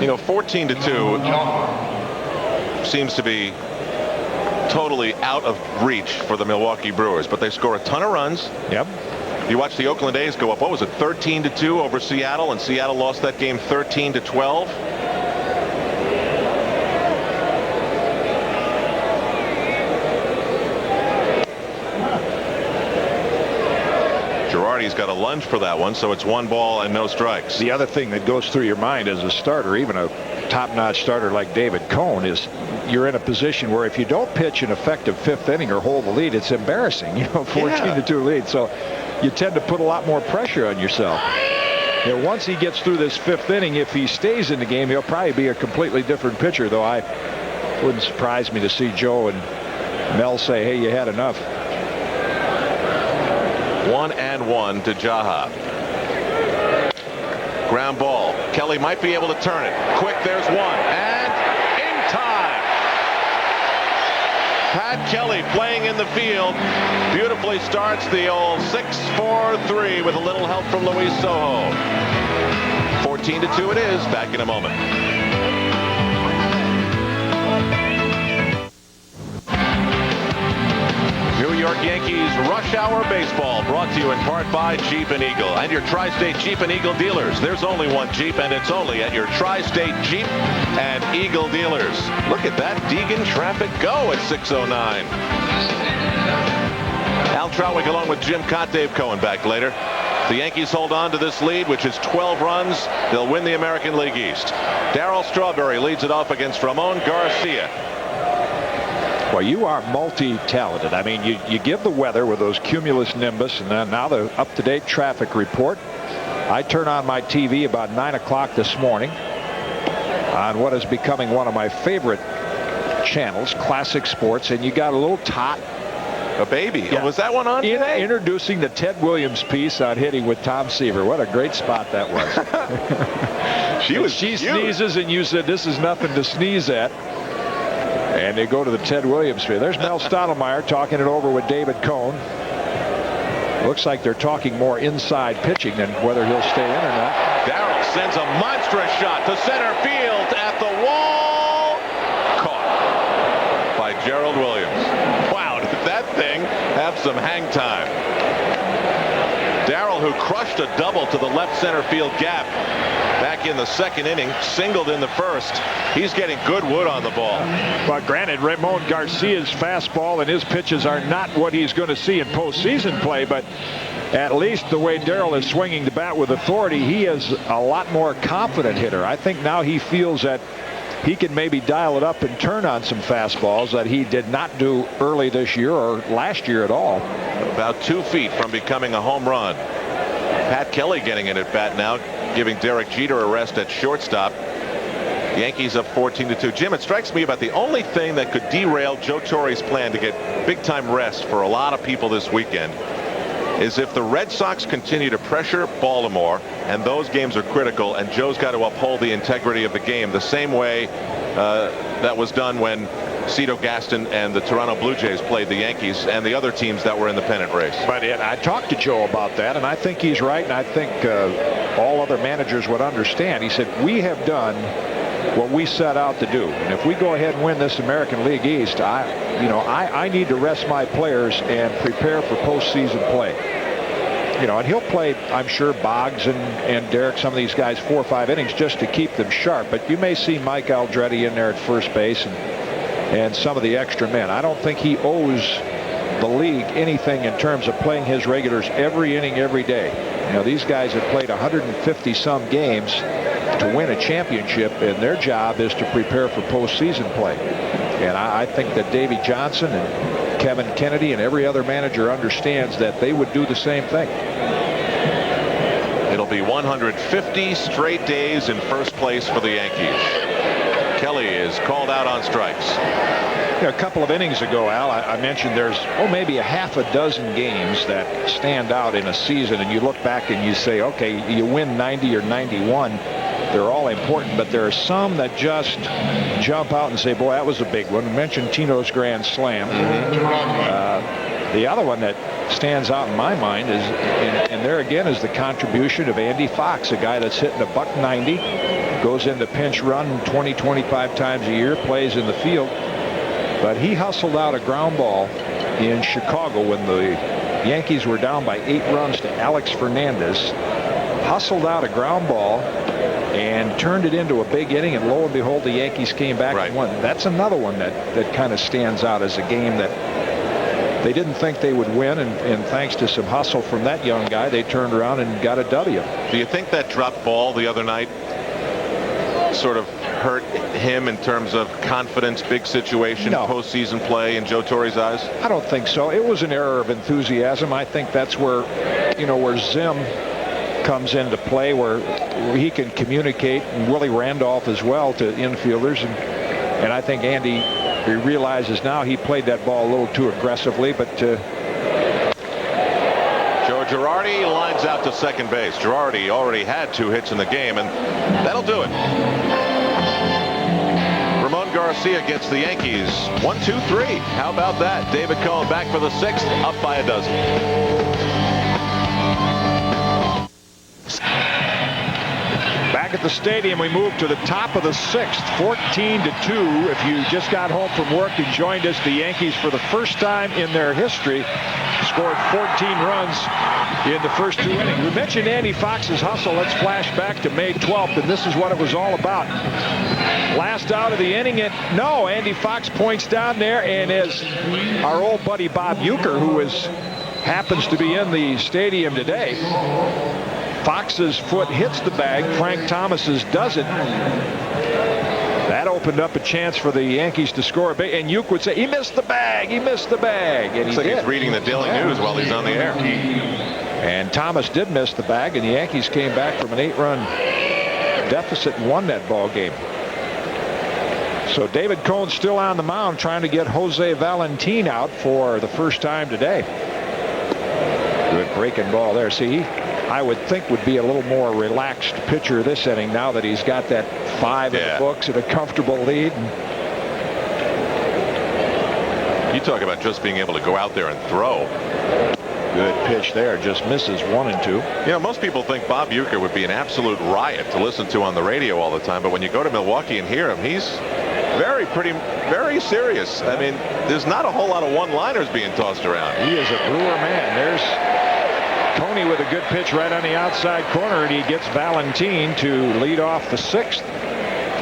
Speaker 1: You know, 14-2 seems to be totally out of reach for the Milwaukee Brewers, but they score a ton of runs.
Speaker 4: Yep.
Speaker 1: You watch the Oakland A's go up, what was it, 13-2 over Seattle, and Seattle lost that game 13-12. He's got a lunge for that one, so it's 1 ball and no strikes.
Speaker 4: The other thing that goes through your mind as a starter, even a top-notch starter like David Cohn, is you're in a position where if you don't pitch an effective 5th inning or hold the lead, it's embarrassing. 14-2 lead. So you tend to put a lot more pressure on yourself. Once he gets through this 5th inning, if he stays in the game, he'll probably be a completely different pitcher, though I wouldn't surprise me to see Joe and Mel say, hey, you had enough.
Speaker 1: 1-1 to Jaha. Ground ball. Kelly might be able to turn it. Quick, there's one. And in time. Pat Kelly playing in the field. Beautifully starts the old 6-4-3 with a little help from Luis Sojo. 14-2 it is. Back in a moment. New York Yankees Rush Hour Baseball, brought to you in part by Jeep and Eagle and your Tri-State Jeep and Eagle dealers. There's only one Jeep, and it's only at your Tri-State Jeep and Eagle dealers. Look at that Deegan traffic go at 6:09. Al Trautwig along with Jim Cott, Dave Cohen back later. The Yankees hold on to this lead, which is 12 runs. They'll win the American League East. Darryl Strawberry leads it off against Ramon Garcia.
Speaker 4: Well, you are multi-talented. I mean, you give the weather with those cumulus nimbus, and then now the up-to-date traffic report. I turn on my TV about 9 o'clock this morning on what is becoming one of my favorite channels, Classic Sports, and you got a little tot.
Speaker 1: A baby. Yeah. Was that one on today?
Speaker 4: Introducing the Ted Williams piece on Hitting with Tom Seaver. What a great spot that was. She sneezes, and you said, this is nothing to sneeze at. And they go to the Ted Williams field. There's Mel Stottlemyre talking it over with David Cohn. Looks like they're talking more inside pitching than whether he'll stay in or not.
Speaker 1: Darryl sends a monstrous shot to center field at the wall. Caught by Gerald Williams. Wow, did that thing have some hang time. Darryl, who crushed a double to the left center field gap back in the 2nd inning, singled in the 1st. He's getting good wood on the ball.
Speaker 4: But granted, Ramon Garcia's fastball and his pitches are not what he's going to see in postseason play, but at least the way Darryl is swinging the bat with authority, he is a lot more confident hitter. I think now he feels that he can maybe dial it up and turn on some fastballs that he did not do early this year or last year at all.
Speaker 1: About 2 feet from becoming a home run. Pat Kelly getting an at bat now, giving Derek Jeter a rest at shortstop. Yankees up 14-2. Jim, it strikes me about the only thing that could derail Joe Torre's plan to get big-time rest for a lot of people this weekend is if the Red Sox continue to pressure Baltimore, and those games are critical, and Joe's got to uphold the integrity of the game the same way that was done when Cito Gaston and the Toronto Blue Jays played the Yankees and the other teams that were in the pennant race.
Speaker 4: But I talked to Joe about that, and I think he's right, and I think all other managers would understand. He said, we have done what we set out to do, and if we go ahead and win this American League East, I need to rest my players and prepare for postseason play. And he'll play, I'm sure, Boggs and Derek, some of these guys, 4 or 5 innings just to keep them sharp. But you may see Mike Aldrete in there at first base and some of the extra men. I don't think he owes the league anything in terms of playing his regulars every inning, every day. These guys have played 150-some games to win a championship, and their job is to prepare for postseason play. And I think that Davey Johnson and Kevin Kennedy and every other manager understands that they would do the same thing.
Speaker 1: It'll be 150 straight days in first place for the Yankees. Kelly is called out on strikes.
Speaker 4: A couple of innings ago, Al, I mentioned there's maybe a half a dozen games that stand out in a season, and you look back and you say, okay, you win 90 or 91. They're all important, but there are some that just jump out and say, boy, that was a big one. I mentioned Tino's grand slam. The other one that stands out in my mind is, and there again is the contribution of Andy Fox, a guy that's hitting $190, goes into pinch run 20, 25 times a year, plays in the field. But he hustled out a ground ball in Chicago when the Yankees were down by 8 runs to Alex Fernandez. Hustled out a ground ball and turned it into a big inning, and lo and behold, the Yankees came back and won. That's another one that kind of stands out as a game that they didn't think they would win, and thanks to some hustle from that young guy, they turned around and got a W.
Speaker 1: Do you think that dropped ball the other night sort of hurt him in terms of confidence, big situation, postseason play in Joe Torre's eyes?
Speaker 4: I don't think so. It was an error of enthusiasm. I think that's where, where Zim comes into play, where he can communicate, and Willie Randolph as well, to infielders, and I think Andy, he realizes now he played that ball a little too aggressively, but
Speaker 1: Joe Girardi lines out to second base. Girardi already had 2 hits in the game, and that'll do it. Ramon Garcia gets the Yankees 1-2-3. How about that? David Cone back for the 6th, up by a dozen.
Speaker 4: back at the stadium, we move to the top of the 6th, 14-2. If you just got home from work and joined us, the Yankees, for the first time in their history, scored 14 runs in the first 2 innings. We mentioned Andy Fox's hustle. Let's flash back to May 12th, and this is what it was all about. Last out of the inning, and no, Andy Fox points down there, and as our old buddy Bob Uecker, who happens to be in the stadium today, Fox's foot hits the bag. Frank Thomas's doesn't. That opened up a chance for the Yankees to score a big, and Uecker would say, he missed the bag, he missed the bag. And
Speaker 1: Looks like he's reading the Daily News while he's on the air.
Speaker 4: And Thomas did miss the bag, and the Yankees came back from an 8-run deficit and won that ball game. So David Cone's still on the mound trying to get Jose Valentin out for the first time today. Good breaking ball there. See, I would think would be a little more relaxed pitcher this inning now that he's got that 5 in the books and a comfortable lead.
Speaker 1: You talk about just being able to go out there and throw.
Speaker 4: Good pitch there, just misses 1 and 2.
Speaker 1: You know, most people think Bob Uecker would be an absolute riot to listen to on the radio all the time, but when you go to Milwaukee and hear him, he's very serious. I mean, there's not a whole lot of one-liners being tossed around.
Speaker 4: He is a Brewer man. There's Tony with a good pitch right on the outside corner, and he gets Valentin to lead off the 6th.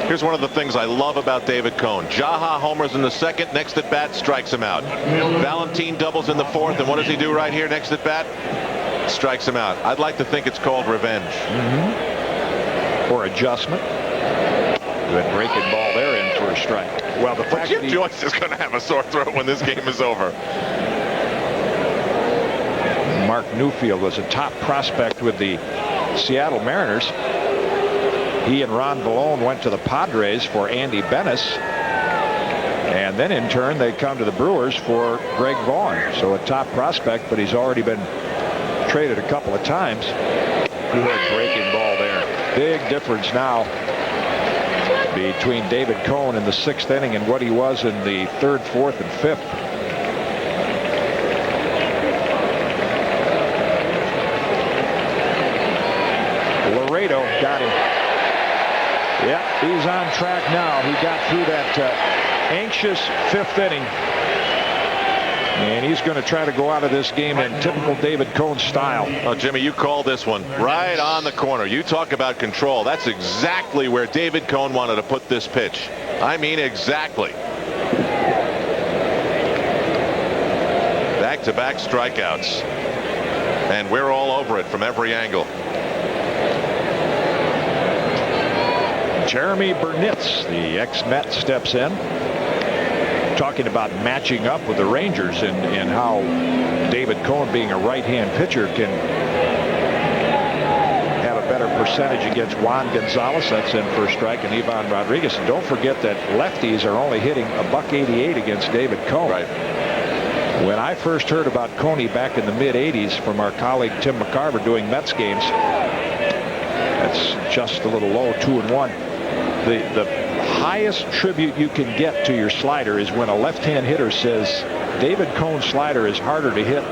Speaker 1: Here's one of the things I love about David Cone. Jaha homers in the 2nd, next at bat, strikes him out. Valentin doubles in the 4th, and what does he do right here next at bat? Strikes him out. I'd like to think it's called revenge.
Speaker 4: Or adjustment. Good breaking ball there in for a strike. Well, the fact
Speaker 1: Jim Joyce is going to have a sore throat when this game is over.
Speaker 4: Mark Newfield was a top prospect with the Seattle Mariners. He and Ron Vallone went to the Padres for Andy Bennis, and then in turn they come to the Brewers for Greg Vaughn. So a top prospect, but he's already been traded a couple of times. Good breaking ball there. Big difference now between David Cone in the 6th inning and what he was in the 3rd, 4th, and 5th. Laredo got him. Yep, he's on track now. He got through that anxious 5th inning. And he's going to try to go out of this game in typical David Cone style.
Speaker 1: Oh, Jimmy, you called this one right on the corner. You talk about control. That's exactly where David Cone wanted to put this pitch. I mean, exactly. Back-to-back strikeouts. And we're all over it from every angle.
Speaker 4: Jeremy Burnitz, the ex-Met, steps in, talking about matching up with the Rangers and how David Cone, being a right-hand pitcher, can have a better percentage against Juan Gonzalez. That's in for a strike, and Ivan Rodriguez. And don't forget that lefties are only hitting $188 against David Cone.
Speaker 1: Right.
Speaker 4: When I first heard about Coney back in the mid-'80s from our colleague Tim McCarver doing Mets games, that's just a little low, 2-1. The highest tribute you can get to your slider is when a left-hand hitter says David Cone's slider is harder to hit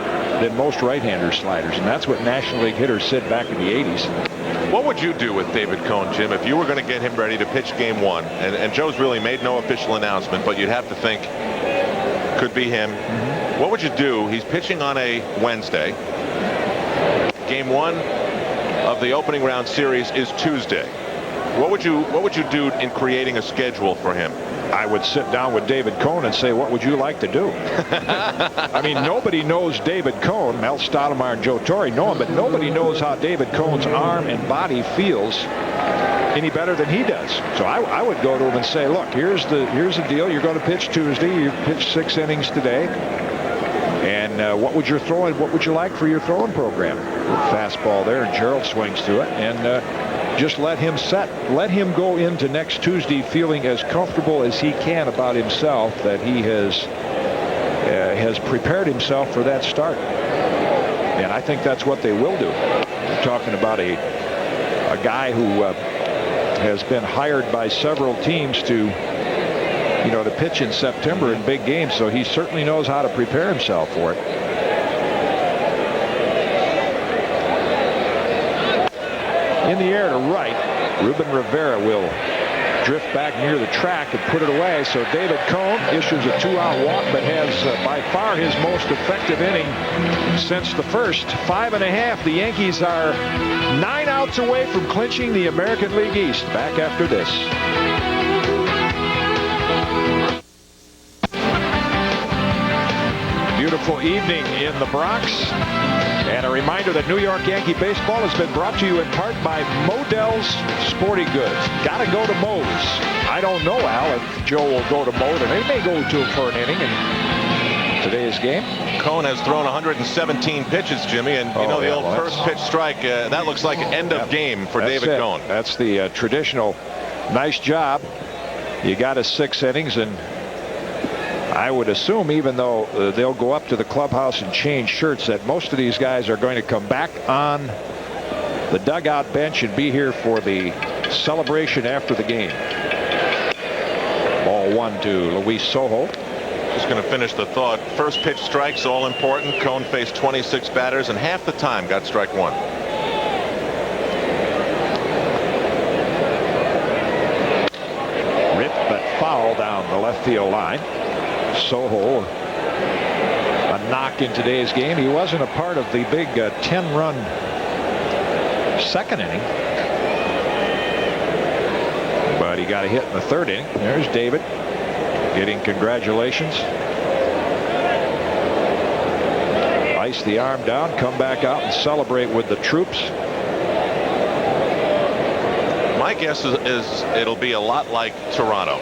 Speaker 4: than most right-hander sliders, and that's what National League hitters said back in the 80s.
Speaker 1: What would you do with David Cone, Jim, if you were going to get him ready to pitch game 1? And Joe's really made no official announcement, but you'd have to think could be him. What would you do? He's pitching on a Wednesday. Game 1 of the opening round series is Tuesday. What would you do in creating a schedule for him?
Speaker 4: I would sit down with David Cohn and say, what would you like to do? I mean, nobody knows David Cohn. Mel Stottlemyre and Joe Torre know him, but nobody knows how David Cohn's arm and body feels any better than he does. So I would go to him and say, look, here's the deal. You're going to pitch Tuesday. You pitched 6 innings today. And what would you like for your throwing program? Fastball there, and Gerald swings through it. And just let him let him go into next Tuesday feeling as comfortable as he can about himself, that he has prepared himself for that start. And I think that's what they will do. We're talking about a guy who has been hired by several teams to pitch in September in big games, so he certainly knows how to prepare himself for it. In the air to right, Ruben Rivera will drift back near the track and put it away. So David Cohn issues a 2-out walk, but has by far his most effective inning since the first. 5.5. The Yankees are 9 outs away from clinching the American League East. Back after this. Beautiful evening in the Bronx. And a reminder that New York Yankee baseball has been brought to you in part by Modell's Sporting Goods. Gotta go to Mo's. I don't know, Al, if Joe will go to Mo, and they may go to him for an inning in today's game.
Speaker 6: Cohn has thrown 117 pitches, Jimmy, and you know the old first pitch strike. That looks like end of game for David Cohn.
Speaker 4: That's the traditional nice job. You got his 6 innings, and I would assume, even though they'll go up to the clubhouse and change shirts, that most of these guys are going to come back on the dugout bench and be here for the celebration after the game. Ball 1 to Luis Sojo.
Speaker 6: Just going to finish the thought. First pitch strikes, all important. Cohn faced 26 batters, and half the time got strike 1.
Speaker 4: Ripped but foul down the left field line. Sojo, a knock in today's game. He wasn't a part of the big 10-run second inning, but he got a hit in the 3rd inning. There's David getting congratulations. Ice the arm down, come back out and celebrate with the troops.
Speaker 6: My guess is it'll be a lot like Toronto.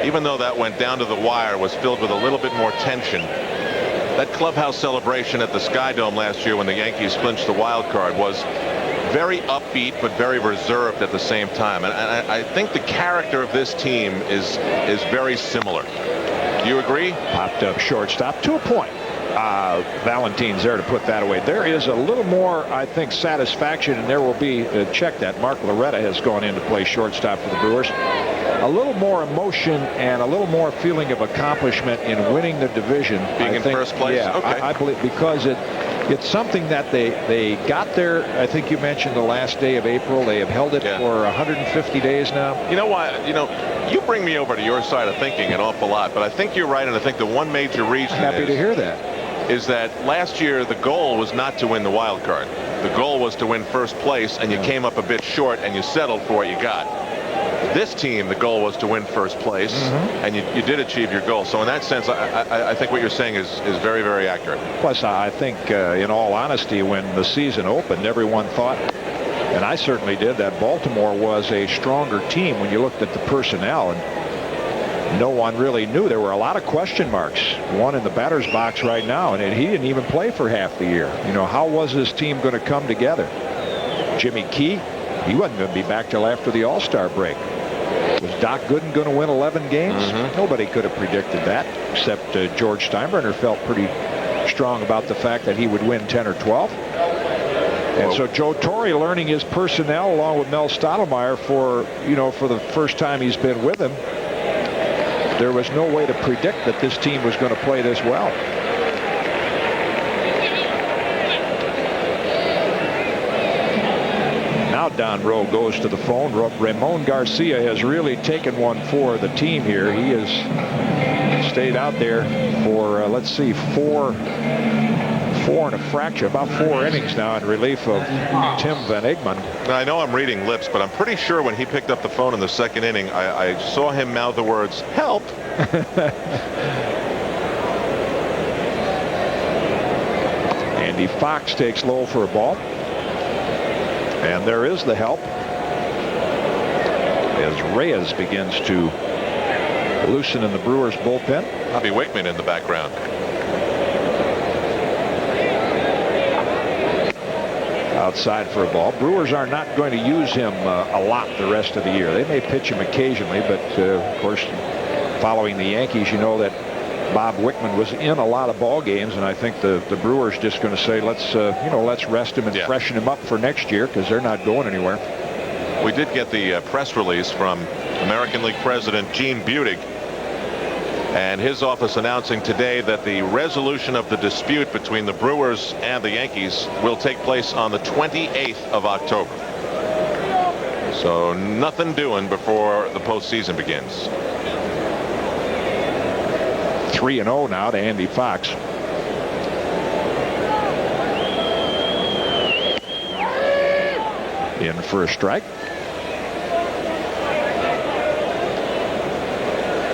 Speaker 6: Even though that went down to the wire, was filled with a little bit more tension. That clubhouse celebration at the Sky Dome last year when the Yankees clinched the wild card was very upbeat but very reserved at the same time. And I think the character of this team is very similar. Do you agree?
Speaker 4: Popped up shortstop to a point. Valentine's there to put that away. There is a little more, I think, satisfaction, and there will be, check that, Mark Loretta has gone in to play shortstop for the Brewers. A little more emotion and a little more feeling of accomplishment in winning the division.
Speaker 6: Being in first place?
Speaker 4: Yeah,
Speaker 6: okay.
Speaker 4: I believe, because it's something that they got there. I think you mentioned the last day of April. They have held it for 150 days now.
Speaker 6: You know why? You bring me over to your side of thinking an awful lot, but I think you're right, and I think the one major reason
Speaker 4: Happy to hear that.
Speaker 6: Is that last year the goal was not to win the wild card. The goal was to win first place, and you came up a bit short, and you settled for what you got. This team, the goal was to win first place, and you did achieve your goal. So in that sense, I think what you're saying is very, very accurate.
Speaker 4: Plus, I think, in all honesty, when the season opened, everyone thought, and I certainly did, that Baltimore was a stronger team when you looked at the personnel, and no one really knew. There were a lot of question marks. One in the batter's box right now, and he didn't even play for half the year. How was this team going to come together? Jimmy Key, he wasn't going to be back till after the All-Star break. Was Doc Gooden going to win 11 games? Nobody could have predicted that, except George Steinbrenner felt pretty strong about the fact that he would win 10 or 12. And so Joe Torre, learning his personnel along with Mel Stottlemyre for the first time he's been with him, there was no way to predict that this team was going to play this well. Now Don Rowe goes to the phone. Ramon Garcia has really taken one for the team here. He has stayed out there for, let's see, four 4 and a fraction, about 4 innings now in relief of Tim Van Egmond.
Speaker 6: Now, I know I'm reading lips, but I'm pretty sure when he picked up the phone in the second inning, I saw him mouth the words, "Help."
Speaker 4: Andy Fox takes low for a ball. And there is the help as Reyes begins to loosen in the Brewers bullpen.
Speaker 6: Bobby Wickman in the background.
Speaker 4: Outside for a ball. Brewers are not going to use him a lot the rest of the year. They may pitch him occasionally, but of course, following the Yankees, you know that Bob Wickman was in a lot of ball games, and I think the Brewers just going to say, let's rest him and freshen him up for next year, because they're not going anywhere.
Speaker 6: We did get the press release from American League President Gene Budig, and his office announcing today that the resolution of the dispute between the Brewers and the Yankees will take place on the 28th of October. So nothing doing before the postseason begins.
Speaker 4: 3-0 now to Andy Fox. In for a strike.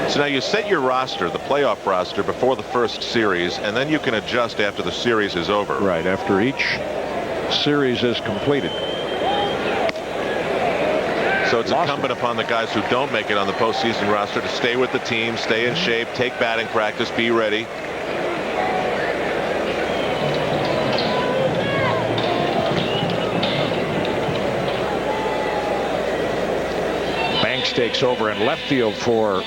Speaker 6: So now you set your roster, the playoff roster, before the first series, and then you can adjust after the series is over.
Speaker 4: Right, after each series is completed.
Speaker 6: So it's incumbent upon the guys who don't make it on the postseason roster to stay with the team, stay in shape, take batting practice, be ready.
Speaker 4: Banks takes over in left field for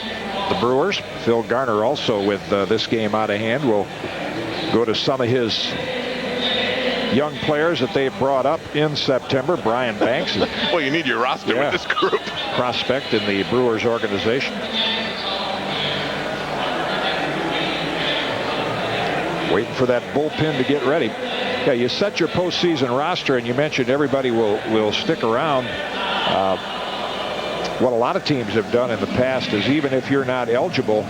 Speaker 4: the Brewers. Phil Garner also with this game out of hand will go to some of his young players that they've brought up in September. Brian Banks.
Speaker 6: Well, you need your roster with this group.
Speaker 4: Prospect in the Brewers organization. Waiting for that bullpen to get ready. Yeah, you set your postseason roster, and you mentioned everybody will stick around. What a lot of teams have done in the past is, even if you're not eligible,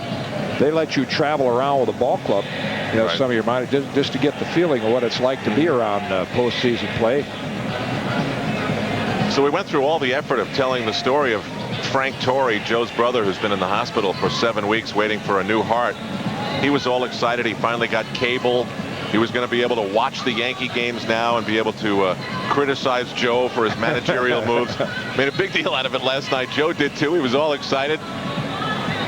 Speaker 4: they let you travel around with a ball club. You know, some of your mind, just to get the feeling of what it's like to be around postseason play.
Speaker 6: So we went through all the effort of telling the story of Frank Torrey, Joe's brother, who's been in the hospital for 7 weeks waiting for a new heart. He was all excited. He finally got cable. He was going to be able to watch the Yankee games now and be able to criticize Joe for his managerial moves. Made a big deal out of it last night. Joe did too. He was all excited.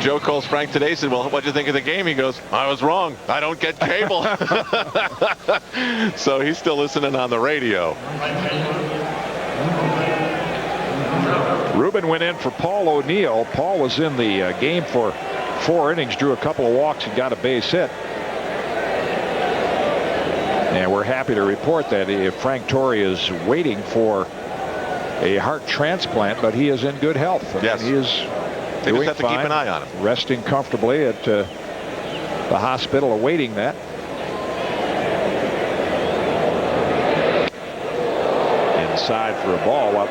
Speaker 6: Joe calls Frank today, said, "Well, what'd you think of the game?" He goes, "I was wrong. I don't get cable." So he's still listening on the radio.
Speaker 4: Ruben went in for Paul O'Neill. Paul was in the game for 4 innings, drew a couple of walks and got a base hit. And we're happy to report that Frank Torrey is waiting for a heart transplant, but he is in good health.
Speaker 6: Yes.
Speaker 4: He is
Speaker 6: They
Speaker 4: doing
Speaker 6: just have to
Speaker 4: fine,
Speaker 6: keep an eye on him.
Speaker 4: resting comfortably at the hospital awaiting that. Inside for a ball. Well,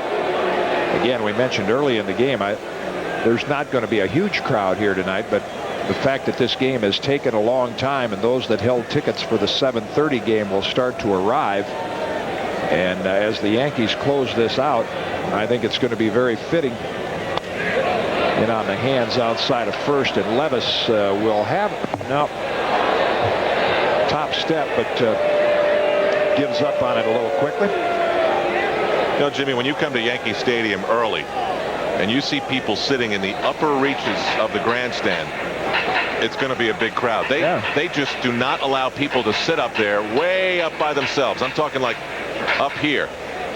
Speaker 4: again, we mentioned early in the game, there's not going to be a huge crowd here tonight, but the fact that this game has taken a long time, and those that held tickets for the 7:30 game will start to arrive. And as the Yankees close this out, I think it's going to be very fitting. In on the hands outside of first, and Levis will have top step, but gives up on it a little quickly.
Speaker 6: You know, Jimmy, when you come to Yankee Stadium early and you see people sitting in the upper reaches of the grandstand, it's going to be a big crowd. They just do not allow people to sit up there way up by themselves. I'm talking like up here.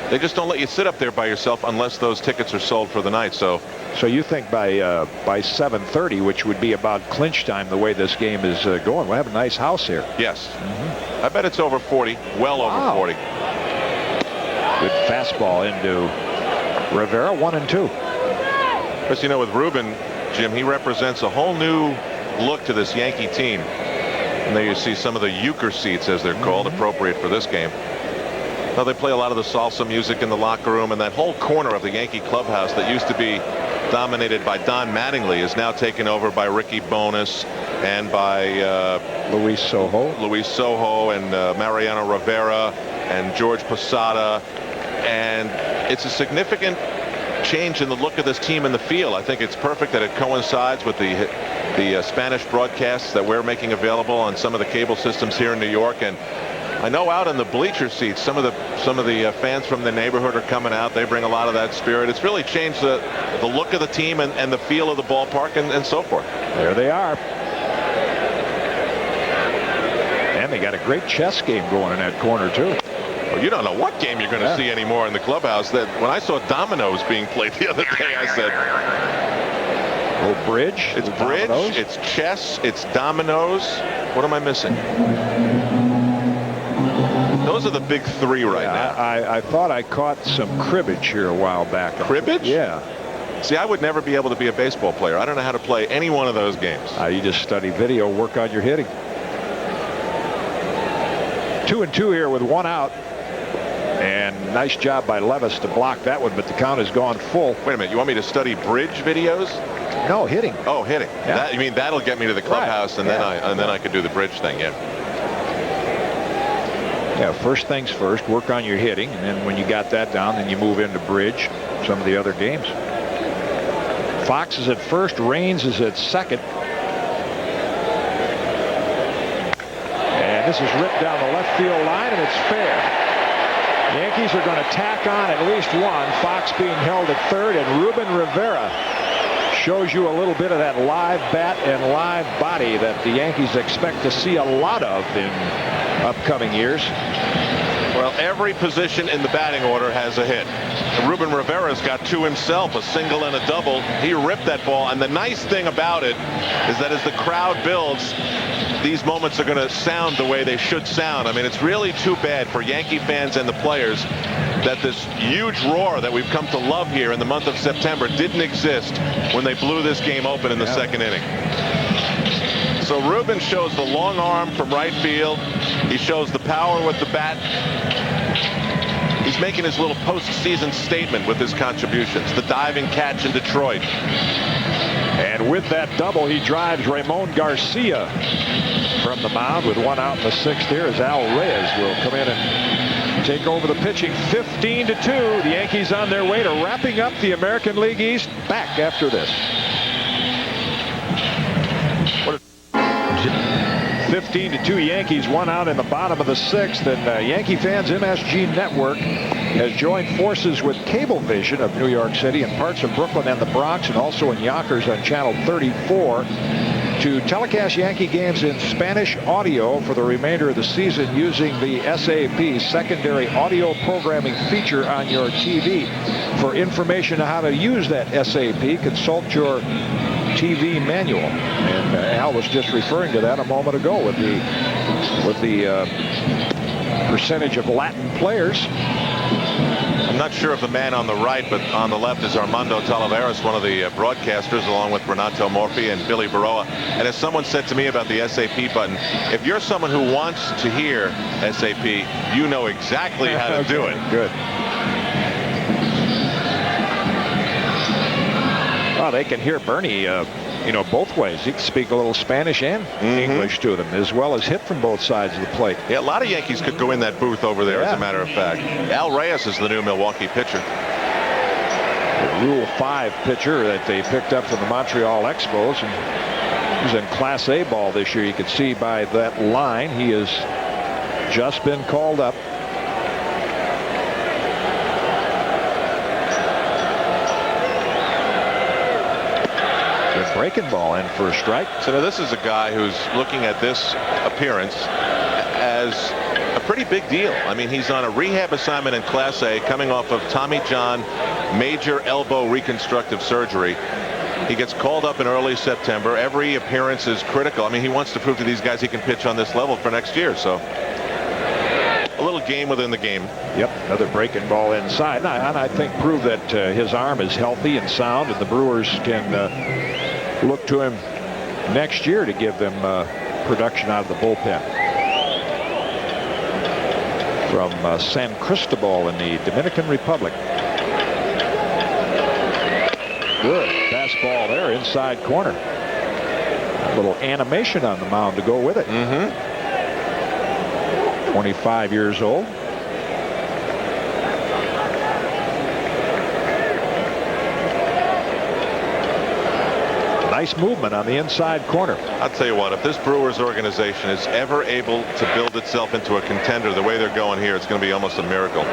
Speaker 6: They just don't let you sit up there by yourself unless those tickets are sold for the night. So
Speaker 4: you think by 7:30, which would be about clinch time, the way this game is going, we'll have a nice house here.
Speaker 6: Yes. I bet it's over 40, well over 40.
Speaker 4: Good fastball into Rivera, 1-2.
Speaker 6: Because, you know, with Ruben, Jim, he represents a whole new look to this Yankee team. And there you see some of the euchre seats, as they're called, appropriate for this game. Now, they play a lot of the salsa music in the locker room, and that whole corner of the Yankee clubhouse that used to be dominated by Don Mattingly, is now taken over by Ricky Bonas and by
Speaker 4: Luis Sojo
Speaker 6: and Mariano Rivera and George Posada. And it's a significant change in the look of this team in the field. I think it's perfect that it coincides with the Spanish broadcasts that we're making available on some of the cable systems here in New York. And I know out in the bleacher seats, some of the fans from the neighborhood are coming out. They bring a lot of that spirit. It's really changed the look of the team and the feel of the ballpark and so forth.
Speaker 4: There they are. And they got a great chess game going in that corner too.
Speaker 6: Well, you don't know what game you're going to see anymore in the clubhouse. That when I saw dominoes being played the other day, I said,
Speaker 4: "Oh, bridge."
Speaker 6: It's bridge. Dominoes. It's chess. It's dominoes. What am I missing? Those are the big three right now.
Speaker 4: I thought I caught some cribbage here a while back.
Speaker 6: Cribbage?
Speaker 4: Yeah.
Speaker 6: See, I would never be able to be a baseball player. I don't know how to play any one of those games.
Speaker 4: You just study video, work on your hitting. 2-2 here with 1 out. And nice job by Levis to block that one, but the count has gone full.
Speaker 6: Wait a minute. You want me to study bridge videos?
Speaker 4: No, hitting.
Speaker 6: Oh, hitting.
Speaker 4: Yeah.
Speaker 6: You mean that'll get me to the clubhouse, and then I could do the bridge thing. Yeah.
Speaker 4: Yeah. First things first. Work on your hitting, and then when you got that down, then you move into bridge. Some of the other games. Fox is at first. Raines is at second. And this is ripped down the left field line, and it's fair. Yankees are going to tack on at least one. Fox being held at third, and Ruben Rivera shows you a little bit of that live bat and live body that the Yankees expect to see a lot of in upcoming years.
Speaker 6: Well, every position in the batting order has a hit. Ruben Rivera's got 2 himself, a single and a double. He ripped that ball, and the nice thing about it is that as the crowd builds, these moments are going to sound the way they should sound. I mean, it's really too bad for Yankee fans and the players that this huge roar that we've come to love here in the month of September didn't exist when they blew this game open in the second inning. So Ruben shows the long arm from right field. He shows the power with the bat. He's making his little postseason statement with his contributions. The diving catch in Detroit.
Speaker 4: And with that double, he drives Ramon Garcia from the mound with 1 out in the 6th here as Al Reyes will come in and take over the pitching. 15-2. The Yankees on their way to wrapping up the American League East. Back after this. 15-2 Yankees, 1 out in the bottom of the 6th, and Yankee Fans MSG Network has joined forces with Cablevision of New York City and parts of Brooklyn and the Bronx, and also in Yonkers on channel 34 to telecast Yankee games in Spanish audio for the remainder of the season using the SAP secondary audio programming feature on your TV. For information on how to use that SAP, consult your TV manual, and Al was just referring to that a moment ago with the percentage of Latin players.
Speaker 6: I'm not sure of the man on the right, but on the left is Armando Talavera, one of the broadcasters, along with Renato Morphy and Billy Baroa. And as someone said to me about the SAP button, if you're someone who wants to hear SAP, you know exactly how to do it.
Speaker 4: Good. Well, they can hear Bernie, both ways. He can speak a little Spanish and English to them, as well as hit from both sides of the plate.
Speaker 6: Yeah, a lot of Yankees could go in that booth over there, as a matter of fact. Al Reyes is the new Milwaukee pitcher.
Speaker 4: The Rule 5 pitcher that they picked up from the Montreal Expos. And he's in Class A ball this year. You can see by that line, he has just been called up. Breaking ball in for a strike.
Speaker 6: So now this is a guy who's looking at this appearance as a pretty big deal. I mean, he's on a rehab assignment in Class A, coming off of Tommy John major elbow reconstructive surgery. He gets called up in early September. Every appearance is critical. I mean, he wants to prove to these guys he can pitch on this level for next year. So a little game within the game.
Speaker 4: Yep, another breaking ball inside. And I think prove that his arm is healthy and sound, and the Brewers can look to him next year to give them production out of the bullpen. From San Cristobal in the Dominican Republic. Good. fastball there, inside corner. A little animation on the mound to go with it. 25 years old. Nice movement on the inside corner.
Speaker 6: I'll tell you what, if this Brewers organization is ever able to build itself into a contender the way they're going here, it's going to be almost a miracle.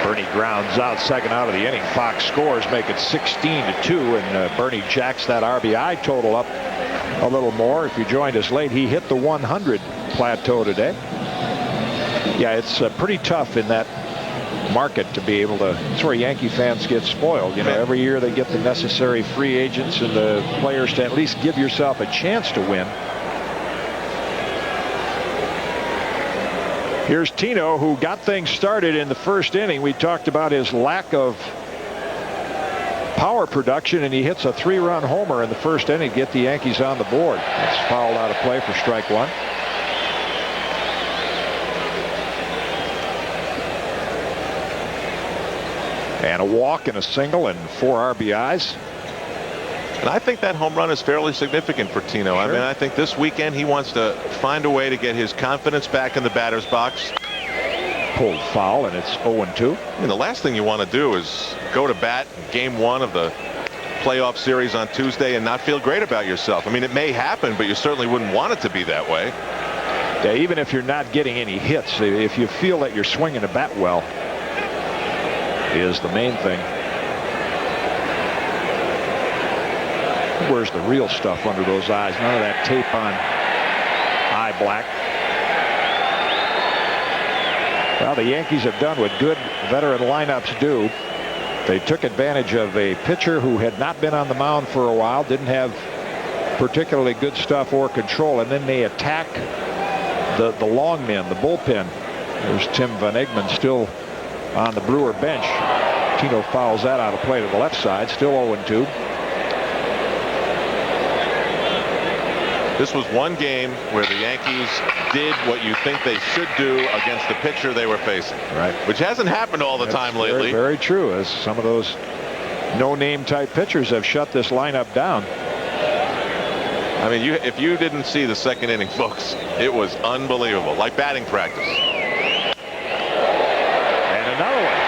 Speaker 4: Bernie grounds out, second out of the inning. Fox scores, make it 16-2, and Bernie jacks that RBI total up a little more. If you joined us late, he hit the 100 plateau today. Yeah, it's pretty tough in that market to be able to. That's where Yankee fans get spoiled. You know, every year they get the necessary free agents and the players to at least give yourself a chance to win. Here's Tino, who got things started in the first inning. We talked about his lack of power production, and he hits a 3-run homer in the first inning to get the Yankees on the board. That's fouled out of play for strike one. And a walk and a single and 4 RBIs.
Speaker 6: And I think that home run is fairly significant for Tino. I mean, I think this weekend he wants to find a way to get his confidence back in the batter's box.
Speaker 4: Pulled foul, and it's 0-2.
Speaker 6: And the last thing you want to do is go to bat in game 1 of the playoff series on Tuesday and not feel great about yourself. I mean, it may happen, but you certainly wouldn't want it to be that way.
Speaker 4: Yeah, even if you're not getting any hits, if you feel that you're swinging the bat well, is the main thing. Where's the real stuff under those eyes? None of that tape on eye black. Well, the Yankees have done what good veteran lineups do. They took advantage of a pitcher who had not been on the mound for a while, didn't have particularly good stuff or control, and then they attack the long men, the bullpen. There's Tim Van Egmond still on the Brewer bench. Tino fouls that out of play to the left side. Still 0-2.
Speaker 6: This was one game where the Yankees did what you think they should do against the pitcher they were facing.
Speaker 4: Right.
Speaker 6: Which hasn't happened all the time lately.
Speaker 4: Very true, as some of those no-name type pitchers have shut this lineup down.
Speaker 6: I mean, if you didn't see the second inning, folks, it was unbelievable, like batting practice.
Speaker 4: And another one.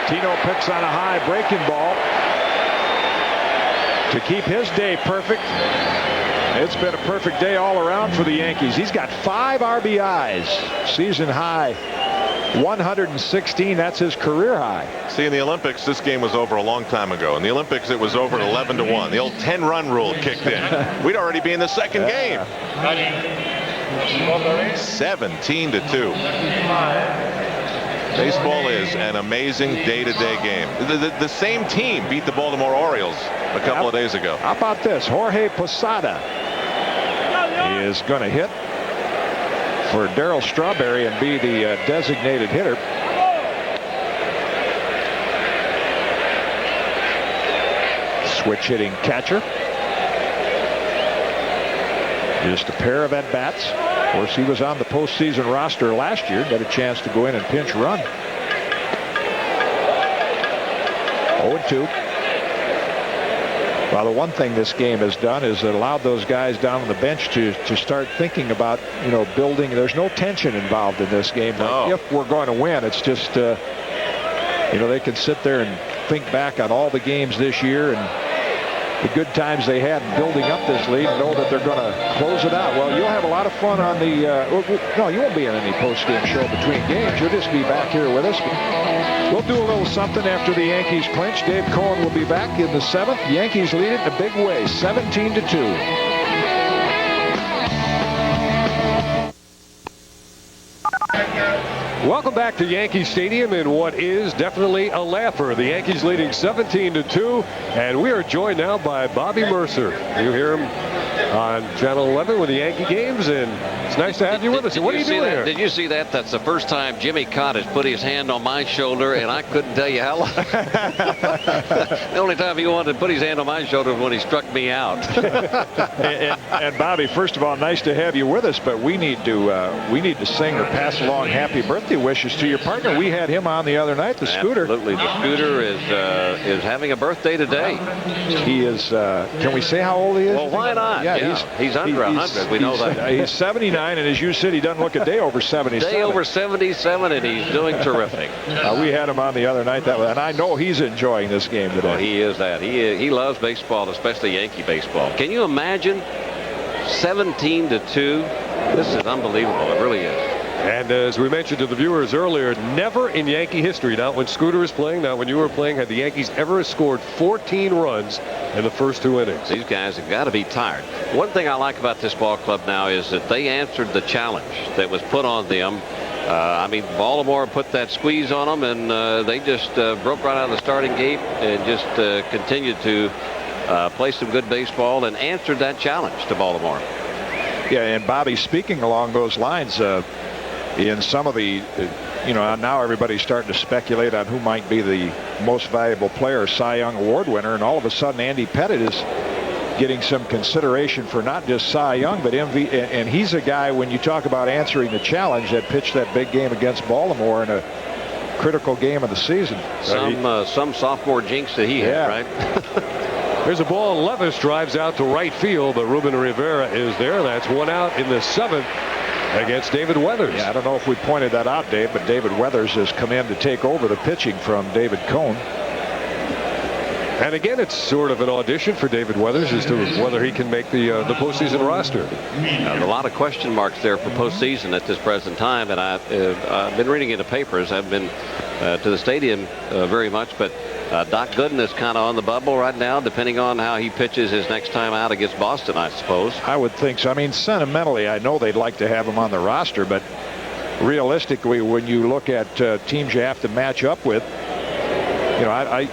Speaker 4: Tino picks on a high breaking ball to keep his day perfect. It's been a perfect day all around for the Yankees. He's got 5 RBIs, season high 116. That's his career high.
Speaker 6: See, in the Olympics, this game was over a long time ago. In the Olympics, it was over at 11-1. The old 10-run rule kicked in. We'd already be in the second game. 17-2. Baseball is an amazing day-to-day game. The same team beat the Baltimore Orioles a couple of days ago.
Speaker 4: How about this? Jorge Posada is going to hit for Darryl Strawberry and be the designated hitter. Switch hitting catcher. Just a pair of at-bats. Of course, he was on the postseason roster last year. Got a chance to go in and pinch run. 0-2. Well, the one thing this game has done is it allowed those guys down on the bench to start thinking about, building. There's no tension involved in this game.
Speaker 6: No.
Speaker 4: If we're going to win, it's just, they can sit there and think back on all the games this year and the good times they had building up this lead and know that they're going to close it out. Well, you'll have a lot of fun on the no, you won't be in any post-game show between games. You'll just be back here with us. We'll do a little something after the Yankees clinch. Dave Cohen will be back in the 7th. The Yankees lead it in a big way, 17-2.
Speaker 2: Welcome back to Yankee Stadium in what is definitely a laugher. The Yankees leading 17-2, and we are joined now by Bobby Mercer. You hear him on Channel 11 with the Yankee games, and It's nice to have you with us. What are you doing here?
Speaker 7: Did you see that? That's the first time Jimmy Cott has put his hand on my shoulder, and I couldn't tell you how long. The only time he wanted to put his hand on my shoulder was when he struck me out.
Speaker 4: and Bobby, first of all, nice to have you with us, but we need to sing or pass along happy birthday wishes to your partner. We had him on the other night, the Scooter.
Speaker 7: Absolutely, the Scooter is having a birthday today.
Speaker 4: He is. Can we say how old he is?
Speaker 7: Well, why not? Yeah, he's under 100. We know that.
Speaker 4: He's 79, and as you said, he doesn't look a day over 77.
Speaker 7: Day over 77, and he's doing terrific.
Speaker 4: We had him on the other night, and I know he's enjoying this game today.
Speaker 7: Well, he is that. He loves baseball, especially Yankee baseball. Can you imagine 17-2? This is unbelievable. It really is.
Speaker 2: And as we mentioned to the viewers earlier, never in Yankee history, not when Scooter was playing, not when you were playing, had the Yankees ever scored 14 runs in the first 2 innings.
Speaker 7: These guys have got to be tired. One thing I like about this ball club now is that they answered the challenge that was put on them. I mean, Baltimore put that squeeze on them, and they just broke right out of the starting gate and just continued to play some good baseball and answered that challenge to Baltimore.
Speaker 4: Yeah, and Bobby, speaking along those lines, in some of the, now everybody's starting to speculate on who might be the most valuable player, Cy Young Award winner, and all of a sudden Andy Pettitte is getting some consideration for not just Cy Young, but MV, and he's a guy, when you talk about answering the challenge, that pitched that big game against Baltimore in a critical game of the season.
Speaker 7: Some sophomore jinx that he had, right?
Speaker 2: There's a ball. Levis drives out to right field, but Ruben Rivera is there. That's one out in the 7th against David Weathers.
Speaker 4: Yeah, I don't know if we pointed that out, Dave, but David Weathers has come in to take over the pitching from David Cohn.
Speaker 2: And again, it's sort of an audition for David Weathers as to whether he can make the postseason roster.
Speaker 7: A lot of question marks there for postseason at this present time, and I've been reading in the papers. I've been to the stadium very much, but Doc Gooden is kind of on the bubble right now, depending on how he pitches his next time out against Boston, I suppose.
Speaker 4: I would think so. I mean, sentimentally, I know they'd like to have him on the roster, but realistically, when you look at teams you have to match up with,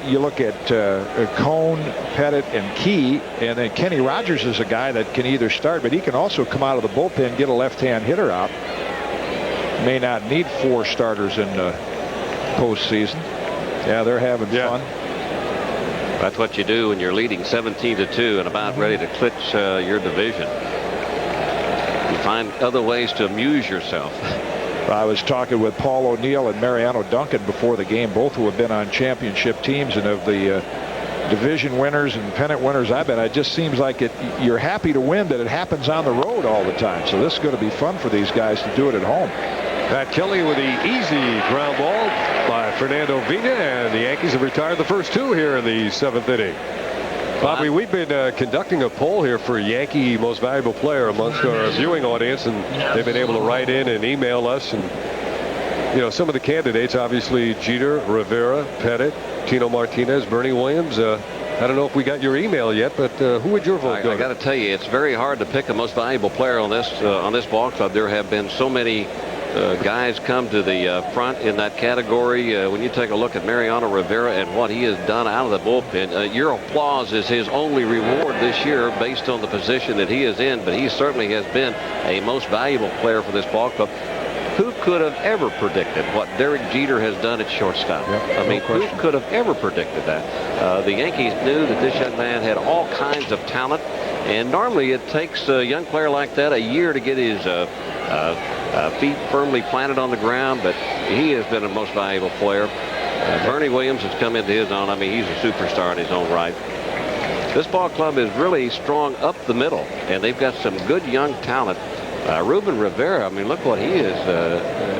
Speaker 4: you look at Cone, Pettitte, and Key, and then Kenny Rogers is a guy that can either start, but he can also come out of the bullpen, get a left-hand hitter out. May not need 4 starters in the postseason. Yeah, they're having fun.
Speaker 7: That's what you do when you're leading 17-2 and about ready to clinch your division. You find other ways to amuse yourself.
Speaker 4: I was talking with Paul O'Neill and Mariano Duncan before the game, both who have been on championship teams, and of the division winners and pennant winners I've been, it just seems like you're happy to win, but it happens on the road all the time. So this is going to be fun for these guys to do it at home.
Speaker 2: Pat Kelly with the easy ground ball by Fernando Vina, and the Yankees have retired the first 2 here in the 7th inning. Bobby, we've been conducting a poll here for Yankee most valuable player amongst our viewing audience, and they've been able to write in and email us. And some of the candidates, obviously Jeter, Rivera, Pettitte, Tino Martinez, Bernie Williams. I don't know if we got your email yet, but who would your vote go to?
Speaker 7: I got to tell you, it's very hard to pick a most valuable player on this ball club. There have been so many guys come to the front in that category. When you take a look at Mariano Rivera and what he has done out of the bullpen, your applause is his only reward this year based on the position that he is in, but he certainly has been a most valuable player for this ball club. Who could have ever predicted what Derek Jeter has done at shortstop? I mean, who could have ever predicted that? The Yankees knew that this young man had all kinds of talent, and normally it takes a young player like that a year to get his feet firmly planted on the ground, but he has been a most valuable player. Bernie Williams has come into his own. I mean, he's a superstar in his own right. This ball club is really strong up the middle, and they've got some good young talent. Ruben Rivera, I mean, look what he is.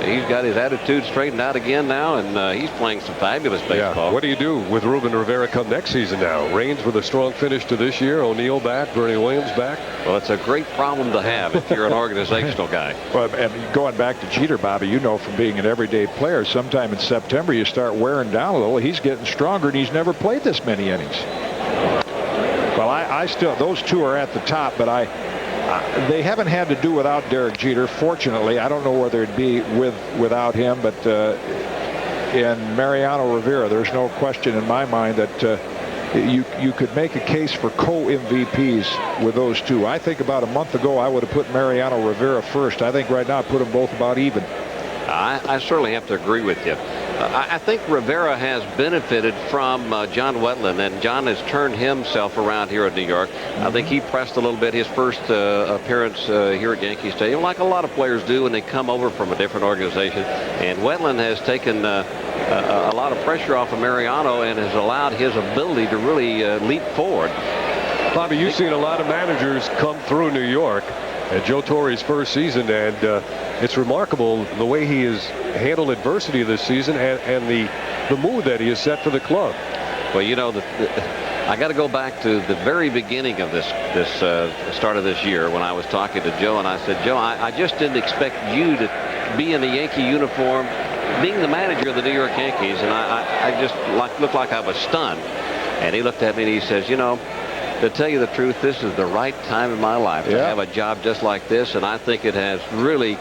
Speaker 7: He's got his attitude straightened out again now, and he's playing some fabulous baseball.
Speaker 2: Yeah. What do you do with Ruben Rivera come next season now? Reigns with a strong finish to this year. O'Neill back, Bernie Williams back.
Speaker 7: Well, it's a great problem to have if you're an organizational guy.
Speaker 4: Well, and going back to Jeter, Bobby, you know from being an everyday player, sometime in September you start wearing down a little. He's getting stronger, and he's never played this many innings. Well, I still, those two are at the top, but they haven't had to do without Derek Jeter. Fortunately, I don't know whether it'd be without him, but in Mariano Rivera, there's no question in my mind that you could make a case for co-MVPs with those two. I think about a month ago I would have put Mariano Rivera first. I think right now I put them both about even.
Speaker 7: I certainly have to agree with you. I think Rivera has benefited from John Wetteland, and John has turned himself around here in New York. I think he pressed a little bit his first appearance here at Yankee Stadium, like a lot of players do when they come over from a different organization. And Wetteland has taken a lot of pressure off of Mariano and has allowed his ability to really leap forward.
Speaker 2: Bobby, you've seen a lot of managers come through New York at Joe Torre's first season, and it's remarkable the way he has handled adversity this season and the mood that he has set for the club.
Speaker 7: Well, you know, I got to go back to the very beginning of this start of this year when I was talking to Joe, and I said, Joe, I just didn't expect you to be in the Yankee uniform, being the manager of the New York Yankees, and I just looked like I was stunned. And he looked at me and he says, you know, to tell you the truth, this is the right time in my life to have a job just like this, and I think it has really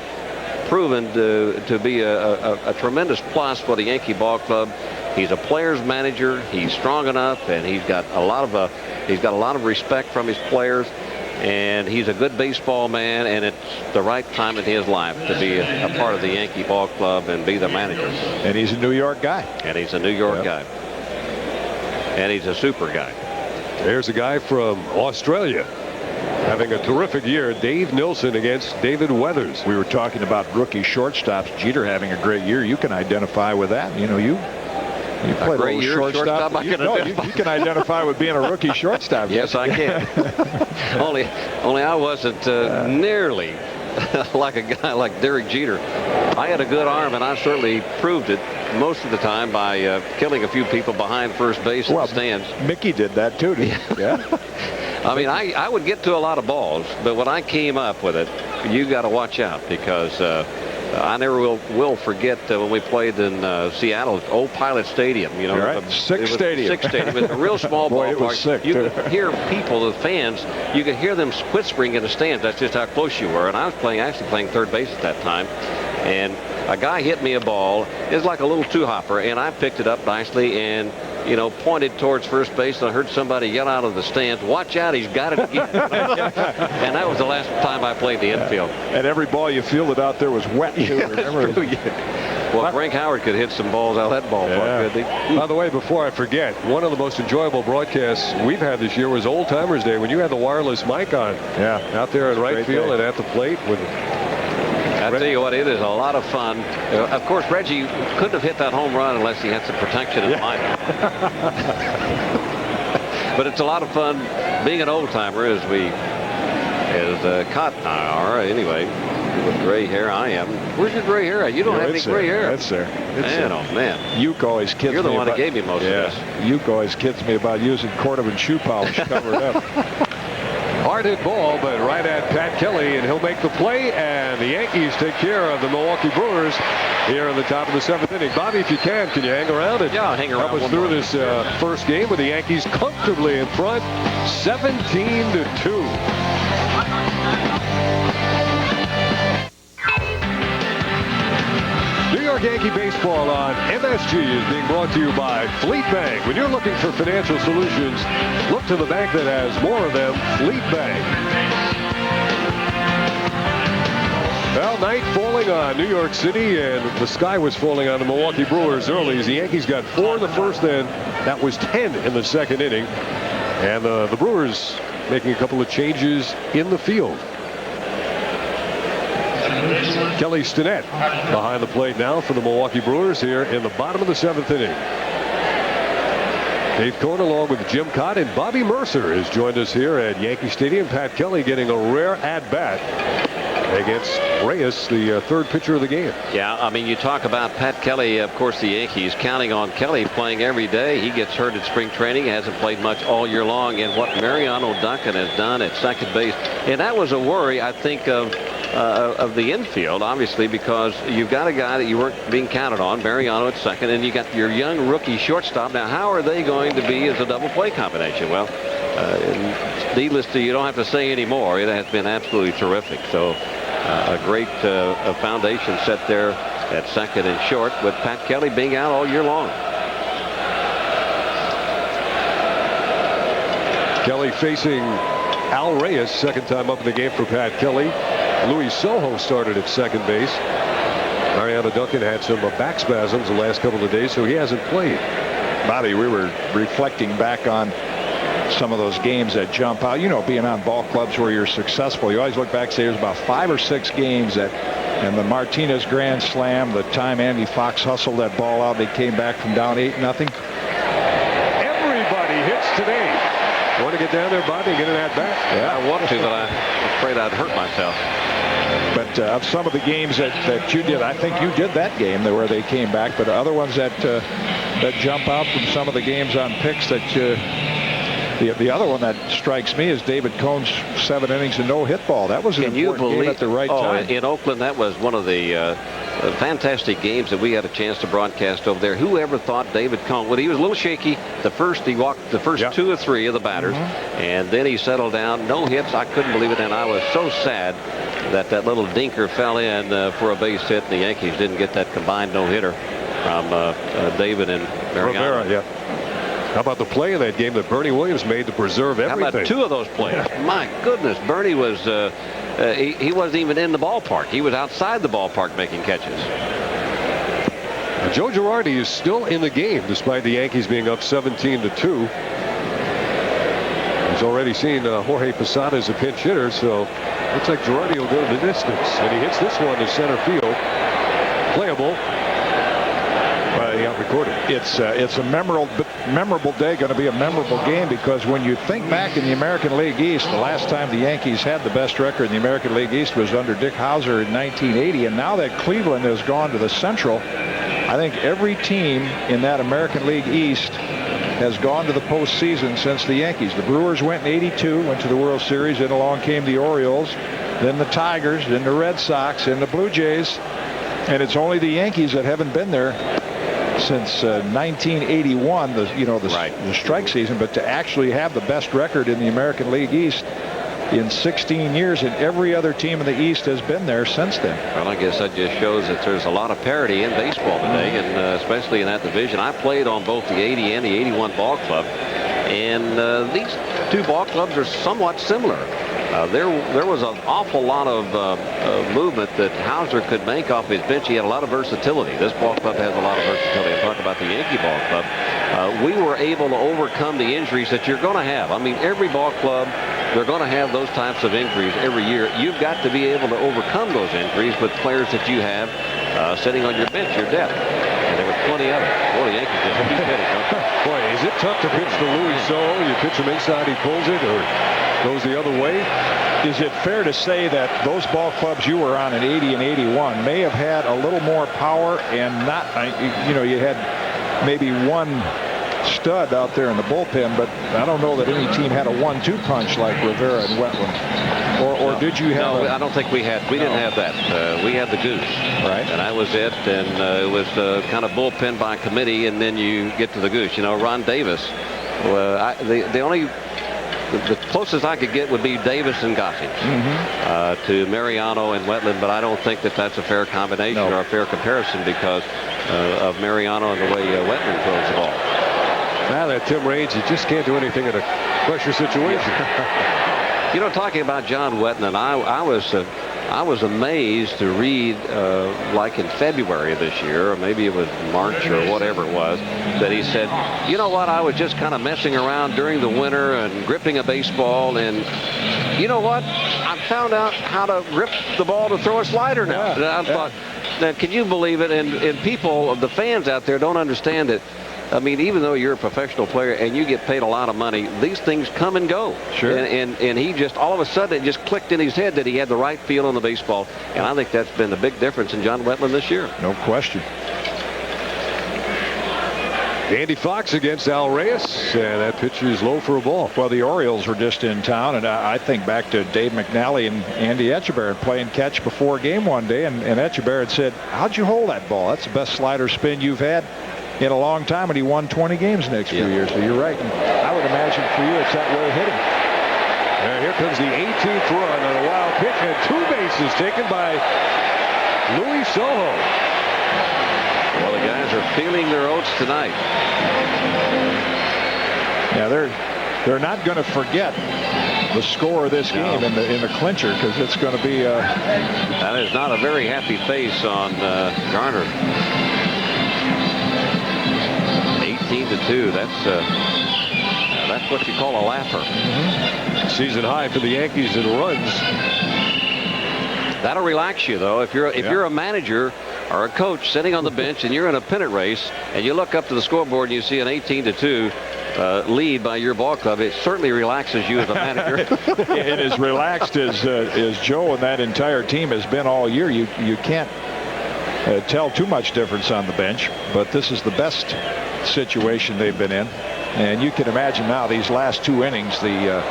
Speaker 7: proven to be a tremendous plus for the Yankee ball club. He's a player's manager. He's strong enough, and he's got a lot of respect from his players, and he's a good baseball man, and it's the right time in his life to be a part of the Yankee ball club and be the manager.
Speaker 4: And he's a New York guy.
Speaker 7: And he's a New York guy. And he's a super guy.
Speaker 2: There's a guy from Australia having a terrific year, Dave Nilsson against David Weathers.
Speaker 4: We were talking about rookie shortstops. Jeter having a great year. You can identify with that. You know, you play a great shortstop. You can identify with being a rookie shortstop.
Speaker 7: Yes, I can. only I wasn't nearly like a guy like Derek Jeter. I had a good arm, and I certainly proved it most of the time by killing a few people behind first base in the stands.
Speaker 4: Mickey did that too, didn't he? Yeah.
Speaker 7: I mean, I would get to a lot of balls, but when I came up with it, you got to watch out, because I never will forget when we played in Seattle, old Pilot Stadium. You know,
Speaker 4: right. Sick Stadium.
Speaker 7: It was a real small
Speaker 4: Boy,
Speaker 7: ballpark.
Speaker 4: it was sick,
Speaker 7: you could hear people, the fans, you could hear them whispering in the stands. That's just how close you were. And I was actually playing third base at that time, and a guy hit me a ball. It was like a little two-hopper, and I picked it up nicely and, you know, pointed towards first base, and I heard somebody yell out of the stands, "Watch out, he's got it again." And that was the last time I played the infield.
Speaker 4: And every ball you fielded out there was wet, too. Remember?
Speaker 7: Well, Frank Howard could hit some balls out of that ballpark, couldn't he?
Speaker 2: By the way, before I forget, one of the most enjoyable broadcasts we've had this year was Old Timers Day, when you had the wireless mic on.
Speaker 4: Yeah.
Speaker 2: Out there in right field and at the plate with...
Speaker 7: I tell you what, it is a lot of fun. Of course, Reggie couldn't have hit that home run unless he had some protection in mind. But it's a lot of fun being an old timer, as Cotton are anyway. With gray hair, I am. Where's your gray hair at? You don't have any gray hair.
Speaker 4: That's there.
Speaker 7: Man, oh man.
Speaker 4: Uke always kids me.
Speaker 7: You're the one that gave me most of this.
Speaker 4: Uke always kids me about using Cordovan shoe polish covered up.
Speaker 2: Hard hit ball, but right at Pat Kelly, and he'll make the play, and the Yankees take care of the Milwaukee Brewers here in the top of the 7th inning. Bobby, if you can you hang around and
Speaker 7: I'll hang around
Speaker 2: help us through this first game with the Yankees comfortably in front, 17-2. New York Yankee Baseball on MSG is being brought to you by Fleet Bank. When you're looking for financial solutions, look to the bank that has more of them, Fleet Bank. Well, night falling on New York City, and the sky was falling on the Milwaukee Brewers early as the Yankees got 4 in the first, and that was 10 in the second inning. And the Brewers making a couple of changes in the field. Kelly Stinnett behind the plate now for the Milwaukee Brewers here in the bottom of the 7th inning. Dave Cohn along with Jim Cott and Bobby Mercer has joined us here at Yankee Stadium. Pat Kelly getting a rare at-bat against Reyes, the third pitcher of the game.
Speaker 7: Yeah, I mean, you talk about Pat Kelly, of course, the Yankees counting on Kelly playing every day. He gets hurt at spring training, hasn't played much all year long, and what Mariano Duncan has done at second base. And that was a worry, I think, of the infield, obviously, because you've got a guy that you weren't being counted on, Mariano at second, and you got your young rookie shortstop. Now, how are they going to be as a double play combination? Well, needless to, you don't have to say anymore. It has been absolutely terrific. So a great foundation set there at second and short, with Pat Kelly being out all year long.
Speaker 2: Kelly facing Al Reyes, second time up in the game for Pat Kelly. Louis Soho started at second base. Mariano Duncan had some back spasms the last couple of days, so he hasn't played.
Speaker 4: Bobby, we were reflecting back on some of those games that jump out. You know, being on ball clubs where you're successful, you always look back and say there's about 5 or 6 games that, and the Martinez grand slam, the time Andy Fox hustled that ball out, they came back from down 8-0.
Speaker 2: Everybody hits today. Want to get down there, Bobby, and get an at-bat?
Speaker 7: Yeah, I want to, but I'm afraid I'd hurt myself.
Speaker 4: But of some of the games that you did, I think you did that game where they came back, but other ones that jump out from some of the games on picks that the other one that strikes me is David Cohn's 7 innings and no hit ball. That was an important game at the right time.
Speaker 7: In Oakland, that was one of the fantastic games that we had a chance to broadcast over there. Whoever thought David Cohn, well, he was a little shaky he walked the first 2 or 3 of the batters, and then he settled down. No hits. I couldn't believe it, and I was so sad that little dinker fell in for a base hit, and the Yankees didn't get that combined no-hitter from David and Mariano.
Speaker 2: Rivera, yeah. How about the play in that game that Bernie Williams made to preserve everything?
Speaker 7: How about 2 of those plays? My goodness, Bernie was he wasn't even in the ballpark. He was outside the ballpark making catches.
Speaker 2: Joe Girardi is still in the game despite the Yankees being up 17-2. He's already seen Jorge Posada as a pinch hitter, so looks like Girardi will go to the distance, and he hits this one to center field. Playable. He got recorded.
Speaker 4: It's a memorable day, going to be a memorable game, because when you think back in the American League East, the last time the Yankees had the best record in the American League East was under Dick Hauser in 1980, and now that Cleveland has gone to the Central, I think every team in that American League East has gone to the postseason since the Yankees. The Brewers went in '82, went to the World Series, then along came the Orioles, then the Tigers, then the Red Sox, and the Blue Jays, and it's only the Yankees that haven't been there since 1981, the strike season. But to actually have the best record in the American League East in 16 years, and every other team in the East has been there since then.
Speaker 7: Well, I guess that just shows that there's a lot of parity in baseball today, and especially in that division. I played on both the 80 and the 81 ball club, and these 2 ball clubs are somewhat similar. There was an awful lot of movement that Hauser could make off his bench. He had a lot of versatility. This ball club has a lot of versatility. I'm talking about the Yankee ball club. We were able to overcome the injuries that you're going to have. I mean, every ball club, they're going to have those types of injuries every year. You've got to be able to overcome those injuries with players that you have sitting on your bench, your depth. And there were plenty of it. Boy, the Yankees just keep hitting.
Speaker 2: Boy, is it tough to pitch to Louis Soho? You pitch him inside, he pulls it, or goes the other way?
Speaker 4: Is it fair to say that those ball clubs you were on in 80 and 81 may have had a little more power, and not, you had maybe one stud out there in the bullpen, but I don't know that any team had a 1-2 punch like Rivera and Wetland. Or did you have?
Speaker 7: No, I don't think we didn't have that. We had the Goose,
Speaker 4: right?
Speaker 7: And that was it. And it was kind of bullpen by committee, and then you get to the Goose. Ron Davis. The closest I could get would be Davis and Gossage to Mariano and Wetland, but I don't think that that's a fair combination or a fair comparison because of Mariano and the way Wetland throws the ball.
Speaker 2: Now that Tim Raines, you just can't do anything in a pressure situation.
Speaker 7: Talking about John Wetland, I was amazed to read, like in February of this year, or maybe it was March or whatever it was, that he said, you know what, I was just kind of messing around during the winter and gripping a baseball, and you know what, I found out how to grip the ball to throw a slider now. And I thought, now, can you believe it? And people, the fans out there don't understand it. I mean, even though you're a professional player and you get paid a lot of money, these things come and go.
Speaker 4: Sure.
Speaker 7: And he just, all of a sudden, it just clicked in his head that he had the right feel on the baseball. And I think that's been the big difference in John Wetland this year.
Speaker 4: No question.
Speaker 2: Andy Fox against Al Reyes, and that pitch is low for a ball.
Speaker 4: Well, the Orioles were just in town, and I think back to Dave McNally and Andy Etchebarren playing catch before a game one day, and Etchebarren said, how'd you hold that ball? That's the best slider spin you've had in a long time, and he won 20 games the next few years. So you're right. And I would imagine for you it's that way of hitting.
Speaker 2: And here comes the 18th run on a wild pitch, and 2 bases taken by Louis Soho.
Speaker 7: Well, the guys are feeling their oats tonight.
Speaker 4: Yeah, they're not going to forget the score of this game in the clincher, because it's going to be
Speaker 7: that is not a very happy face on Garner. 18-2. That's what you call a laugher.
Speaker 2: Season high for the Yankees in runs.
Speaker 7: That'll relax you, though. If you're a manager or a coach sitting on the bench and you're in a pennant race and you look up to the scoreboard and you see an 18-2 lead by your ball club, it certainly relaxes you as a manager.
Speaker 4: It is relaxed as Joe and that entire team has been all year. You can't tell too much difference on the bench, but this is the best situation they've been in. And you can imagine now these last 2 innings, the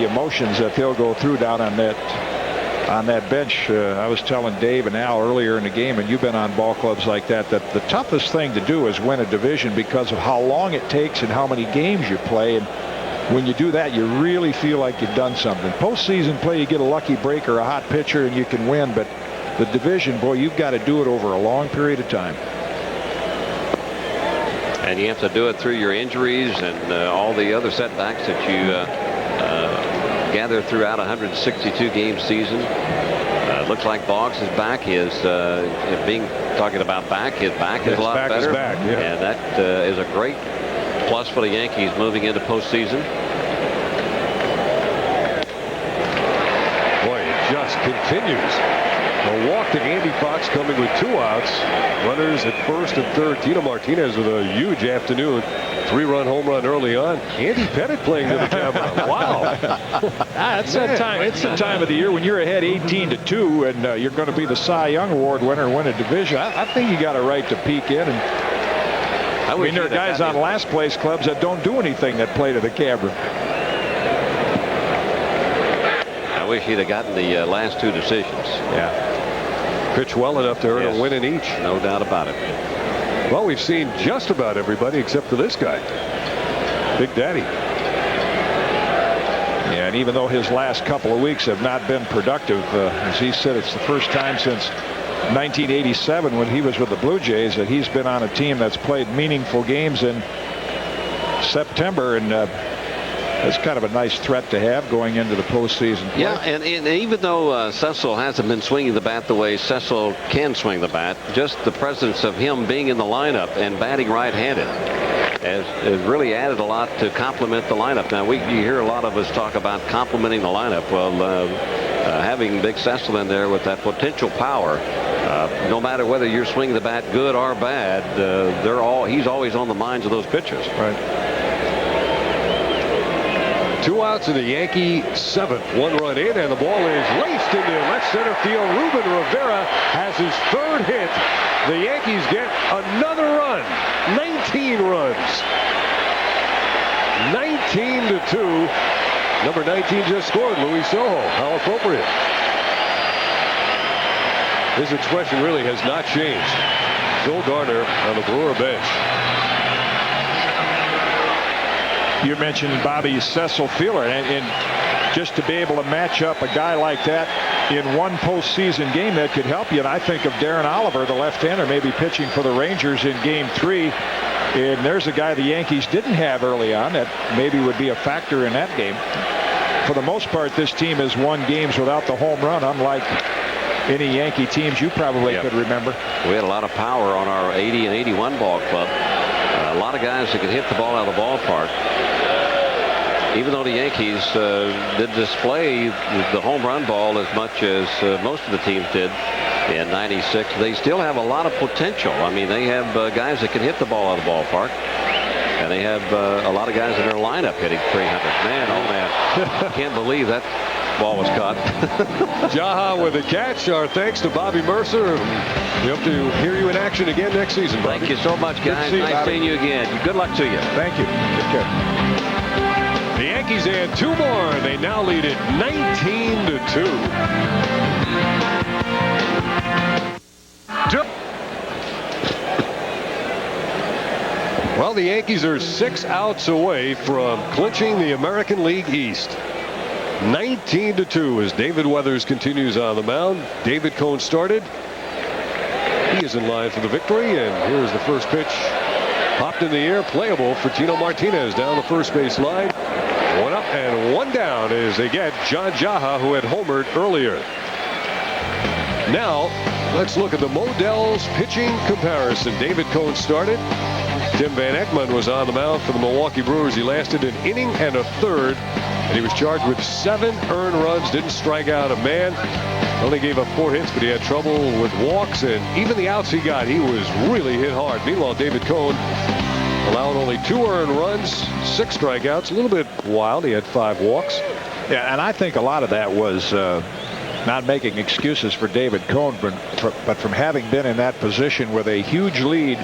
Speaker 4: emotions that they'll go through down on that bench. I was telling Dave and Al earlier in the game, and you've been on ball clubs like that the toughest thing to do is win a division because of how long it takes and how many games you play. And when you do that, you really feel like you've done something. Postseason play, you get a lucky break or a hot pitcher and you can win, but the division, boy, you've got to do it over a long period of time.
Speaker 7: And you have to do it through your injuries and all the other setbacks that you gather throughout a 162-game season. Looks like Boggs is back. Talking about back, his back is a lot better. And that is a great plus for the Yankees moving into postseason.
Speaker 2: Boy, it just continues. A walk to Andy Fox coming with 2 outs. Runners at first and third. Tino Martinez with a huge afternoon. 3-run home run early on. Andy Pettit playing to the camera. Wow.
Speaker 4: It's that time. It's the time of the year when you're ahead 18-2 and you're going to be the Cy Young Award winner and win a division. I think you got a right to peek in. And I mean, there are guys on last place clubs that don't do anything that play to the camera.
Speaker 7: I wish he'd have gotten the last 2 decisions.
Speaker 2: Yeah. Pitch well enough to earn a win in each.
Speaker 7: No doubt about it.
Speaker 2: Well, we've seen just about everybody except for this guy, Big Daddy.
Speaker 4: Yeah, and even though his last couple of weeks have not been productive, as he said, it's the first time since 1987 when he was with the Blue Jays that he's been on a team that's played meaningful games in September, and that's kind of a nice threat to have going into the postseason.
Speaker 7: Yeah, and even though Cecil hasn't been swinging the bat the way Cecil can swing the bat, just the presence of him being in the lineup and batting right-handed has really added a lot to complement the lineup. Now, you hear a lot of us talk about complementing the lineup. Well, having Big Cecil in there with that potential power, no matter whether you're swinging the bat good or bad, he's always on the minds of those pitchers.
Speaker 2: Right. 2 outs in the Yankee 7th. 1 run in, and the ball is laced into left center field. Ruben Rivera has his 3rd hit. The Yankees get another run. 19 runs. 19-2. Number 19 just scored, Luis Sojo. How appropriate. His expression really has not changed. Joe Garner on the Brewer bench.
Speaker 4: You mentioned Bobby Cecil Fielder, and just to be able to match up a guy like that in one postseason game that could help you. And I think of Darren Oliver, the left-hander, maybe pitching for the Rangers in Game 3. And there's a guy the Yankees didn't have early on that maybe would be a factor in that game. For the most part, this team has won games without the home run, unlike any Yankee teams you probably could remember.
Speaker 7: We had a lot of power on our 80 and 81 ball club. A lot of guys that could hit the ball out of the ballpark. Even though the Yankees did display the home run ball as much as most of the teams did in '96, they still have a lot of potential. I mean, they have guys that can hit the ball out of the ballpark, and they have a lot of guys in their lineup hitting 300. Man, oh man, can't believe that ball was caught.
Speaker 2: Jaha with the catch. Our thanks to Bobby Mercer. We hope to hear you in action again next season, Bobby.
Speaker 7: Thank you so much, guys. Nice seeing you again. Good luck to you.
Speaker 4: Thank you. Take care.
Speaker 2: The Yankees add 2 more. They now lead it 19-2. Well, the Yankees are 6 outs away from clinching the American League East. 19-2 as David Weathers continues on the mound. David Cone started. He is in line for the victory, and here's the first pitch. Popped in the air, playable for Tino Martinez down the first base line. One up and one down as they get John Jaha, who had homered earlier. Now, let's look at the Modell's pitching comparison. David Cone started. Tim Van Ekman was on the mound for the Milwaukee Brewers. He lasted an inning and a third, and he was charged with 7 earned runs, didn't strike out a man. Only gave up 4 hits, but he had trouble with walks, and even the outs he got, he was really hit hard. Meanwhile, David Cone allowed only 2 earned runs, 6 strikeouts. A little bit wild. He had 5 walks.
Speaker 4: Yeah, and I think a lot of that was not making excuses for David Cone, but from having been in that position with a huge lead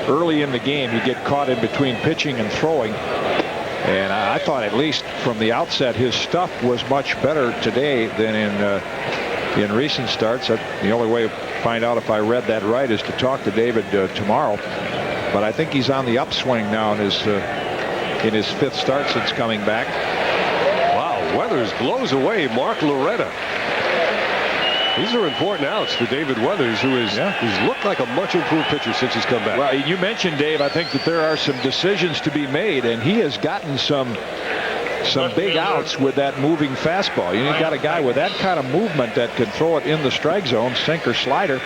Speaker 4: early in the game, you get caught in between pitching and throwing. And I thought, at least from the outset, his stuff was much better today than in recent starts. The only way to find out if I read that right is to talk to David tomorrow. But I think he's on the upswing now in his 5th start since coming back.
Speaker 2: Wow, Weathers blows away Mark Loretta. These are important outs for David Weathers, who he's looked like a much improved pitcher since he's come back.
Speaker 4: Well, you mentioned, Dave, I think that there are some decisions to be made, and he has gotten some big outs with that moving fastball. You've got a guy with that kind of movement that can throw it in the strike zone, sinker, slider.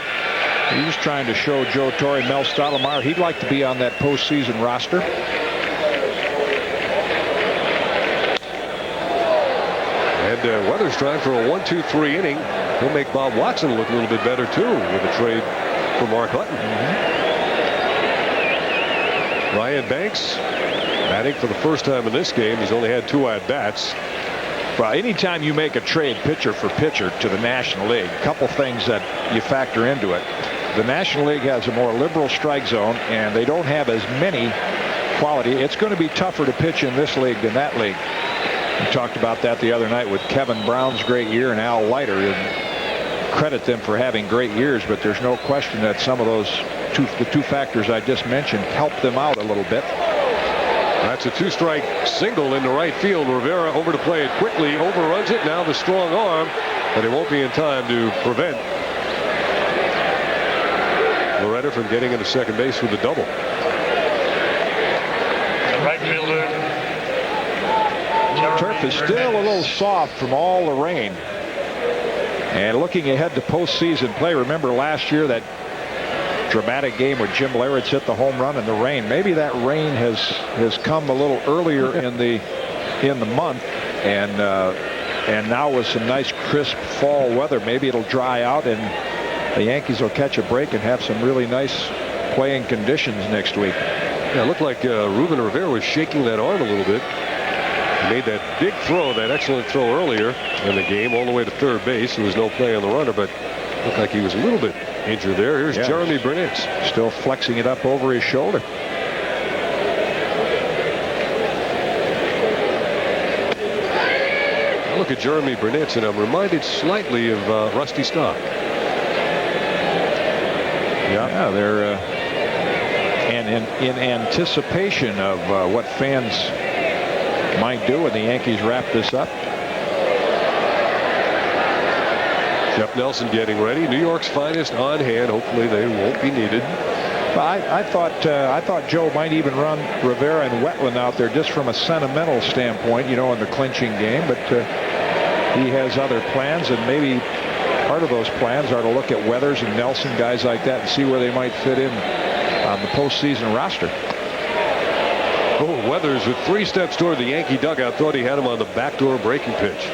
Speaker 4: He was trying to show Joe Torre, Mel Stottlemyre, he'd like to be on that postseason roster.
Speaker 2: And Weathers trying for a 1-2-3 inning. He'll make Bob Watson look a little bit better, too, with a trade for Mark Hutton. Ryan Banks batting for the first time in this game. He's only had 2 at-bats.
Speaker 4: Well, anytime you make a trade pitcher for pitcher to the National League, a couple things that you factor into it. The National League has a more liberal strike zone, and they don't have as many quality. It's going to be tougher to pitch in this league than that league. We talked about that the other night with Kevin Brown's great year and Al Leiter, and credit them for having great years, but there's no question that some of those the two factors I just mentioned help them out a little bit.
Speaker 2: That's a 2-strike single into right field. Rivera over to play it quickly, overruns it. Now the strong arm, but it won't be in time to prevent Loretta from getting into second base with a double.
Speaker 5: Right fielder.
Speaker 4: Turf is still a little soft from all the rain. And looking ahead to postseason play, remember last year that dramatic game where Jim Leyritz hit the home run in the rain. Maybe that rain has come a little earlier in the month, and now with some nice crisp fall weather, maybe it'll dry out and the Yankees will catch a break and have some really nice playing conditions next week.
Speaker 2: Yeah, it looked like Ruben Rivera was shaking that arm a little bit. He made that big throw, that excellent throw earlier in the game, all the way to third base. There was no play on the runner, but looked like he was a little bit injured there. Here's Jeremy Burnett.
Speaker 4: Still flexing it up over his shoulder.
Speaker 2: I look at Jeremy Burnett, and I'm reminded slightly of Rusty Stock.
Speaker 4: Yeah, they're and in anticipation of what fans might do when the Yankees wrap this up.
Speaker 2: Jeff Nelson getting ready. New York's finest on hand. Hopefully they won't be needed.
Speaker 4: Well, I thought Joe might even run Rivera and Wetland out there just from a sentimental standpoint, you know, in the clinching game. But he has other plans, and maybe part of those plans are to look at Weathers and Nelson, guys like that, and see where they might fit in on the postseason roster.
Speaker 2: Oh, Weathers with 3 steps toward the Yankee dugout. Thought he had him on the backdoor breaking pitch.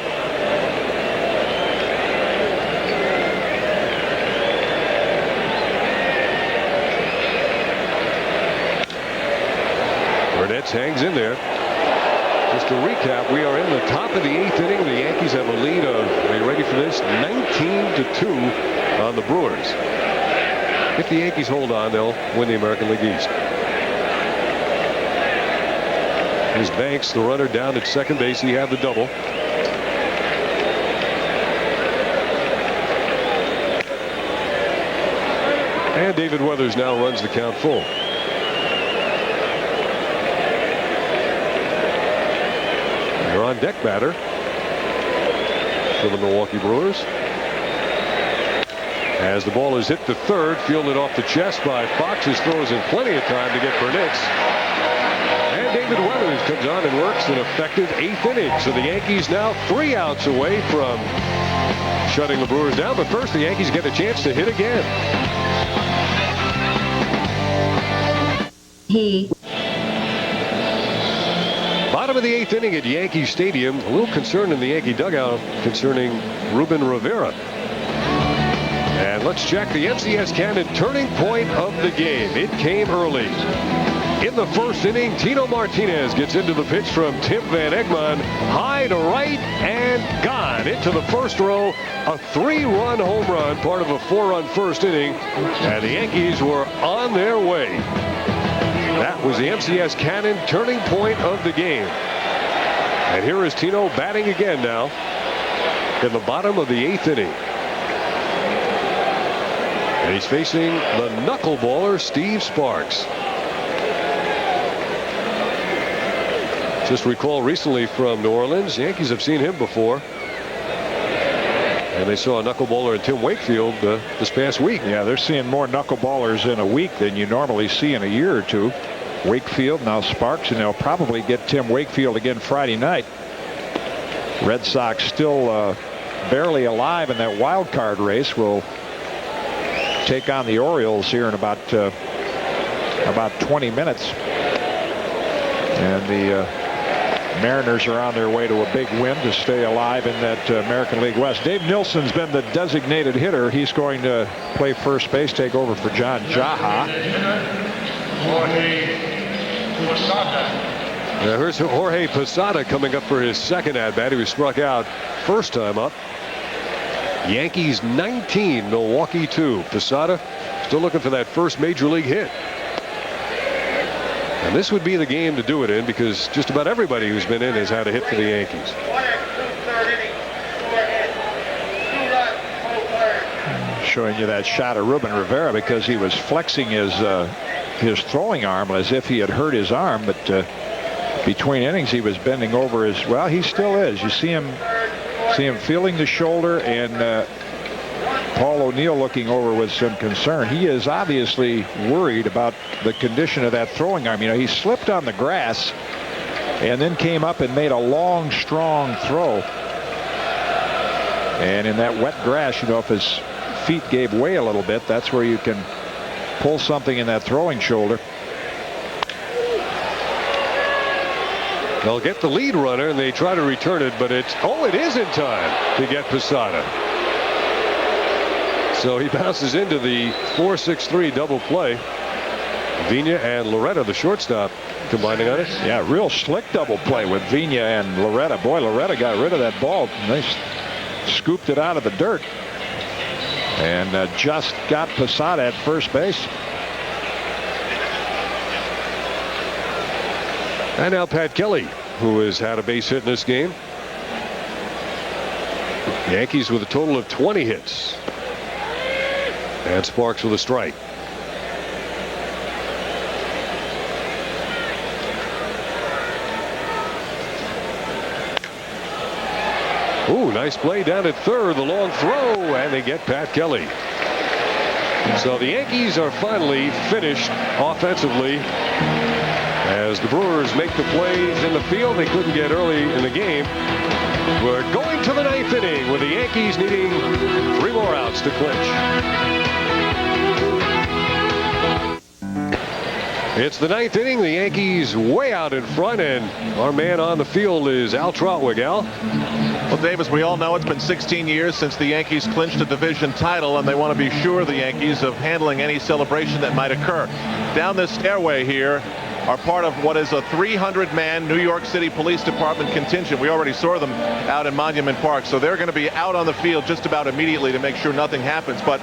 Speaker 2: Burnett hangs in there. Just to recap, we are in the top of the 8th inning. The Yankees have a lead of, are you ready for this, 19-2 on the Brewers. If the Yankees hold on, they'll win the American League East. Here's Banks, the runner down at second base. He had the double. And David Weathers now runs the count full. They're on deck batter for the Milwaukee Brewers. As the ball is hit to third, fielded off the chest by Fox, who throws in plenty of time to get Burnett. And David Weathers comes on and works an effective 8th inning. So the Yankees now 3 outs away from shutting the Brewers down. But first, the Yankees get a chance to hit again. Bottom of the 8th inning at Yankee Stadium. A little concern in the Yankee dugout concerning Ruben Rivera. And let's check the NCS Cannon turning point of the game. It came early. In the first inning, Tino Martinez gets into the pitch from Tim Van Egmond. High to right and gone into the first row. A 3-run home run, part of a 4-run first inning. And the Yankees were on their way. That was the NCS Cannon turning point of the game. And here is Tino batting again now in the bottom of the 8th inning. And he's facing the knuckleballer Steve Sparks. Just recall recently from New Orleans, Yankees have seen him before. And they saw a knuckleballer in Tim Wakefield this past week.
Speaker 4: Yeah, they're seeing more knuckleballers in a week than you normally see in a year or two. Wakefield, now Sparks, and they'll probably get Tim Wakefield again Friday night. Red Sox still barely alive in that wild card race. Will take on the Orioles here in about 20 minutes. And the Mariners are on their way to a big win to stay alive in that American League West. Dave Nilsson's been the designated hitter. He's going to play first base, take over for John Jaha.
Speaker 2: Now here's Jorge Posada coming up for his second at-bat. He was struck out first time up. Yankees 19, Milwaukee 2. Posada still looking for that first major league hit. And this would be the game to do it in because just about everybody who's been in has had a hit for the Yankees.
Speaker 4: Showing you that shot of Ruben Rivera because he was flexing his throwing arm as if he had hurt his arm, but between innings he was bending over his, well, he still is. You see him feeling the shoulder, and Paul O'Neill looking over with some concern. He is obviously worried about the condition of that throwing arm. You know, he slipped on the grass and then came up and made a long, strong throw. And in that wet grass, you know, if his feet gave way a little bit, that's where you can pull something in that throwing shoulder.
Speaker 2: They'll get the lead runner and they try to return it, but it is in time to get Posada. So he bounces into the 4-6-3 double play. Vina and Loretta, the shortstop, combining on it.
Speaker 4: Yeah, real slick double play with Vina and Loretta. Boy, Loretta got rid of that ball. They scooped it out of the dirt. And just got Posada at first base.
Speaker 2: And now Pat Kelly, who has had a base hit in this game. Yankees with a total of 20 hits. And Sparks with a strike. Ooh, nice play down at third. The long throw, and they get Pat Kelly. So the Yankees are finally finished offensively as the Brewers make the plays in the field they couldn't get early in the game. We're going to the 9th inning with the Yankees needing 3 more outs to clinch. It's the 9th inning. The Yankees way out in front, and our man on the field is Al Trautwig. Al?
Speaker 6: Well, Davis, we all know it's been 16 years since the Yankees clinched a division title, and they want to be sure, the Yankees, of handling any celebration that might occur. Down this stairway here are part of what is a 300-man New York City Police Department contingent. We already saw them out in Monument Park, so they're going to be out on the field just about immediately to make sure nothing happens. But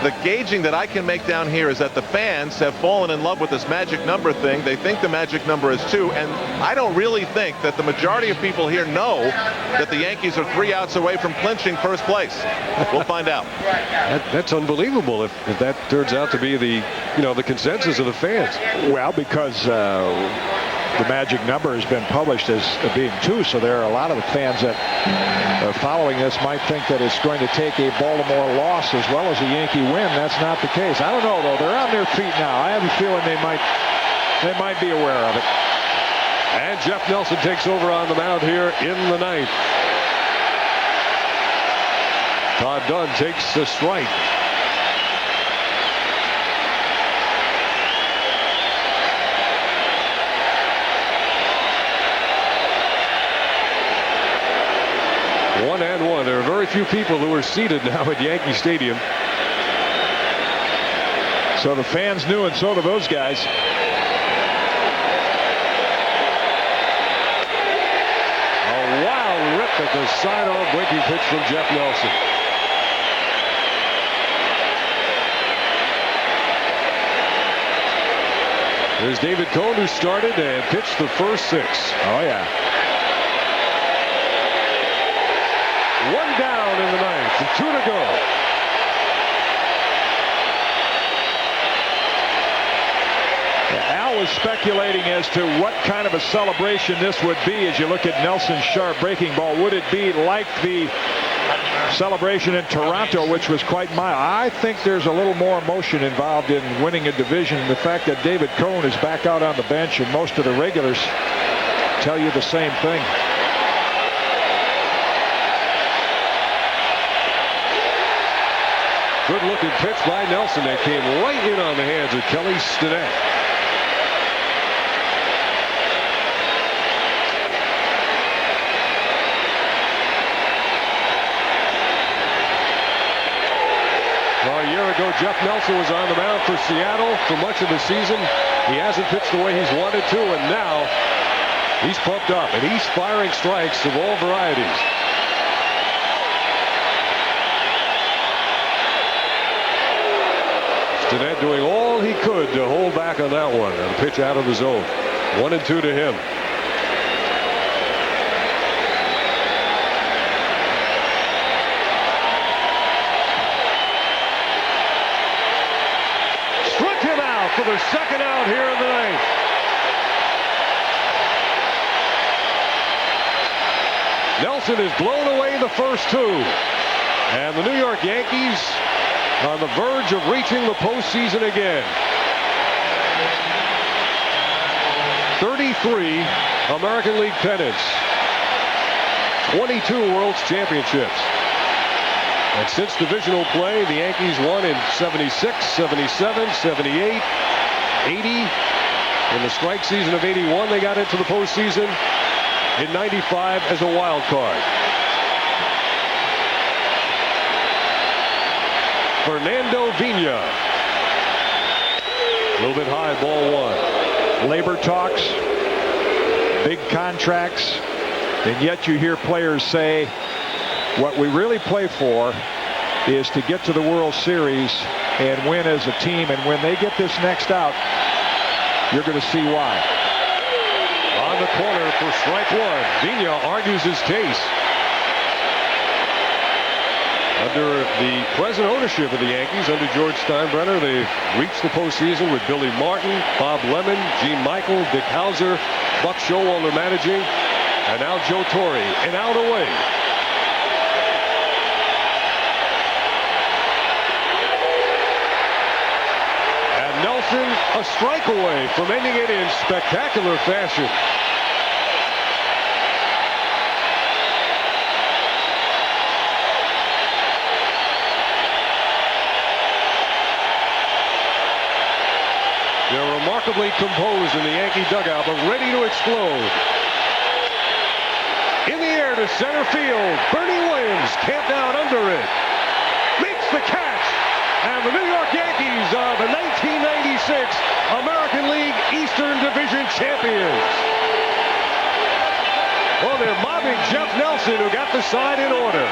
Speaker 6: the gauging that I can make down here is that the fans have fallen in love with this magic number thing. They think the magic number is 2, and I don't really think that the majority of people here know that the Yankees are 3 outs away from clinching first place. We'll find out.
Speaker 2: That's unbelievable if that turns out to be the consensus of the fans.
Speaker 4: Well, because the magic number has been published as being 2, so there are a lot of the fans that are following this might think that it's going to take a Baltimore loss as well as a Yankee win. That's not the case. I don't know, though. They're on their feet now. I have a feeling they might be aware of it.
Speaker 2: And Jeff Nelson takes over on the mound here in the 9th. Todd Dunn takes a strike. One and one. There are very few people who are seated now at Yankee Stadium.
Speaker 4: So the fans knew, and so do those guys.
Speaker 2: A wild rip at the side-on breaking pitch from Jeff Nelson. There's David Cone, who started and pitched the first 6.
Speaker 4: Oh, yeah.
Speaker 2: One down in the 9th and 2 to go.
Speaker 4: Al was speculating as to what kind of a celebration this would be as you look at Nelson's sharp breaking ball. Would it be like the celebration in Toronto, which was quite mild? I think there's a little more emotion involved in winning a division. The fact that David Cone is back out on the bench and most of the regulars tell you the same thing.
Speaker 2: Good looking pitch by Nelson that came right in on the hands of Kelly Stinnett. Well, a year ago, Jeff Nelson was on the mound for Seattle for much of the season. He hasn't pitched the way he's wanted to, and now he's pumped up, and he's firing strikes of all varieties. Stinnett doing all he could to hold back on that one, and a pitch out of the zone. 1-2 to him. Struck him out for the second out here in the 9th. Nelson has blown away the first 2, and the New York Yankees on the verge of reaching the postseason again. 33 American League pennants, 22 World Championships. And since divisional play, the Yankees won in 76, 77, 78, 80. In the strike season of 81, they got into the postseason. In 95 as a wild card. Fernando Vina. A little bit high, ball 1.
Speaker 4: Labor talks, big contracts, and yet you hear players say, what we really play for is to get to the World Series and win as a team, and when they get this next out, you're going to see why.
Speaker 2: On the corner for strike 1. Vina argues his case. Under the present ownership of the Yankees, under George Steinbrenner, they've reached the postseason with Billy Martin, Bob Lemon, Gene Michael, Dick Hauser, Buck Showalter managing, and now Joe Torre, and out away. And Nelson a strike away from ending it in spectacular fashion. They're remarkably composed in the Yankee dugout, but ready to explode. In the air to center field. Bernie Williams camped out under it. Makes the catch. And the New York Yankees are the 1996 American League Eastern Division champions. Well, they're mobbing Jeff Nelson, who got the side in order.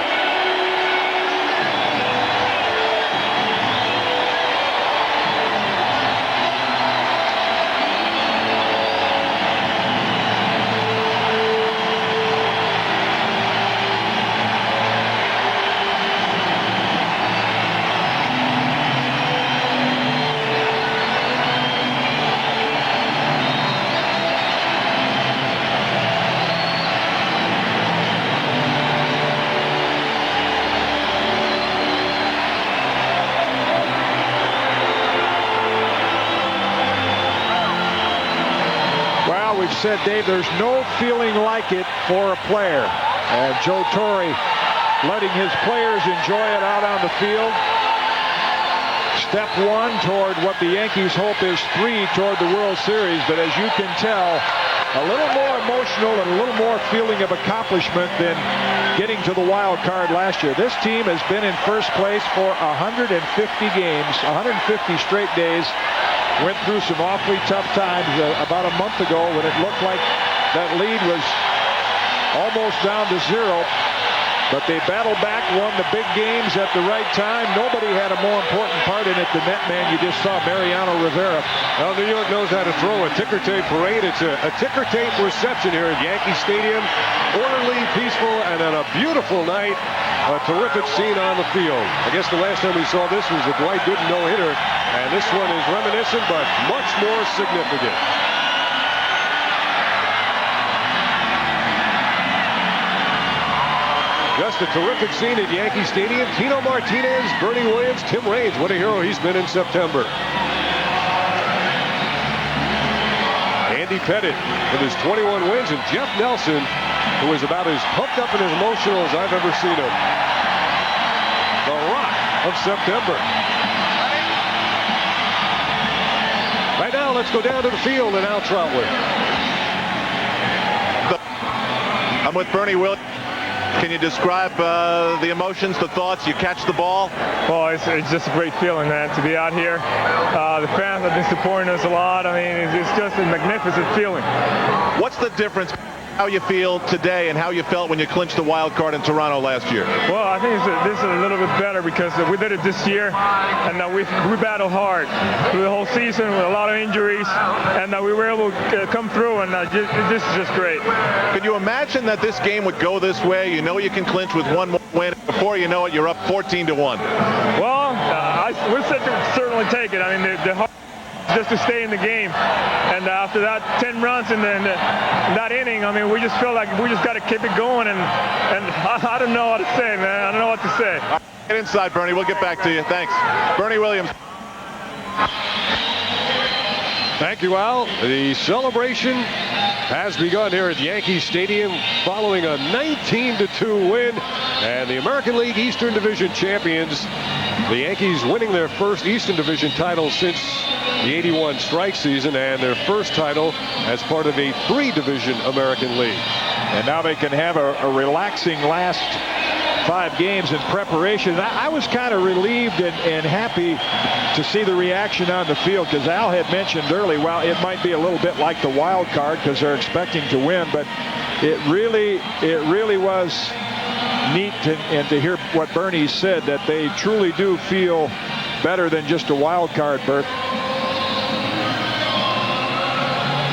Speaker 4: we've said, Dave, there's no feeling like it for a player. And Joe Torre letting his players enjoy it out on the field. Step one toward what the Yankees hope is 3 toward the World Series. But as you can tell, a little more emotional and a little more feeling of accomplishment than getting to the wild card last year. This team has been in first place for 150 games, 150 straight days. Went through some awfully tough times about a month ago when it looked like that lead was almost down to 0. But they battled back, won the big games at the right time. Nobody had a more important part in it than that man you just saw, Mariano Rivera.
Speaker 2: Well, New York knows how to throw a ticker tape parade. It's a ticker tape reception here at Yankee Stadium. Orderly, peaceful, and on a beautiful night. A terrific scene on the field. I guess the last time we saw this was the Dwight Gooden no-hitter. And this one is reminiscent, but much more significant. Just a terrific scene at Yankee Stadium. Tino Martinez, Bernie Williams, Tim Raines. What a hero he's been in September. Andy Pettitte with his 21 wins, and Jeff Nelson, who is about as pumped up and as emotional as I've ever seen him. The Rock of September. Right now, let's go down to the field and Al Troutway.
Speaker 6: I'm with Bernie Williams. Can you describe the emotions, the thoughts? You catch the ball?
Speaker 8: Well, it's just a great feeling, man, to be out here. The fans have been supporting us a lot. I mean, it's just a magnificent feeling.
Speaker 6: What's the difference how you feel today and how you felt when you clinched the wild card in Toronto last year?
Speaker 8: Well, I think this is a little bit better because we did it this year, and we battled hard through the whole season with a lot of injuries, and we were able to come through, and this is just great.
Speaker 6: Could you imagine that this game would go this way? You know you can clinch with one more win. Before you know it, you're up 14-1.
Speaker 8: Well, we're set to certainly take it. I mean, the hard just to stay in the game, and after that 10 runs in that inning, I mean, we just feel like we just got to keep it going, and I don't know what to say, man. I don't know what to say.
Speaker 6: Get inside, Bernie. We'll get back to you. Thanks. Bernie Williams.
Speaker 2: Thank you, Al. The celebration has begun here at Yankee Stadium following a 19-2 win, and the American League Eastern Division champions, the Yankees winning their first Eastern Division title since the 81 strike season, and their first title as part of a 3-division American League.
Speaker 4: And now they can have a relaxing last 5 games in preparation. I was kind of relieved and happy to see the reaction on the field, because Al had mentioned early, well, it might be a little bit like the wild card because they're expecting to win, but it really was neat to hear what Bernie said, that they truly do feel better than just a wild card berth.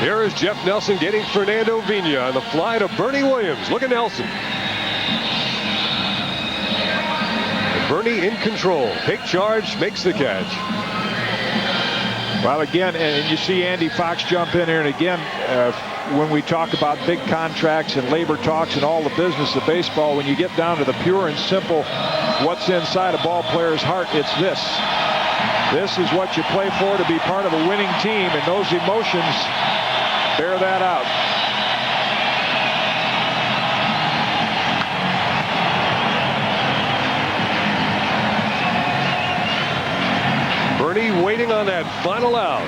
Speaker 2: Here is Jeff Nelson getting Fernando Vina on the fly to Bernie Williams. Look at Nelson. And Bernie in control. Take charge, makes the catch.
Speaker 4: Well, again, and you see Andy Fox jump in here, and again, when we talk about big contracts and labor talks and all the business of baseball, when you get down to the pure and simple what's inside a ball player's heart, it's this. This is what you play for, to be part of a winning team, and those emotions bear that out.
Speaker 2: Bernie waiting on that final out.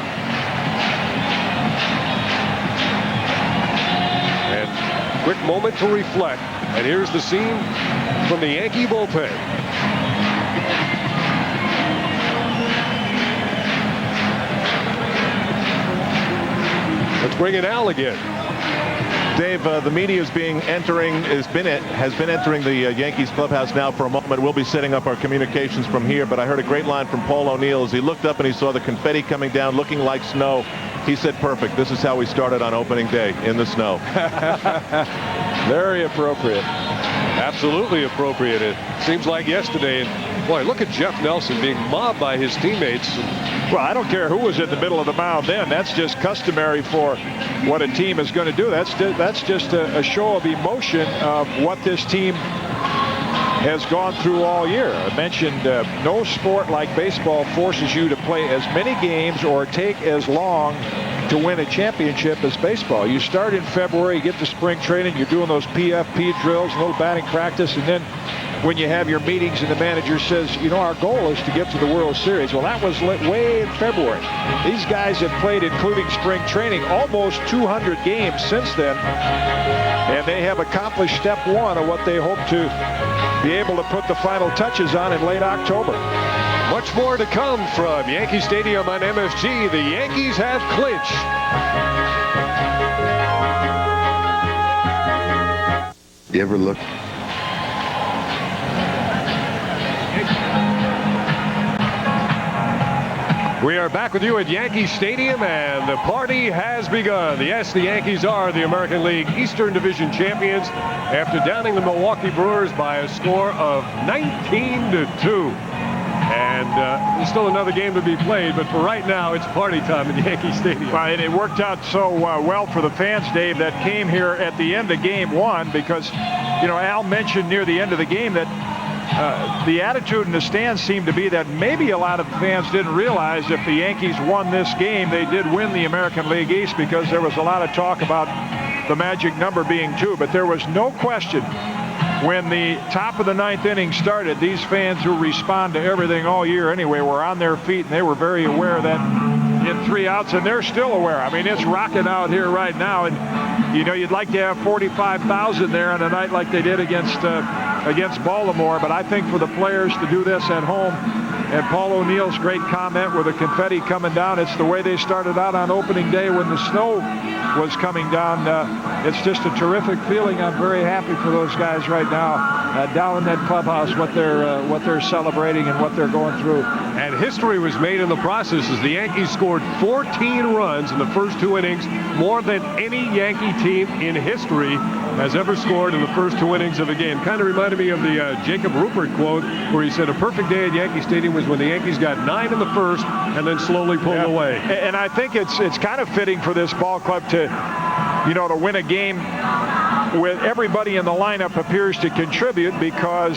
Speaker 2: And quick moment to reflect. And here's the scene from the Yankee bullpen. Let's bring in Al again.
Speaker 6: Dave, the media has been entering the Yankees clubhouse now for a moment. We'll be setting up our communications from here, but I heard a great line from Paul O'Neill as he looked up and he saw the confetti coming down looking like snow. He said, perfect. This is how we started on opening day, in the snow.
Speaker 4: Very appropriate.
Speaker 2: Absolutely appropriate. It seems like yesterday. And boy, look at Jeff Nelson being mobbed by his teammates.
Speaker 4: Well, I don't care who was in the middle of the mound then. That's just customary for what a team is going to do. That's just a show of emotion of what this team has gone through all year. I mentioned no sport like baseball forces you to play as many games or take as long to win a championship as baseball. You start in February, you get to spring training, you're doing those PFP drills, a little batting practice, and then when you have your meetings and the manager says, you know, our goal is to get to the World Series. Well, that was way in February. These guys have played, including spring training, almost 200 games since then, and they have accomplished step one of what they hope to be able to put the final touches on in late October.
Speaker 2: Much more to come from Yankee Stadium on MSG. The Yankees have clinched.
Speaker 9: You ever look?
Speaker 2: We are back with you at Yankee Stadium, and the party has begun. Yes, the Yankees are the American League Eastern Division champions after downing the Milwaukee Brewers by a score of 19-2. And there's still another game to be played, but for right now, it's party time at Yankee Stadium.
Speaker 4: Well, and it worked out so well for the fans, Dave, that came here at the end of game one because, you know, Al mentioned near the end of the game that the attitude in the stands seemed to be that maybe a lot of fans didn't realize if the Yankees won this game, they did win the American League East, because there was a lot of talk about the magic number being 2. But there was no question when the top of the 9th inning started, these fans who respond to everything all year anyway were on their feet, and they were very aware that in 3 outs, and they're still aware. I mean, it's rocking out here right now, and you know, you'd like to have 45,000 there on a night like they did against Baltimore, but I think for the players to do this at home, and Paul O'Neill's great comment with the confetti coming down, it's the way they started out on opening day when the snow was coming down. It's just a terrific feeling. I'm very happy for those guys right now down in that clubhouse, what they're celebrating and what they're going through.
Speaker 2: And history was made in the process as the Yankees scored 14 runs in the first 2 innings, more than any Yankee team in history has ever scored in the first 2 innings of a game. Kind of reminded me of the Jacob Rupert quote where he said a perfect day at Yankee Stadium was when the Yankees got 9 in the first and then slowly pulled away.
Speaker 4: And I think it's kind of fitting for this ball club to, you know, to win a game with everybody in the lineup appears to contribute, because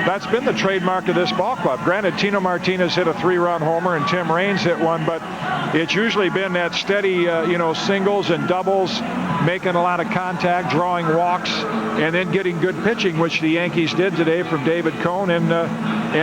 Speaker 4: that's been the trademark of this ball club. Granted, Tino Martinez hit a 3-run homer and Tim Raines hit one, but it's usually been that steady, you know, singles and doubles, making a lot of contact, drawing walks, and then getting good pitching, which the Yankees did today from David Cone and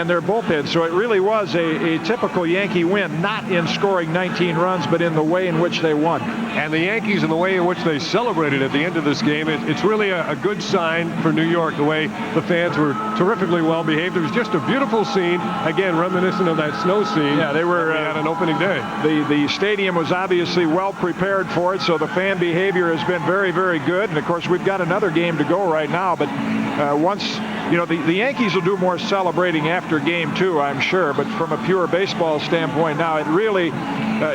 Speaker 4: their bullpen. So it really was a typical Yankee win, not in scoring 19 runs, but in the way in which they won.
Speaker 2: And the Yankees, in the way in which they celebrated at the end of this game, it's really a good sign for New York, the way the fans were terrifically well behaved. It was just a beautiful scene, again, reminiscent of that snow scene.
Speaker 4: Yeah, they were
Speaker 2: at an opening day.
Speaker 4: The stadium was obviously well prepared for it, so the fan behavior has been very, very good. And of course, we've got another game to go right now, but once, you know, the Yankees will do more celebrating after game 2, I'm sure, but from a pure baseball standpoint now, it really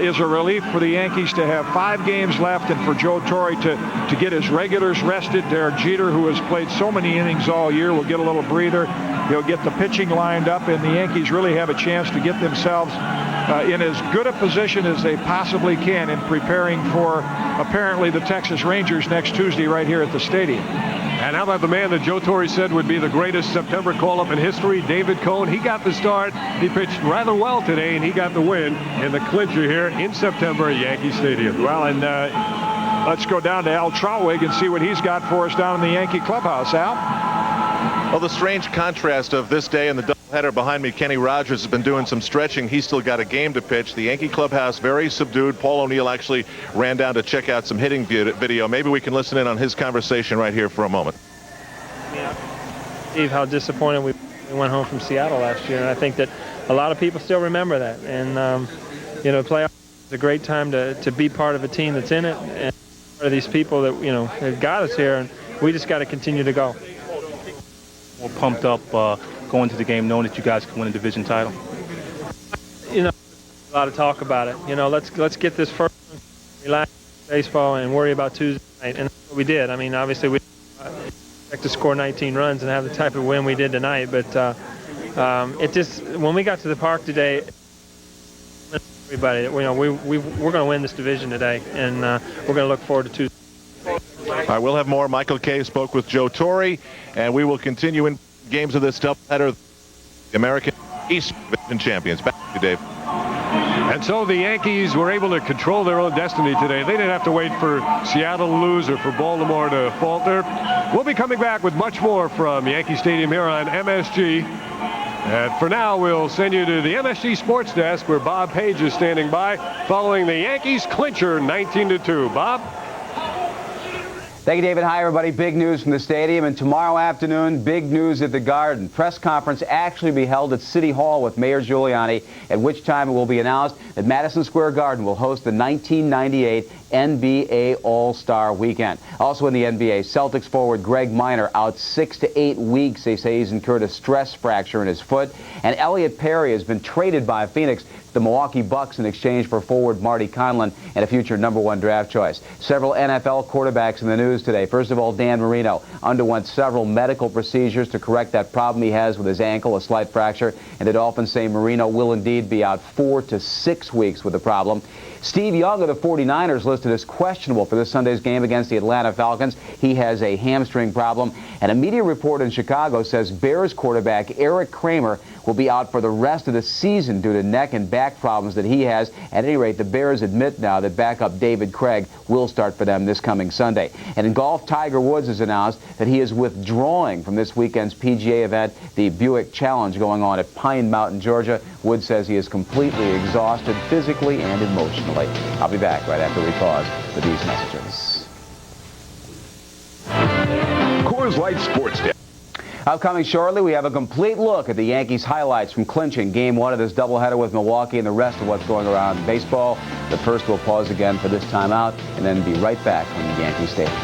Speaker 4: is a relief for the Yankees to have 5 games left, and for Joe Torre to get his regulars rested. Derek Jeter, who has played so many innings all year, will get a little breather. He'll get the pitching lined up, and the Yankees really have a chance to get themselves in as good a position as they possibly can in preparing for apparently the Texas Rangers next Tuesday right here at the stadium.
Speaker 2: And how about the man that Joe Torre said would be the greatest September call-up in history, David Cone? He got the start. He pitched rather well today, and he got the win in the clincher here in September at Yankee Stadium.
Speaker 4: Well, and let's go down to Al Trautwig and see what he's got for us down in the Yankee clubhouse. Al?
Speaker 6: Well, the strange contrast of this day and the doubleheader behind me, Kenny Rogers has been doing some stretching. He's still got a game to pitch. The Yankee clubhouse very subdued. Paul O'Neill actually ran down to check out some hitting video. Maybe we can listen in on his conversation right here for a moment.
Speaker 8: Steve, how disappointed we went home from Seattle last year, and I think that a lot of people still remember that. And you know, playoffs is a great time to be part of a team that's in it, and part of these people that, you know, have got us here, and we just got to continue to go.
Speaker 10: More pumped up going to the game knowing that you guys can win a division title?
Speaker 8: You know, a lot of talk about it. You know, let's get this first one, relax baseball, and worry about Tuesday night. And that's what we did. I mean, obviously we expect to score 19 runs and have the type of win we did tonight, but it just, when we got to the park today, everybody, you know, we're going to win this division today, and we're going to look forward to Tuesday.
Speaker 6: All right, we'll have more. Michael Kay spoke with Joe Torre, and we will continue in games of this doubleheader. The American East Division champions. Back to you, Dave.
Speaker 2: And so the Yankees were able to control their own destiny today. They didn't have to wait for Seattle to lose or for Baltimore to falter. We'll be coming back with much more from Yankee Stadium here on MSG. And for now, we'll send you to the MSG Sports Desk where Bob Page is standing by following the Yankees clincher 19-2. Bob?
Speaker 11: Thank you, David. Hi, everybody. Big news from the stadium. And tomorrow afternoon, big news at the Garden. Press conference actually be held at City Hall with Mayor Giuliani, at which time it will be announced that Madison Square Garden will host the 1998 NBA All-Star Weekend. Also in the NBA, Celtics forward Greg Minor out 6 to 8 weeks. They say he's incurred a stress fracture in his foot. And Elliot Perry has been traded by Phoenix to the Milwaukee Bucks in exchange for forward Marty Conlon and a future #1 draft choice. Several NFL quarterbacks in the news today. First of all, Dan Marino underwent several medical procedures to correct that problem he has with his ankle, a slight fracture. And the Dolphins say Marino will indeed be out 4 to 6 weeks with the problem. Steve Young of the 49ers listed as questionable for this Sunday's game against the Atlanta Falcons. He has a hamstring problem. And a media report in Chicago says Bears quarterback Eric Kramer will be out for the rest of the season due to neck and back problems that he has. At any rate, the Bears admit now that backup David Craig will start for them this coming Sunday. And in golf, Tiger Woods has announced that he is withdrawing from this weekend's PGA event, the Buick Challenge, going on at Pine Mountain, Georgia. Woods says he is completely exhausted physically and emotionally. I'll be back right after we pause with these messages.
Speaker 12: Coors Light Sports Day.
Speaker 11: Upcoming shortly, we have a complete look at the Yankees' highlights from clinching Game 1 of this doubleheader with Milwaukee and the rest of what's going around in baseball. But first, we'll pause again for this timeout and then be right back from Yankee Stadium.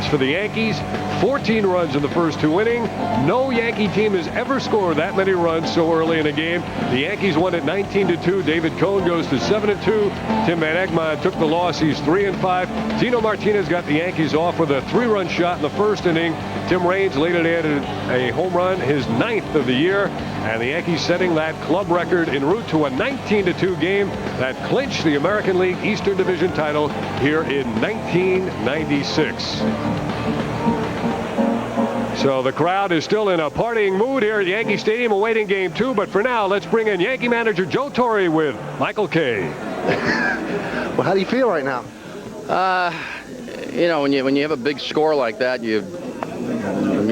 Speaker 2: For the Yankees, 14 runs in the first 2 innings. No Yankee team has ever scored that many runs so early in a game. The Yankees won at 19-2. David Cohn goes to 7-2. Tim Van Egmond took the loss. He's 3-5. Tino Martinez got the Yankees off with a 3-run shot in the first inning. Tim Raines later added a home run, his 9th of the year. And the Yankees setting that club record en route to a 19-2 game that clinched the American League Eastern Division title here in 1996. So the crowd is still in a partying mood here at Yankee Stadium awaiting Game 2. But for now, let's bring in Yankee manager Joe Torre with Michael Kay.
Speaker 13: Well, how do you feel right now?
Speaker 14: You know, when you have a big score like that, you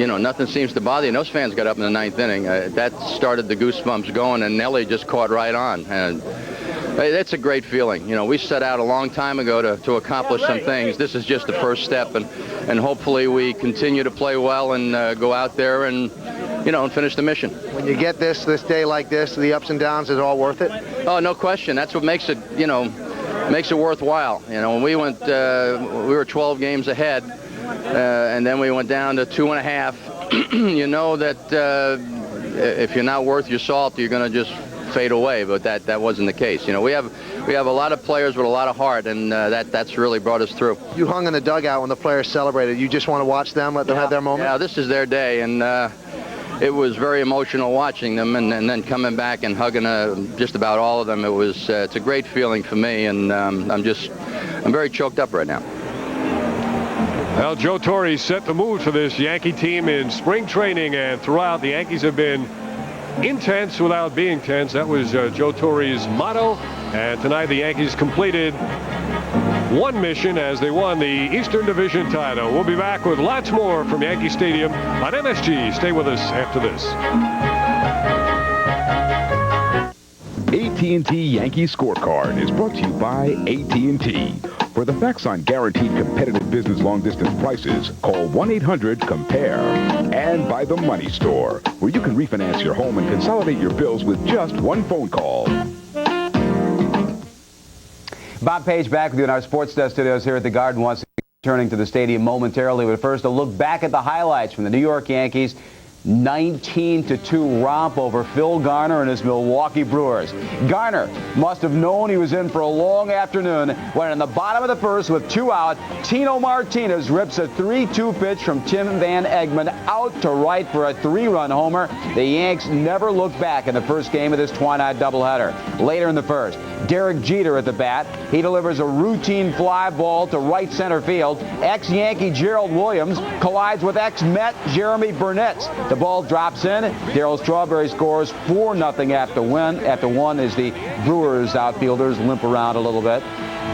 Speaker 14: know, nothing seems to bother you. And those fans got up in the 9th inning. That started the goosebumps going, and Nelly just caught right on. And that's a great feeling. You know, we set out a long time ago to accomplish some things. This is just the first step, and hopefully we continue to play well and go out there and, you know, and finish the mission.
Speaker 13: When you get this day like this, the ups and downs, is it all worth it?
Speaker 14: Oh, no question. That's what makes it, you know, makes it worthwhile. You know, when we went, we were 12 games ahead, and then we went down to 2.5. You know that if you're not worth your salt, you're going to just fade away. But that wasn't the case. You know, we have a lot of players with a lot of heart, and that's really brought us through.
Speaker 13: You hung in the dugout when the players celebrated. You just want to watch them, let them have their moment?
Speaker 14: Yeah, this is their day, and it was very emotional watching them, and then coming back and hugging just about all of them. It's a great feeling for me, and I'm very choked up right now.
Speaker 2: Well, Joe Torre set the mood for this Yankee team in spring training and throughout. The Yankees have been intense without being tense. That was Joe Torre's motto. And tonight the Yankees completed one mission as they won the Eastern Division title. We'll be back with lots more from Yankee Stadium on MSG. Stay with us after this.
Speaker 12: AT&T Yankee Scorecard is brought to you by AT&T. For the facts on guaranteed competitive business long-distance prices, call 1-800-COMPARE. And by The Money Store, where you can refinance your home and consolidate your bills with just one phone call.
Speaker 11: Bob Page back with you in our Sports Desk studios here at the Garden. Once again, returning to the stadium momentarily. But first, a look back at the highlights from the New York Yankees. 19-2 romp over Phil Garner and his Milwaukee Brewers. Garner must have known he was in for a long afternoon when in the bottom of the first with 2 out, Tino Martinez rips a 3-2 pitch from Tim Van Egmond out to right for a 3-run homer. The Yanks never looked back in the first game of this twilight doubleheader. Later in the first, Derek Jeter at the bat. He delivers a routine fly ball to right center field. Ex-Yankee Gerald Williams collides with ex-Met Jeremy Burnett. The ball drops in. Darryl Strawberry scores 4-0 after one as the Brewers outfielders limp around a little bit.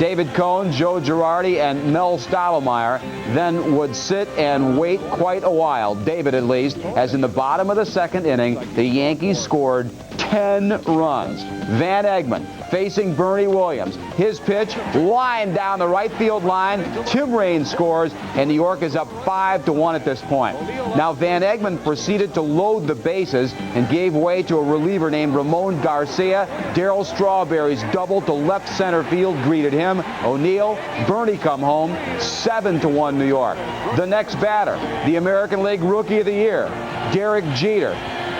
Speaker 11: David Cohn, Joe Girardi, and Mel Stottlemyre then would sit and wait quite a while, David at least, as in the bottom of the second inning, the Yankees scored 10 runs. Van Egmond facing Bernie Williams. His pitch, line down the right field line. Tim Raines scores, and New York is up 5-1 at this point. Now, Van Egmond proceeded to load the bases and gave way to a reliever named Ramon Garcia. Darryl Strawberry's double to left center field greeted him. O'Neill, Bernie come home, 7-1 New York. The next batter, the American League Rookie of the Year, Derek Jeter.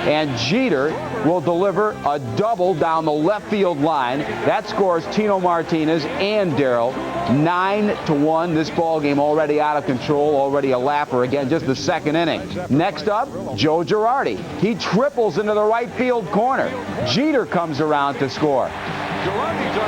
Speaker 11: And Jeter will deliver a double down the left field line. That scores Tino Martinez and Darryl 9-1. This ball game already out of control, already a lapper. Again, just the second inning. Next up, Joe Girardi. He triples into the right field corner. Jeter comes around to score.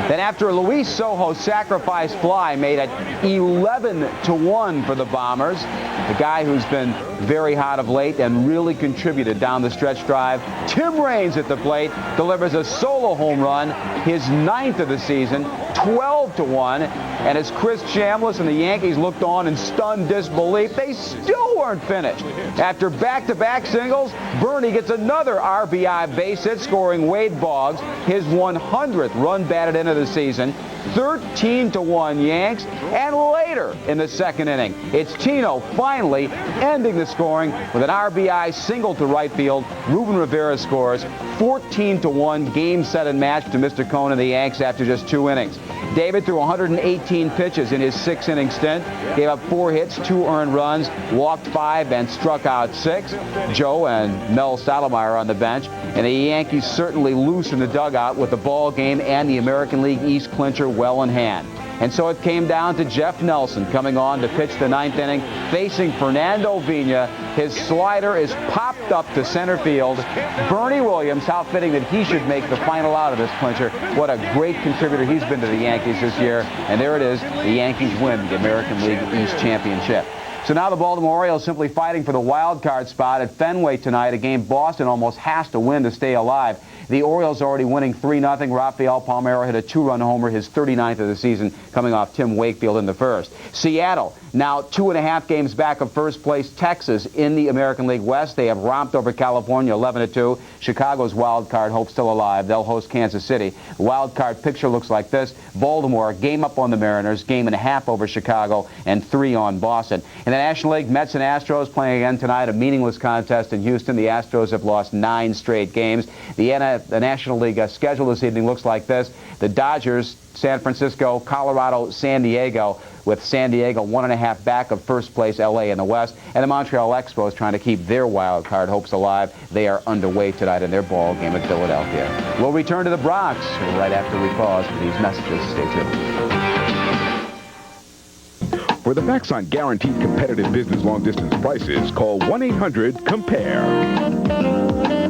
Speaker 11: Then after a Luis Sojo sacrifice fly made it 11-1 for the Bombers, the guy who's been very hot of late and really contributed down the stretch drive, Tim Raines at the plate, delivers a solo home run, his 9th of the season, 12-1. And as Chris Chambliss and the Yankees looked on in stunned disbelief, they still weren't finished. After back-to-back singles, Bernie gets another RBI base hit, scoring Wade Boggs, his 100th run batted into the season. 13-1 Yanks. And later in the second inning, it's Tino finally ending the scoring with an RBI single to right field. Ruben Rivera scores 14-1 game, set, and match to Mr. Cohn and the Yanks after just 2 innings. David threw 118 pitches in his 6-inning stint, gave up 4 hits, 2 earned runs, walked 5, and struck out 6. Joe and Mel Stottlemyre on the bench, and the Yankees certainly loosened the dugout with the ball game and the American League East clincher well in hand. And so it came down to Jeff Nelson coming on to pitch the 9th inning, facing Fernando Vina. His slider is popped up to center field. Bernie Williams, how fitting that he should make the final out of this clincher. What a great contributor he's been to the Yankees this year. And there it is, the Yankees win the American League East Championship. So now the Baltimore Orioles simply fighting for the wild card spot at Fenway tonight, a game Boston almost has to win to stay alive. The Orioles already winning 3-0. Rafael Palmeiro hit a 2-run homer, his 39th of the season, coming off Tim Wakefield in the first. Seattle now 2.5 games back of first place Texas in the American League West. They have romped over California 11-2. Chicago's wild card hope still alive. They'll host Kansas City. The wild card picture looks like this. Baltimore, game up on the Mariners, 1.5 over Chicago, and 3 on Boston. In the National League, Mets and Astros playing again tonight, a meaningless contest in Houston. The Astros have lost 9 straight games. The National League schedule this evening looks like this. The Dodgers, San Francisco, Colorado, San Diego, with San Diego 1.5 back of first place L.A. in the West. And the Montreal Expos trying to keep their wild card hopes alive. They are underway tonight in their ball game at Philadelphia. We'll return to the Bronx right after we pause for these messages. Stay tuned.
Speaker 12: For the facts on guaranteed competitive business long-distance prices, call 1-800-COMPARE.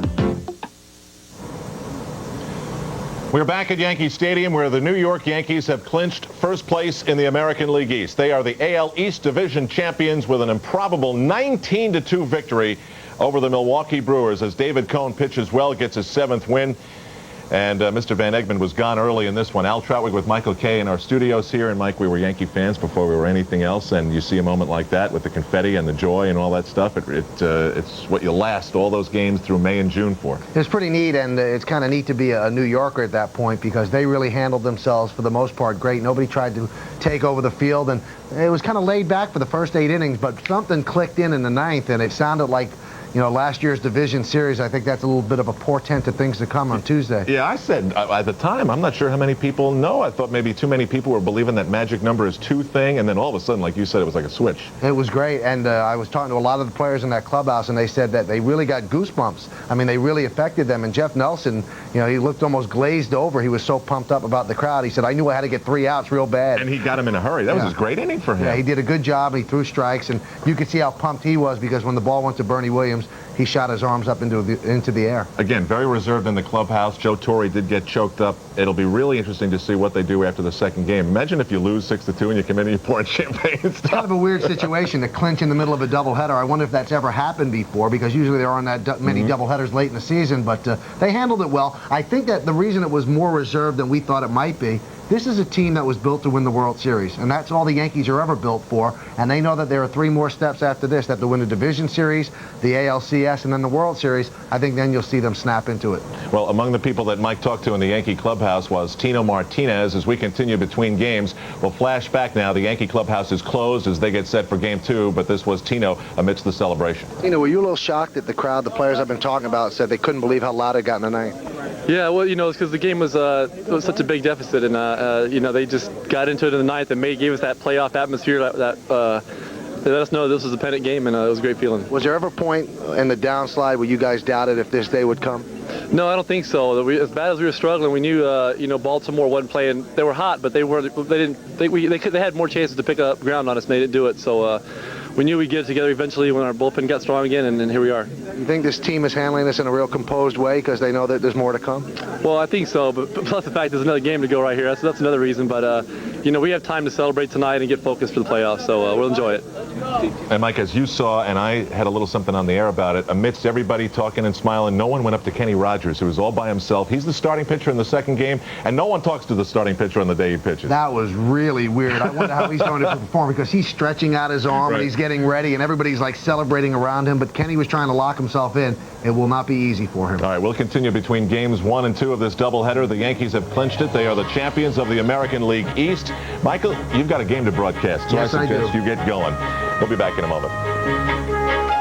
Speaker 1: We're back at Yankee Stadium where the New York Yankees have clinched first place in the American League East. They are the AL East Division champions with an improbable 19-2 victory over the Milwaukee Brewers as David Cohn pitches well, gets his 7th win. And Mr. Van Egmond was gone early in this one. Al Trautwig with Michael Kay in our studios here. And Mike, we were Yankee fans before we were anything else. And you see a moment like that with the confetti and the joy and all that stuff. It's what you last all those games through May and June for.
Speaker 13: It's pretty neat, and it's kind of neat to be a New Yorker at that point because they really handled themselves for the most part great. Nobody tried to take over the field, and it was kind of laid back for the first 8 innings, but something clicked in the 9th, and it sounded like you know, last year's division series, I think that's a little bit of a portent to things to come on Tuesday.
Speaker 6: Yeah, I said at the time, I'm not sure how many people know. I thought maybe too many people were believing that magic number is 2 thing, and then all of a sudden, like you said, it was like a switch.
Speaker 13: It was great, and I was talking to a lot of the players in that clubhouse, and they said that they really got goosebumps. I mean, they really affected them, and Jeff Nelson, you know, he looked almost glazed over. He was so pumped up about the crowd. He said, I knew I had to get 3 outs real bad.
Speaker 6: And he got him in a hurry. That was his great inning for him.
Speaker 13: Yeah, he did a good job. He threw strikes, and you could see how pumped he was because when the ball went to Bernie Williams, he shot his arms up into the air.
Speaker 6: Again, very reserved in the clubhouse. Joe Torre did get choked up. It'll be really interesting to see what they do after the second game. Imagine if you lose 6-2 and you come in and you pour champagne and stuff.
Speaker 13: Kind of a weird situation to clinch in the middle of a doubleheader. I wonder if that's ever happened before because usually there aren't that many doubleheaders late in the season, but they handled it well. I think that the reason it was more reserved than we thought it might be, this is a team that was built to win the World Series, and that's all the Yankees are ever built for, and they know that there are 3 more steps after this. They have to win the Division Series, the ALCS, and then the World Series. I think then you'll see them snap into it.
Speaker 6: Well, among the people that Mike talked to in the Yankee clubhouse was Tino Martinez. As we continue between games, we'll flash back now. The Yankee clubhouse is closed as they get set for Game 2, but this was Tino amidst the celebration.
Speaker 13: Tino, were you a little shocked that the crowd, the players I've been talking about, said they couldn't believe how loud it got in the ninth?
Speaker 15: Yeah, well, you know, it's because the game was such a big deficit, and you know, they just got into it in the ninth and gave us that playoff atmosphere that let us know this was a pennant game, and it was a great feeling.
Speaker 13: Was there ever a point in the downslide where you guys doubted if this day would come?
Speaker 15: No, I don't think so. As bad as we were struggling, we knew you know, Baltimore wasn't playing. They were hot, but they had more chances to pick up ground on us, and they didn't do it. So we knew we'd get it together eventually when our bullpen got strong again, and here we are.
Speaker 13: You think this team is handling this in a real composed way because they know that there's more to come?
Speaker 15: Well, I think so, but plus the fact there's another game to go right here. That's another reason. But you know, we have time to celebrate tonight and get focused for the playoffs, so we'll enjoy it.
Speaker 6: And Mike, as you saw, and I had a little something on the air about it, amidst everybody talking and smiling, no one went up to Kenny Rogers, who was all by himself. He's the starting pitcher in the second game, and no one talks to the starting pitcher on the day he pitches.
Speaker 13: That was really weird. I wonder how he's going to perform because he's stretching out his arm and he's getting ready, and everybody's like celebrating around him, but Kenny was trying to lock himself in. It will not be easy for him.
Speaker 6: All right, we'll continue between games 1 and 2 of this doubleheader. The Yankees have clinched it. They are the champions of the American League East. Michael, you've got a game to broadcast, so
Speaker 13: yes,
Speaker 6: I suggest
Speaker 13: you
Speaker 6: get going. We'll be back in a moment.